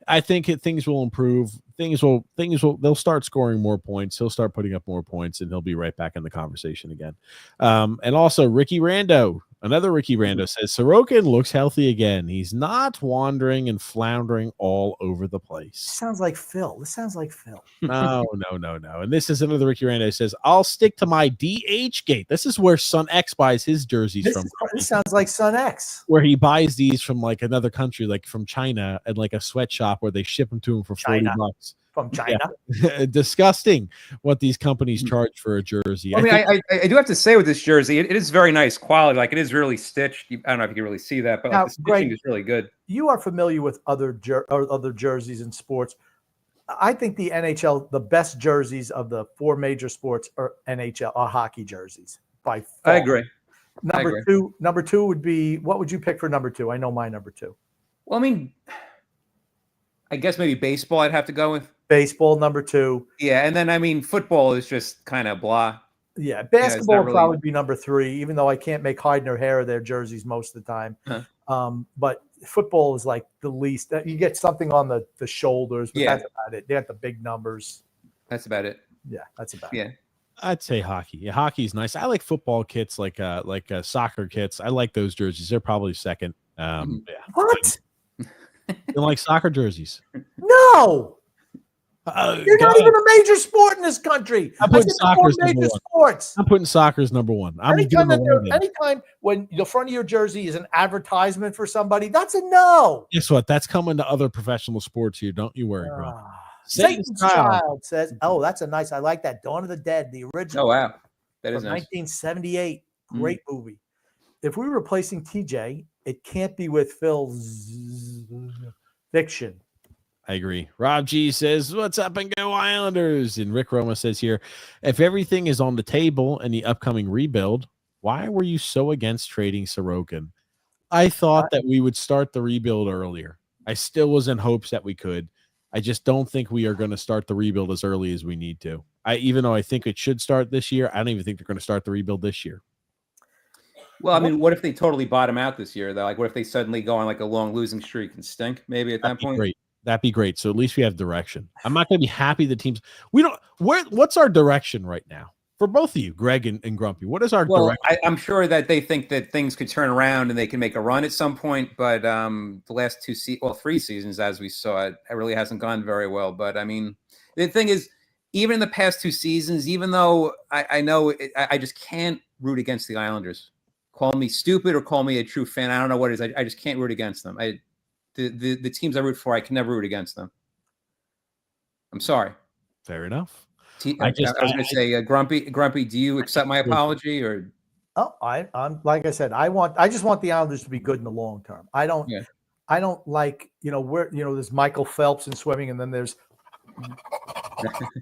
I think things will improve. They'll start scoring more points. He'll start putting up more points, and he'll be right back in the conversation again. And also Ricky Rando, another Ricky Rando says Sorokin looks healthy again. He's not wandering and floundering all over the place. Sounds like Phil. This sounds like Phil. No. And this is another Ricky Rando says, I'll stick to my DH gate. This is where Son X buys his jerseys from. This sounds like Son X. Where he buys these from like another country, like from China, and like a sweatshop where they ship them to him for $40. From China. Yeah. Disgusting what these companies charge for a jersey. I do have to say with this jersey, it is very nice quality. Like, it is really stitched. I don't know if you can really see that, but now, like, the stitching is really good. You are familiar with other jerseys in sports. I think the NHL, the best jerseys of the 4 major sports are hockey jerseys by far. I agree. Number two would be, what would you pick for number 2? I know my number 2. Well, I mean, I guess maybe baseball I'd have to go with. Baseball, number 2. Yeah, and then, I mean, football is just kind of blah. Yeah, basketball would probably be number 3, even though I can't make hide nor hair of their jerseys most of the time. Huh. But football is like the least. You get something on the shoulders, but that's about it. They got the big numbers. That's about it. Yeah, that's about it. Yeah. I'd say hockey. Yeah, hockey's nice. I like football kits, like soccer kits. I like those jerseys. They're probably second. Yeah. What? You don't like soccer jerseys? No. You're not even a major sport in this country. I'm putting soccer's number one. Sports. I'm putting soccer's number one. Anytime when the front of your jersey is an advertisement for somebody, that's a no. Guess what? That's coming to other professional sports here. Don't you worry, bro. Satan's Child says, "Oh, that's a nice. I like that. Dawn of the Dead, the original. Oh wow, that is nice. 1978. Great movie. If we were replacing TJ, it can't be with Phil's fiction." I agree. Rob G says, what's up and go Islanders? And Rick Roma says here, if everything is on the table in the upcoming rebuild, why were you so against trading Sorokin? I thought that we would start the rebuild earlier. I still was in hopes that we could. I just don't think we are going to start the rebuild as early as we need to. Even though I think it should start this year, I don't even think they're going to start the rebuild this year. Well, I mean, what if they totally bottom out this year, though? Like, what if they suddenly go on like a long losing streak and stink maybe at that point? Great. That'd be great. So at least we have direction. I'm not going to be happy the teams. What's our direction right now for both of you, Greg and Grumpy? What is our direction? I'm sure that they think that things could turn around and they can make a run at some point. But the last 3 seasons, as we saw, it really hasn't gone very well. But I mean, the thing is, even in the past 2 seasons, even though I know I just can't root against the Islanders. Call me stupid or call me a true fan. I don't know what it is. I just can't root against them. The teams I root for, I can never root against them. I'm sorry. Fair enough. I was going to say, Grumpy, do you accept my apology or? Oh, I'm like I said, I just want the Islanders to be good in the long term. I don't like, there's Michael Phelps in swimming, and then there's,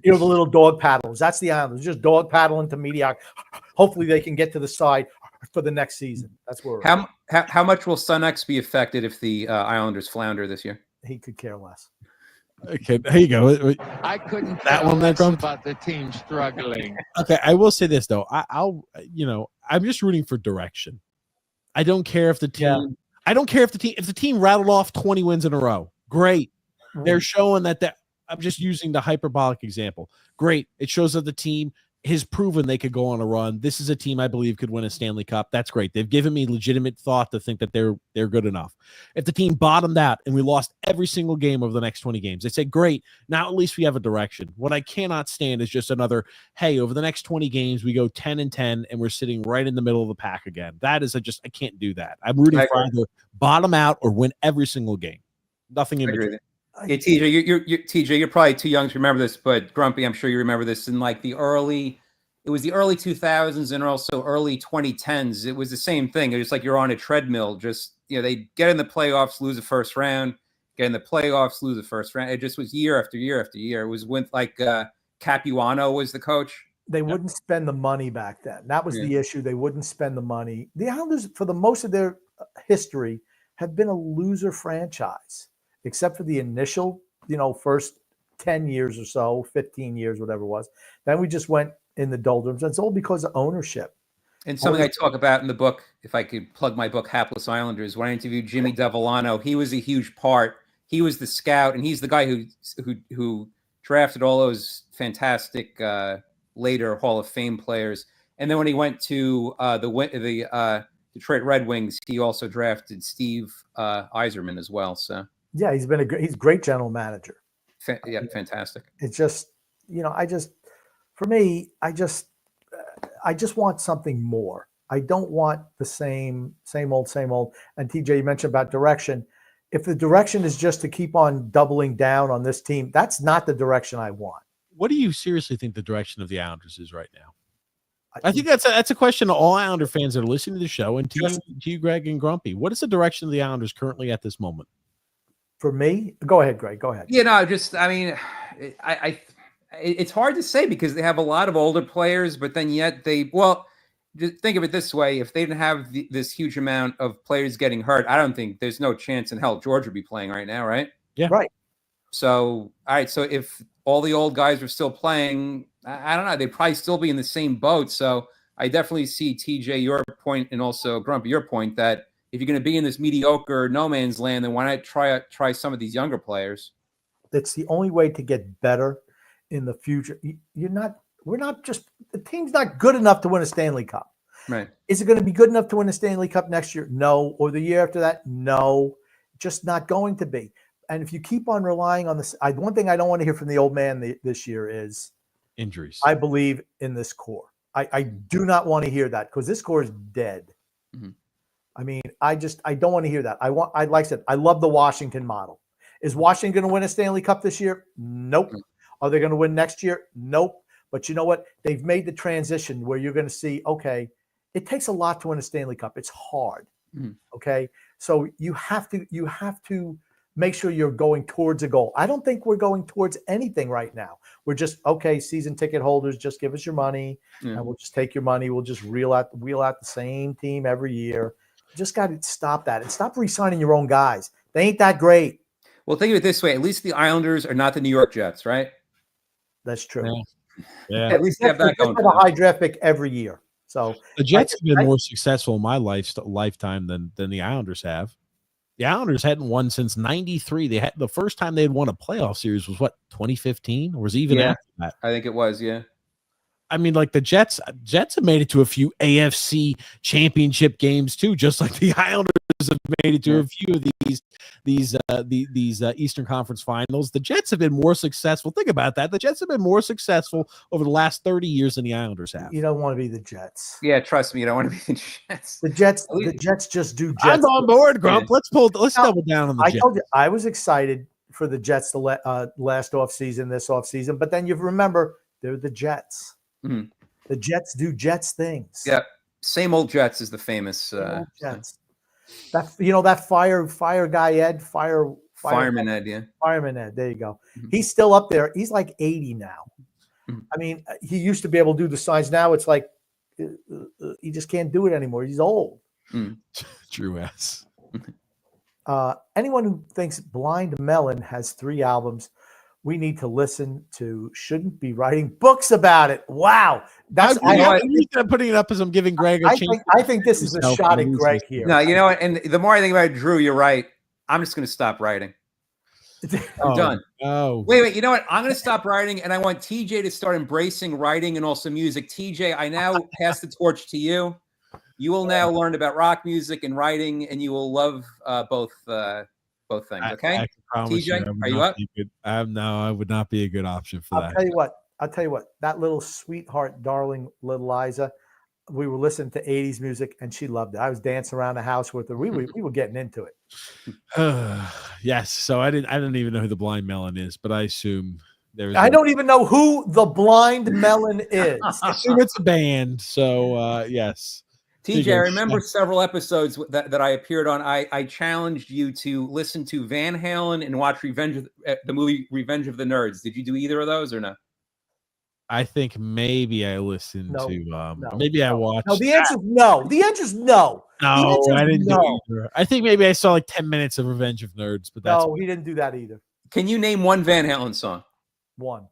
the little dog paddlers. That's the Islanders, just dog paddling to mediocre. Hopefully they can get to the side for the next season. That's where we're how much will Sun X be affected if the Islanders flounder this year? He could care less. Okay, there you go. I couldn't that one that about the team struggling. Okay, I will say this though. I'm just rooting for direction. I don't care if the team. Yeah. I don't care if the team rattled off 20 wins in a row. Great, they're showing that. I'm just using the hyperbolic example. Great, it shows that the team has proven they could go on a run. This is a team I believe could win a Stanley Cup. That's great. They've given me legitimate thought to think that they're good enough. If the team bottomed out and we lost every single game over the next 20 games, they say, great, now at least we have a direction. What I cannot stand is just another, hey, over the next 20 games, we go 10-10 and we're sitting right in the middle of the pack again. That is I can't do that. I'm rooting for either bottom out or win every single game. Nothing in between. Yeah, TJ, TJ, you're probably too young to remember this, but Grumpy, I'm sure you remember this in like it was the early 2000s and also early 2010s. It was the same thing. It was like you're on a treadmill. Just they get in the playoffs, lose the first round, get in the playoffs, lose the first round. It just was year after year after year. It was with like Capuano was the coach. They wouldn't spend the money back then. That was the issue. They wouldn't spend the money. The Islanders, for the most of their history, have been a loser franchise, except for the initial, first 10 years or so, 15 years, whatever it was. Then we just went in the doldrums. It's all because of ownership. And something I talk about in the book, if I could plug my book, Hapless Islanders, when I interviewed Jimmy Devellano, he was a huge part. He was the scout, and he's the guy who drafted all those fantastic later Hall of Fame players. And then when he went to the Detroit Red Wings, he also drafted Steve Yzerman as well. So yeah, he's a great general manager. Fantastic. It's just, for me, I just want something more. I don't want the same old. And TJ, you mentioned about direction. If the direction is just to keep on doubling down on this team, that's not the direction I want. What do you seriously think the direction of the Islanders is right now? I think that's a question to all Islander fans that are listening to the show, and to you, Greg and Grumpy. What is the direction of the Islanders currently at this moment? For me, go ahead, Greg. Go ahead. It's hard to say because they have a lot of older players, but then yet just think of it this way: if they didn't have this huge amount of players getting hurt, I don't think there's no chance in hell George would be playing right now, right? Yeah, right. So, all right. So if all the old guys were still playing, I don't know, they'd probably still be in the same boat. So I definitely see, TJ, your point, and also Grumpy, your point, that if you're going to be in this mediocre no man's land, then why not try some of these younger players? It's the only way to get better in the future. The team's not good enough to win a Stanley Cup. Right. Is it going to be good enough to win a Stanley Cup next year? No. Or the year after that? No. Just not going to be. And if you keep on relying on this, one thing I don't want to hear from the old man this year is injuries. I believe in this core. I do not want to hear that because this core is dead. Mm-hmm. I mean, I don't want to hear that. Like I said, I love the Washington model. Is Washington going to win a Stanley Cup this year? Nope. Mm-hmm. Are they going to win next year? Nope. But you know what? They've made the transition where you're going to see, okay, it takes a lot to win a Stanley Cup. It's hard. Mm-hmm. Okay. So you have to make sure you're going towards a goal. I don't think we're going towards anything right now. We're just, okay, season ticket holders, just give us your money and we'll just take your money. We'll just wheel out the same team every year. Just got to stop that and stop re-signing your own guys. They ain't that great. Well, think of it this way. At least the Islanders are not the New York Jets, right? That's true. Yeah. At least they have that going. Have a high draft pick every year. So the Jets have been more successful in my lifetime than the Islanders have. The Islanders hadn't won since '93. They had the first time they had won a playoff series was 2015, or was it even after that? I think it was, yeah. I mean, like the Jets have made it to a few AFC championship games too, just like the Islanders have made it to a few of these Eastern Conference finals. The Jets have been more successful. Think about that. The Jets have been more successful over the last 30 years than the Islanders have. You don't want to be the Jets. Yeah, trust me, you don't want to be the Jets. The Jets just do Jets. I'm on board, Grump. Let's double down on the Jets. I told you I was excited for the Jets the last offseason, this offseason, but then you remember they're the Jets. Mm-hmm. The Jets do Jets things. Yeah, same old Jets is the famous Jets. That fire guy Ed, fireman Ed, yeah. Fireman Ed, there you go. Mm-hmm. He's still up there. He's like 80 now. Mm-hmm. I mean, he used to be able to do the signs. Now it's like he just can't do it anymore. He's old. Mm. True ass. Anyone who thinks Blind Melon has 3 albums, we need to listen to. Shouldn't be writing books about it. Wow, I'm putting it up as I'm giving Greg a chance. I think this is a shot at Greg here. No, you know what? And the more I think about it, Drew, you're right. I'm just going to stop writing. I'm done. Oh, wait. You know what? I'm going to stop writing, and I want TJ to start embracing writing and also music. TJ, I now pass the torch to you. You will now learn about rock music and writing, and you will love both things. Okay, TJ, are you up? No, I would not be a good option for that. I'll tell you what. That little sweetheart, darling little Liza, we were listening to 80s music, and she loved it. I was dancing around the house with her. We were getting into it. Yes. So I didn't even know who the Blind Melon is, but I assume there's. I don't even know who the Blind Melon is. I assume it's a band. So yes. TJ, I remember several episodes that I appeared on. I challenged you to listen to Van Halen and watch the movie Revenge of the Nerds. Did you do either of those or no? I think maybe I listened to I watched. No, the answer is no. The answer is no. No, I didn't do either. I think maybe I saw like 10 minutes of Revenge of Nerds, but that's no, he didn't do that either. Can you name one Van Halen song? One.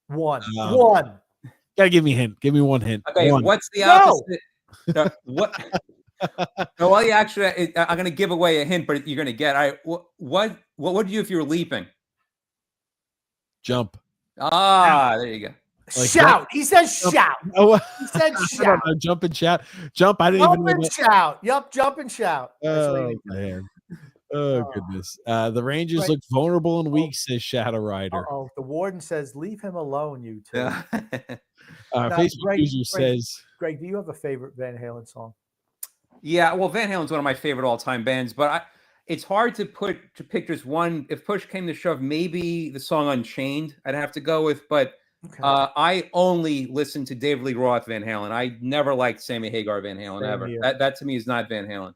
Gotta give me a hint. Give me one hint. Okay, what's the opposite? What? No, well, actually, I'm going to give away a hint, but you're going to get. What would you do if you were leaping? Jump. Ah, there you go. Like shout. He says shout. Oh, he said shout. Jump and shout. Jump. I didn't jump even know. And shout. Yup. Jump and shout. Oh man. Oh goodness. The Rangers look vulnerable and weak, says Shadow Rider. Oh, the warden says, "Leave him alone, you two." Yeah. Facebook user says, "Greg, do you have a favorite Van Halen song?" Yeah, well, Van Halen's one of my favorite all-time bands, but it's hard to pick just one. If push came to shove, maybe the song "Unchained" I'd have to go with, but. Okay. I only listened to David Lee Roth Van Halen. I never liked Sammy Hagar Van Halen ever. That to me is not Van Halen.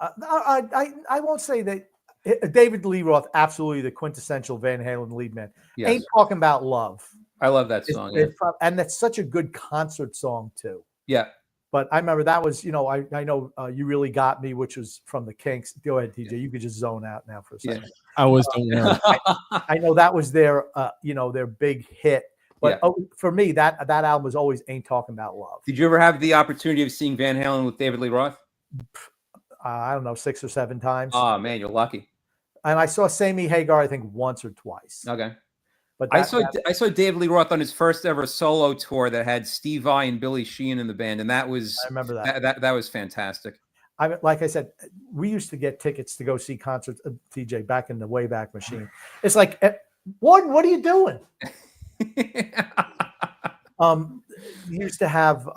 I won't say that David Lee Roth, absolutely the quintessential Van Halen lead man. Yes. Ain't Talking About Love. I love that song. And that's such a good concert song too. Yeah. But I remember that was, I know You Really Got Me, which was from the Kinks. Go ahead, TJ. You could just zone out now for a second. Yeah. I was don't worry. I know that was their, their big hit. But for me, that album was always Ain't Talking About Love. Did you ever have the opportunity of seeing Van Halen with David Lee Roth? I don't know, 6 or 7 times. Oh, man, you're lucky. And I saw Sammy Hagar, I think, once or twice. Okay. But I saw David Lee Roth on his first ever solo tour that had Steve Vai and Billy Sheehan in the band, and that was I remember that. That was fantastic. Like I said, we used to get tickets to go see concerts, TJ, back in the Wayback Machine. It's like, what are you doing? You used to have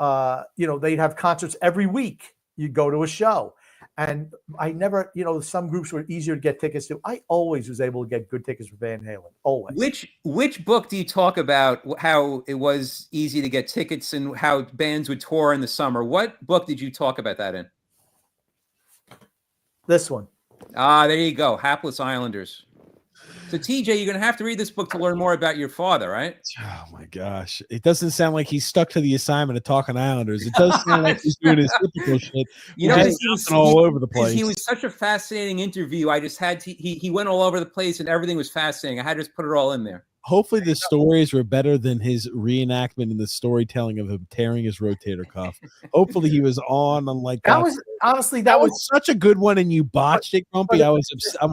they'd have concerts every week. You'd go to a show, and I never, some groups were easier to get tickets to. I always was able to get good tickets for Van Halen. Always. Which book do you talk about how it was easy to get tickets and how bands would tour in the summer? What book did you talk about that in? This one. Ah, there you go. Hapless Islanders. So, TJ, you're going to have to read this book to learn more about your father, right? Oh, my gosh. It doesn't sound like he's stuck to the assignment of talking Islanders. It does sound like he's doing his typical shit. He was all over the place. He was such a fascinating interview. I just had to, he went all over the place and everything was fascinating. I had to just put it all in there. Hopefully the stories were better than his reenactment in the storytelling of him tearing his rotator cuff. Hopefully he was on like that was honestly that was such a good one and you botched it, Grumpy. I'm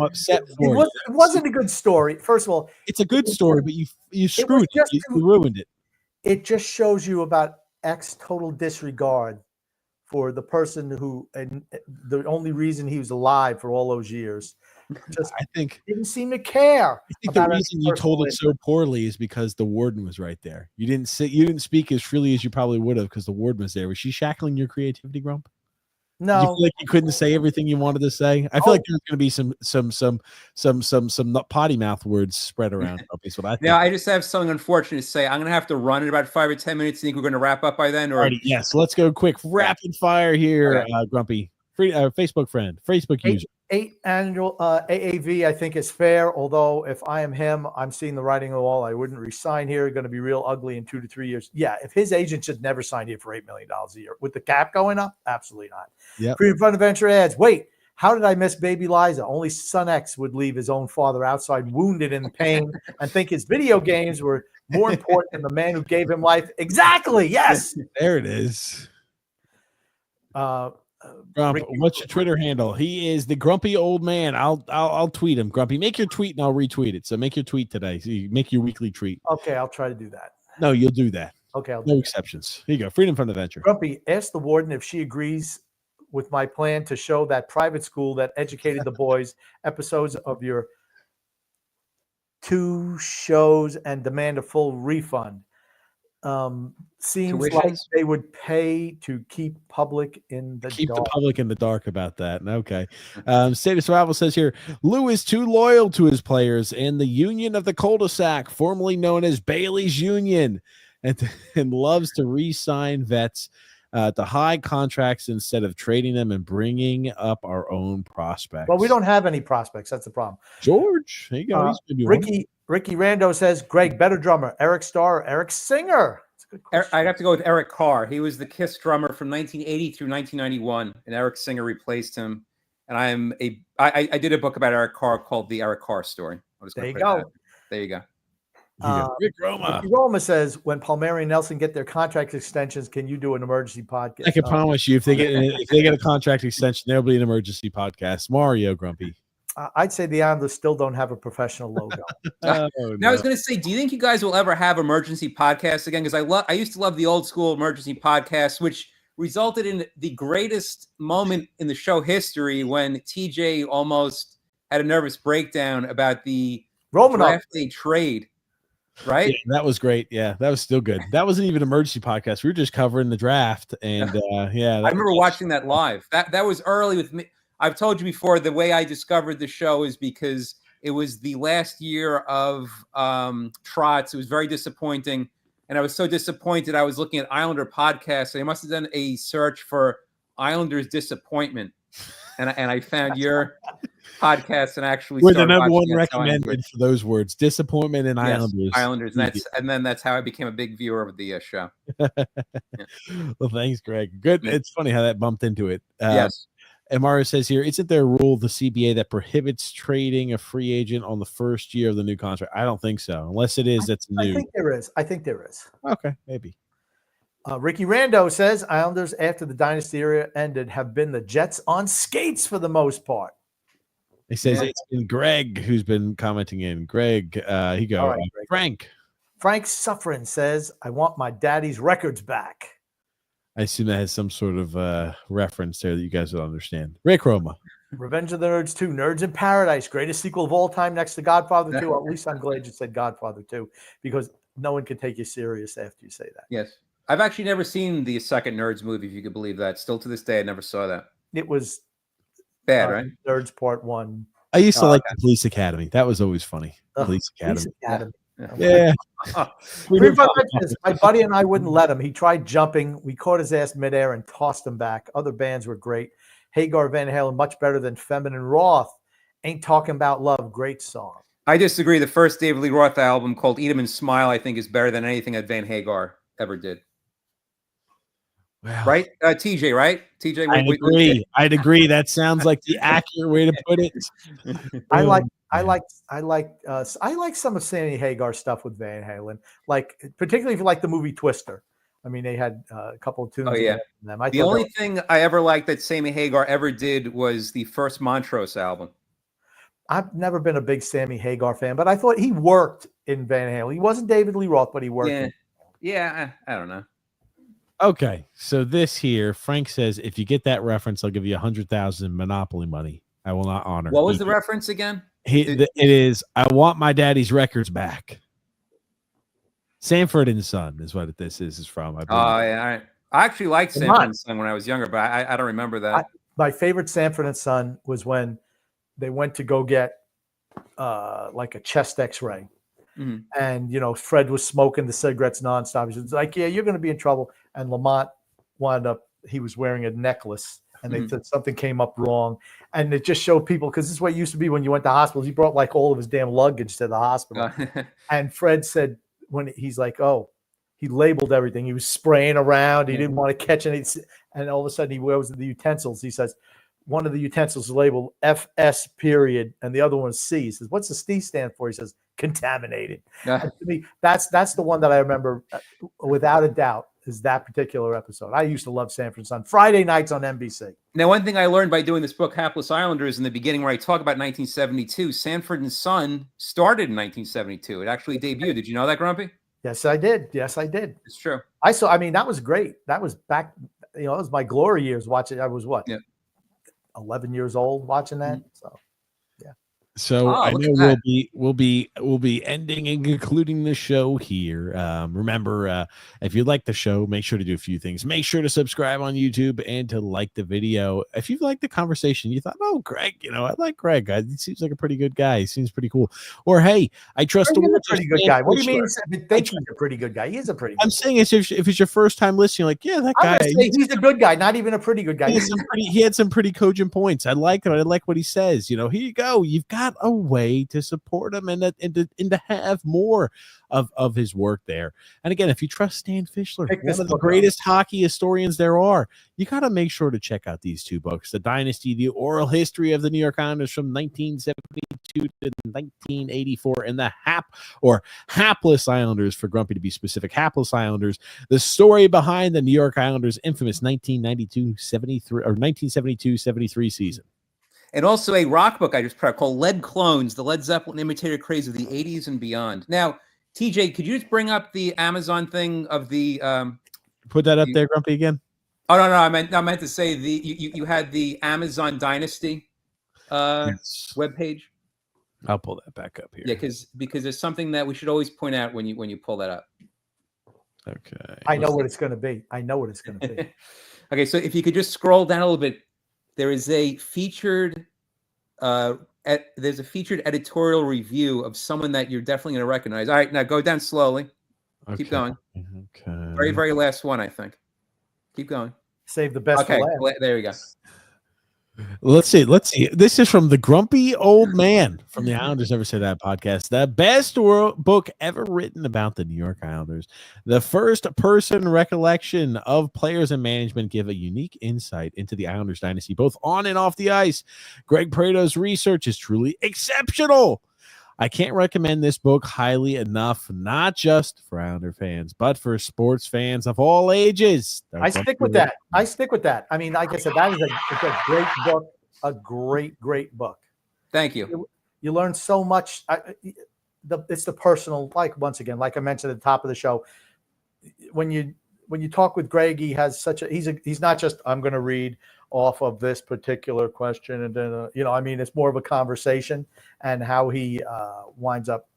upset for it. It wasn't a good story. First of all, it's a good story, but you screwed it. You ruined it. It just shows you about total disregard for the person who, and the only reason he was alive for all those years. I think didn't seem to care. I think the reason you told it so poorly is because the warden was right there. You didn't speak as freely as you probably would have because the warden was there. Was she shackling your creativity, Grump? No. Did you feel like you couldn't say everything you wanted to say? I feel like there's going to be some potty mouth words spread around. That's what I think. Now I just have something unfortunate to say. I'm going to have to run in about 5 or 10 minutes. Think we're going to wrap up by then, or Alrighty, yes? Let's go quick, rapid fire here, Grumpy. Facebook friend, Facebook user. 8 annual AAV, I think, is fair. Although, if I am him, I'm seeing the writing on the wall. I wouldn't resign here. Going to be real ugly in 2 to 3 years. Yeah, if his agent should never sign here for $8 million a year with the cap going up, absolutely not. Yeah. Freedom Fund Adventure ads. Wait, how did I miss Baby Liza? Only Son X would leave his own father outside, wounded in pain, and think his video games were more important than the man who gave him life. Exactly. Yes. There it is. Grump, what's your Twitter handle? He is the grumpy old man. I'll tweet him. Grumpy, make your tweet and I'll retweet it. So make your tweet today. So you make your weekly tweet. Okay, I'll try to do that. No, you'll do that. Okay, no exceptions. Here you go. Freedom Fund Adventure. Grumpy, ask the warden if she agrees with my plan to show that private school that educated the boys episodes of your 2 shows and demand a full refund. seems like Tuitions? they would pay to keep public in the Keep the dark. public in the dark about that. Okay. State of Survival says here, Lou is too loyal to his players and the Union of the Cul-de-sac, formerly known as Bailey's Union, and loves to re-sign vets to high contracts instead of trading them and bringing up our own prospects. Well, we don't have any prospects. That's the problem. George, there you go. He's gonna be Ricky Rando says, Greg, better drummer, Eric Starr or Eric Singer? That's a good question. I'd have to go with Eric Carr. He was the Kiss drummer from 1980 through 1991, and Eric Singer replaced him. And I did a book about Eric Carr called The Eric Carr Story. There you go. There you go. Rick Roma. Ricky Roma says, when Palmieri and Nelson get their contract extensions, can you do an emergency podcast? I can promise you, if they get a contract extension, there'll be an emergency podcast. Mario Grumpy. I'd say the Islanders still don't have a professional logo. Now I was going to say, do you think you guys will ever have emergency podcasts again? Because I used to love the old school emergency podcasts, which resulted in the greatest moment in the show history when TJ almost had a nervous breakdown about the draft day trade. Right? Yeah, that was great. Yeah, that was still good. That wasn't even an emergency podcast. We were just covering the draft. And I remember watching that live. That was early with me. I've told you before, the way I discovered the show is because it was the last year of Trotz. It was very disappointing. And I was so disappointed. I was looking at Islander podcasts. And I must have done a search for Islanders disappointment. And I found your podcast and actually we're the number one recommended for those words: disappointment in Islanders. And then that's how I became a big viewer of the show. Yeah. Well, thanks, Greg. Good. It's funny how that bumped into it. Yes. And Mario says here, isn't there a rule the CBA that prohibits trading a free agent on the first year of the new contract? I don't think so, unless it is that's new. I think there is. Okay, maybe. Ricky Rando says Islanders after the Dynasty era ended have been the Jets on skates for the most part. He says it's been Greg who's been commenting in. Greg, he goes, right, Frank. Frank Suffren says, I want my daddy's records back. I assume that has some sort of reference there that you guys will understand. Rick Roma. Revenge of the Nerds 2, Nerds in Paradise, greatest sequel of all time next to Godfather 2. At least I'm glad you said Godfather 2 because no one can take you serious after you say that. Yes. I've actually never seen the second Nerds movie, if you could believe that. Still to this day, I never saw that. It was bad, right? Nerds Part 1. I used to like the Police Academy. That was always funny. Police Academy. Yeah. My buddy and I wouldn't let him. He tried jumping. We caught his ass midair and tossed him back. Other bands were great. Hagar, Van Halen, much better than Feminine Roth. Ain't Talking About Love. Great song. I disagree. The first David Lee Roth album called Eat 'Em and Smile, I think, is better than anything that Van Hagar ever did. Wow. Right? TJ, right? TJ. I'd agree. That sounds like the accurate way to put it. I like some of Sammy Hagar stuff with Van Halen, like particularly if you like the movie Twister. I mean, they had a couple of tunes. Oh yeah. Them. The only thing I ever liked that Sammy Hagar ever did was the first Montrose album. I've never been a big Sammy Hagar fan, but I thought he worked in Van Halen. He wasn't David Lee Roth, but he worked. Yeah. I don't know. Okay, so this here, Frank says, if you get that reference, I'll give you 100,000 Monopoly money. I will not honor. What was the reference again? It is, I want my daddy's records back. Sanford and Son is what this is from. I actually liked Sanford and Son when I was younger, but I don't remember that. My favorite Sanford and Son was when they went to go get like a chest X-ray. Mm-hmm. And, Fred was smoking the cigarettes nonstop. He was like, yeah, you're going to be in trouble. And Lamont wound up, he was wearing a necklace and they said something came up wrong. And it just showed people, because this is what it used to be when you went to hospitals. He brought like all of his damn luggage to the hospital. And Fred said, when he's like, oh, he labeled everything. He was spraying around. He didn't want to catch anything. And all of a sudden he wears the utensils. He says, one of the utensils is labeled FS period, and the other one is C. He says, what's the C stand for? He says, contaminated. To me, that's the one that I remember without a doubt is that particular episode. I used to love Sanford and Son. Friday nights on NBC. Now, one thing I learned by doing this book, Hapless Islanders, in the beginning where I talk about 1972, Sanford and Son started in 1972. It actually debuted. Did you know that, Grumpy? Yes, I did. It's true. That was great. That was back, it was my glory years watching. I was 11 years old watching that. So, yeah. So Oh, I look know at we'll be ending and concluding the show here. Remember, if you like the show, make sure to do a few things. Make sure to subscribe on YouTube and to like the video. If you like the conversation, you thought, oh, Greg, I like Greg. He seems like a pretty good guy. He seems pretty cool. Or hey, I trust He's the a pretty good guy. What do you mean? Fischler. You think he's a pretty good guy? He is a pretty good I'm guy. saying if it's your first time listening, like, yeah, that I'm guy. gonna say he's a good guy, not even a pretty good guy. He had some pretty cogent points. I like it. I like what he says. Here you go. You've got a way to support him and to have more of his work there. And again, if you trust Stan Fischler, one of the greatest hockey historians there are, you got to make sure to check out these two books, The Dynasty, The Oral History of the New York Islanders from 1972 to 1984, and the Hapless Islanders, for Grumpy to be specific, Hapless Islanders, the story behind the New York Islanders' infamous 1992-73 or 1972-73 season. And also a rock book I just put out called Lead Clones, the Led Zeppelin imitator craze of the 80s and beyond. Now, TJ, could you just bring up the Amazon thing of the put that up there, Grumpy, again? Oh no, I meant to say you had the Amazon Dynasty webpage. I'll pull that back up here. Yeah, because there's something that we should always point out when you pull that up. Okay. I know what it's going to be. Okay, so if you could just scroll down a little bit, there is a featured there's a featured editorial review of someone that you're definitely going to recognize. All right, now go down slowly. Okay. Keep going. Okay. Very, very last one, I think. Keep going. Save the best for last. There we go. Let's see. This is from the Grumpy Old Man from the Islanders Never Say That podcast. The best book ever written about the New York Islanders. The first-person recollection of players and management give a unique insight into the Islanders dynasty, both on and off the ice. Greg Prato's research is truly exceptional. I can't recommend this book highly enough, not just for Islander fans, but for sports fans of all ages. I stick with that. I mean, like I said, that is a great book, a great book. Thank you. You learn so much. It's the personal, once again, like I mentioned at the top of the show, when you talk with Greg, he has he's not just, I'm going to read off of this particular question. And then, it's more of a conversation, and how he winds up,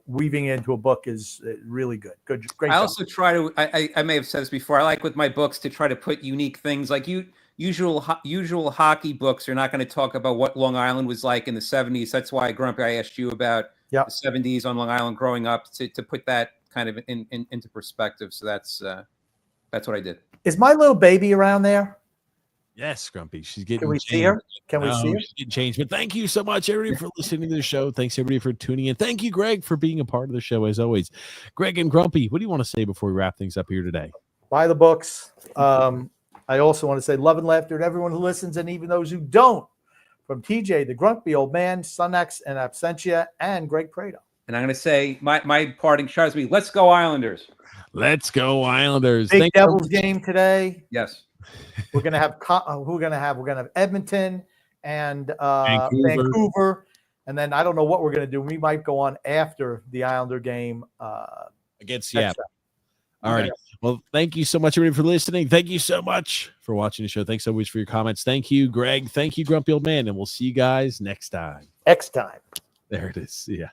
weaving into a book is really good. Great. I also try to, I may have said this before, I like with my books to try to put unique things like usual hockey books are not going to talk about what Long Island was like in the 70s. That's why, Grumpy, I asked you about the 70s on Long Island growing up to put that kind of into perspective. So that's what I did. Is my little baby around there? Yes, Grumpy. She's getting. Can we changed. see her? Can we see her? She's getting changed. But thank you so much, everybody, for listening to the show. Thanks, everybody, for tuning in. Thank you, Greg, for being a part of the show, as always. Greg and Grumpy, what do you want to say before we wrap things up here today? Buy the books. I also want to say love and laughter to everyone who listens, and even those who don't. From TJ, the Grumpy Old Man, Sunex and Absentia, and Greg Prato. And I'm going to say my parting shot is let's go Islanders. Let's go Islanders. Big Devils game today. Yes. We're gonna have we're gonna have Edmonton and Vancouver, and then I don't know what we're gonna do. We might go on after the Islander game against Seattle. All right. Well, thank you so much, everybody, for listening. Thank you so much for watching the show. Thanks so much for your comments. Thank you, Greg. Thank you, Grumpy Old Man, and we'll see you guys next time. Next time. There it is. Yeah.